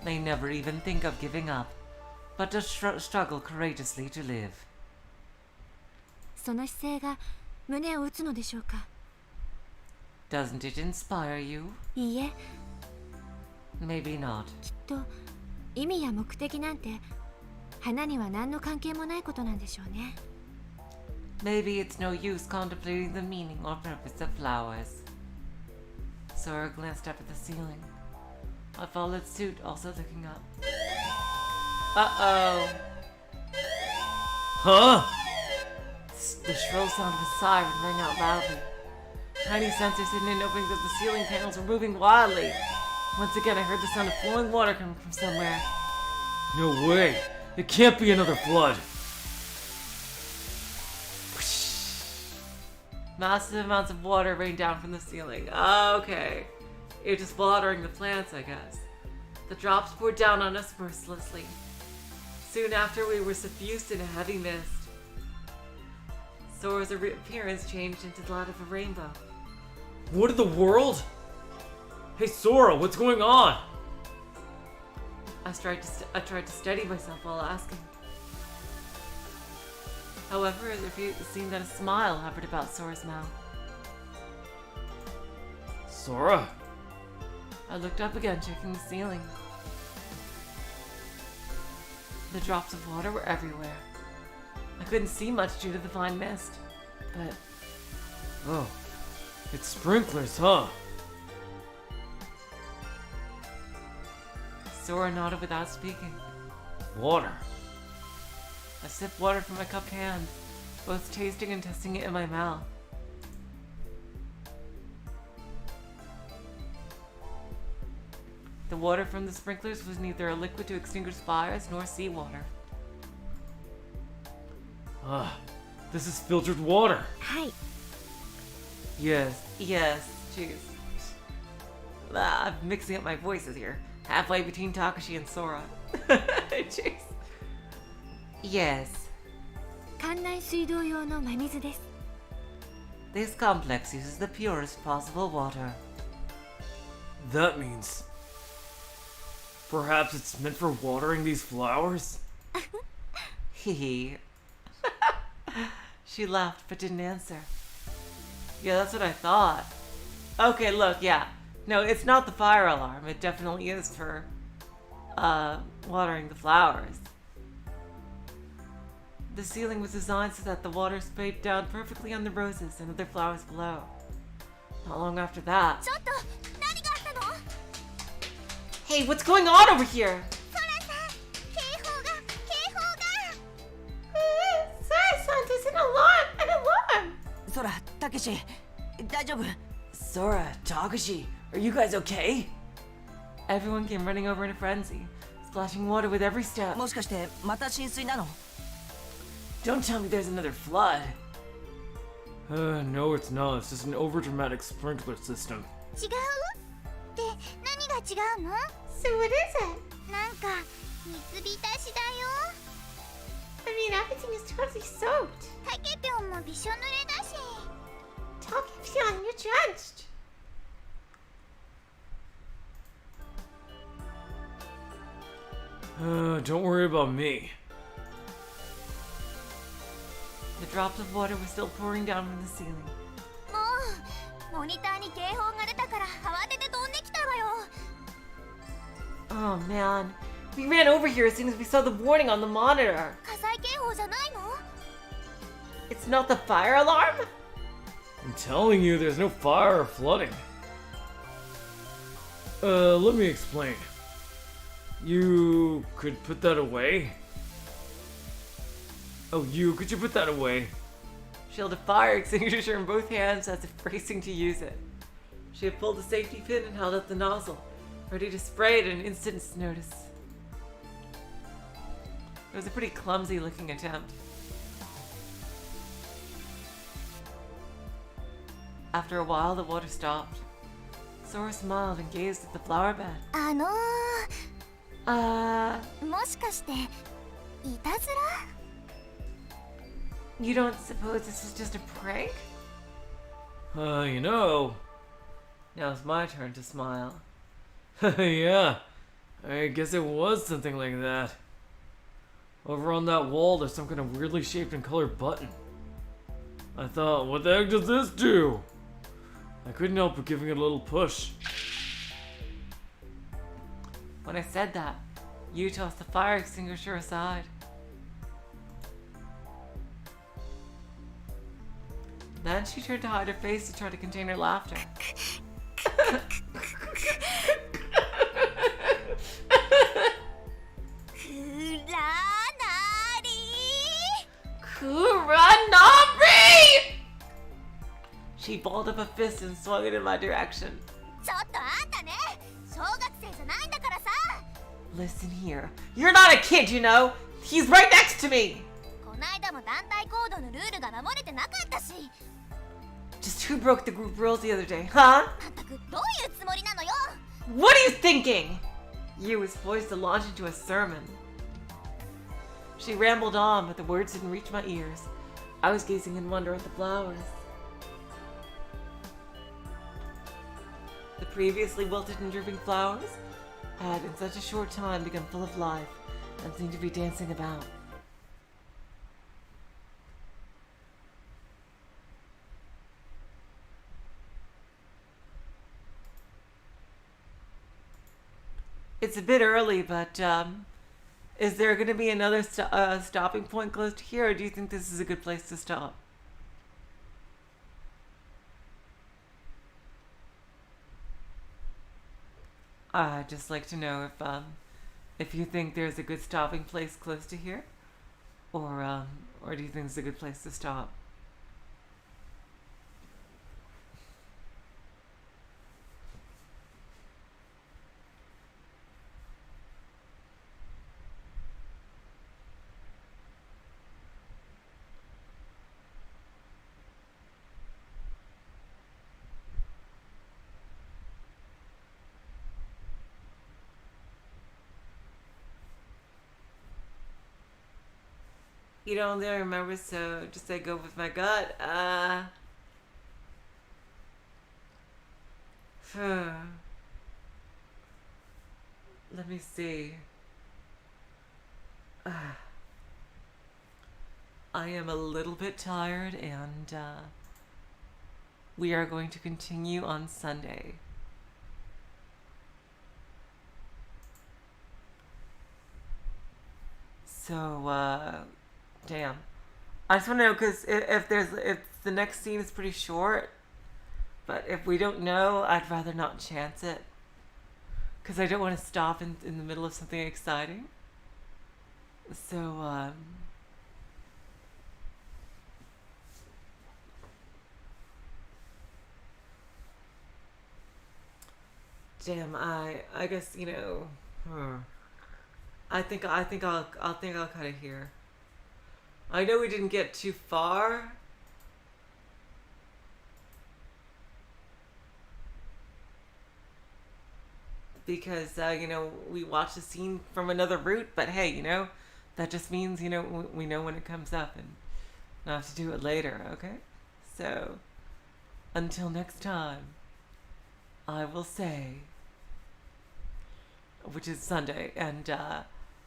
they never even think of giving up, but to struggle courageously to live. その姿勢が胸を打つのでしょうか？ Doesn't it inspire you? いいえ、 Maybe not. きっと意味や目的なんて花には何の関係もないことなんでしょうね。 Maybe it's no use contemplating the meaning or purpose of flowers. Sora glanced up at the ceiling. I followed suit, also looking up. Uh-oh. Huh? The shrill sound of a siren rang out loudly. Tiny sensors hidden in openings of the ceiling panels were moving wildly. Once again, I heard the sound of flowing water coming from somewhere. No way! It can't be another flood! Massive amounts of water rained down from the ceiling. Okay. It was just watering the plants, I guess. The drops poured down on us mercilessly. Soon after, we were suffused in a heavy mist. Sora's appearance changed into the light of a rainbow. What in the world? Hey Sora, what's going on? I tried to steady myself while asking. However, it seemed that a smile hovered about Sora's mouth. Sora? I looked up again, checking the ceiling. The drops of water were everywhere. I couldn't see much due to the fine mist, but... Oh, it's sprinklers, huh? Sora nodded without speaking. Water. I sipped water from my cupped hand, both tasting and testing it in my mouth. The water from the sprinklers was neither a liquid to extinguish fires nor seawater. Ah, this is filtered water. はい Yes, jeez. I'm mixing up my voices here. Halfway between Takashi and Sora. Jeez. Yes, 館内水道用の真水です this complex uses the purest possible water. That means... perhaps it's meant for watering these flowers? Hee. She laughed but didn't answer. Yeah, that's what I thought. Okay, look, yeah. No, it's not the fire alarm. It definitely is for, watering the flowers. The ceiling was designed so that the water sprayed down perfectly on the roses and other flowers below. Not long after that... ちょっと何があったの Hey, what's going on over here? ソラさん警報が Sora-san, there's an alarm! そらたけし大丈夫 Sora, Takashi, are you guys okay? Everyone came running over in a frenzy, splashing water with every step. もしかしてまた浸水なの Don't tell me there's another flood. No, it's not. It's just an overdramatic sprinkler system. 違うって何が違うの So what is it? なんか水浸しだよ I mean, everything is totally soaked. タケピョンもびしょ濡れだし Takepyeon, you're drenched. Don't worry about me. The drops of water were still pouring down from the ceiling. もうモニターに警報が出たから慌てて飛んできたわよ Oh man, we ran over here as soon as we saw the warning on the monitor. 火災警報じゃないの It's not the fire alarm? I'm telling you, there's no fire or flooding. Let me explain. You could put that away? Oh, could you put that away? She held a fire extinguisher in both hands as if racing to use it. She had pulled the safety pin and held up the nozzle, ready to spray it in an instant's notice. It was a pretty clumsy looking attempt. After a while, the water stopped. Sora smiled and gazed at the flower bed. もしかしていたずら You don't suppose this was just a prank? You know... Now it's my turn to smile. Yeah, I guess it was something like that. Over on that wall, there's some kind of weirdly shaped and colored button. I thought, what the heck does this do? I couldn't help but giving it a little push. When I said that, you tossed the fire extinguisher aside. Then she turned to hide her face to try to contain her laughter. Kuranari! up a fist and swung it in my direction. ちょっとあんたね、小学生じゃないんだからさ。 Listen here. You're not a kid, you know. He's right next to me. こないだも団体行動のルールが守れてなかったし。 Just who broke the group rules the other day, huh? まったくどういうつもりなのよ。 What are you thinking? You was poised to launch into a sermon. She rambled on, but the words didn't reach my ears. I was gazing in wonder at the flowers. The previously wilted and drooping flowers had in such a short time become full of life and seemed to be dancing about. It's a bit early, but is there going to be another stopping point close to here, or do you think this is a good place to stop? I'd just like to know if you think there's a good stopping place close to here, or do you think it's a good place to stop? You don't really remember, so just say go with my gut. Let me see. I am a little bit tired, and we are going to continue on Sunday. So, damn. I just want to know, because if the next scene is pretty short, but if we don't know, I'd rather not chance it. Because I don't want to stop in the middle of something exciting. So, damn, I guess, you know, I think I'll cut it here. I know we didn't get too far. Because, you know, we watched the scene from another route, but hey, you know, that just means, you know, we know when it comes up and not have to do it later, okay? So, until next time, I will say, which is Sunday, and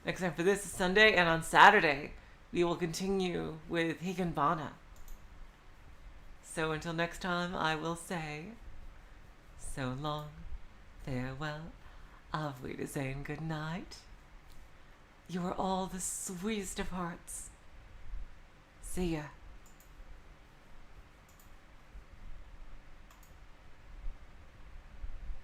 next time for this is Sunday, and on Saturday, we will continue with Higanbana. So until next time, I will say, so long, farewell, auf Wiedersehen, good night. You are all the sweetest of hearts. See ya.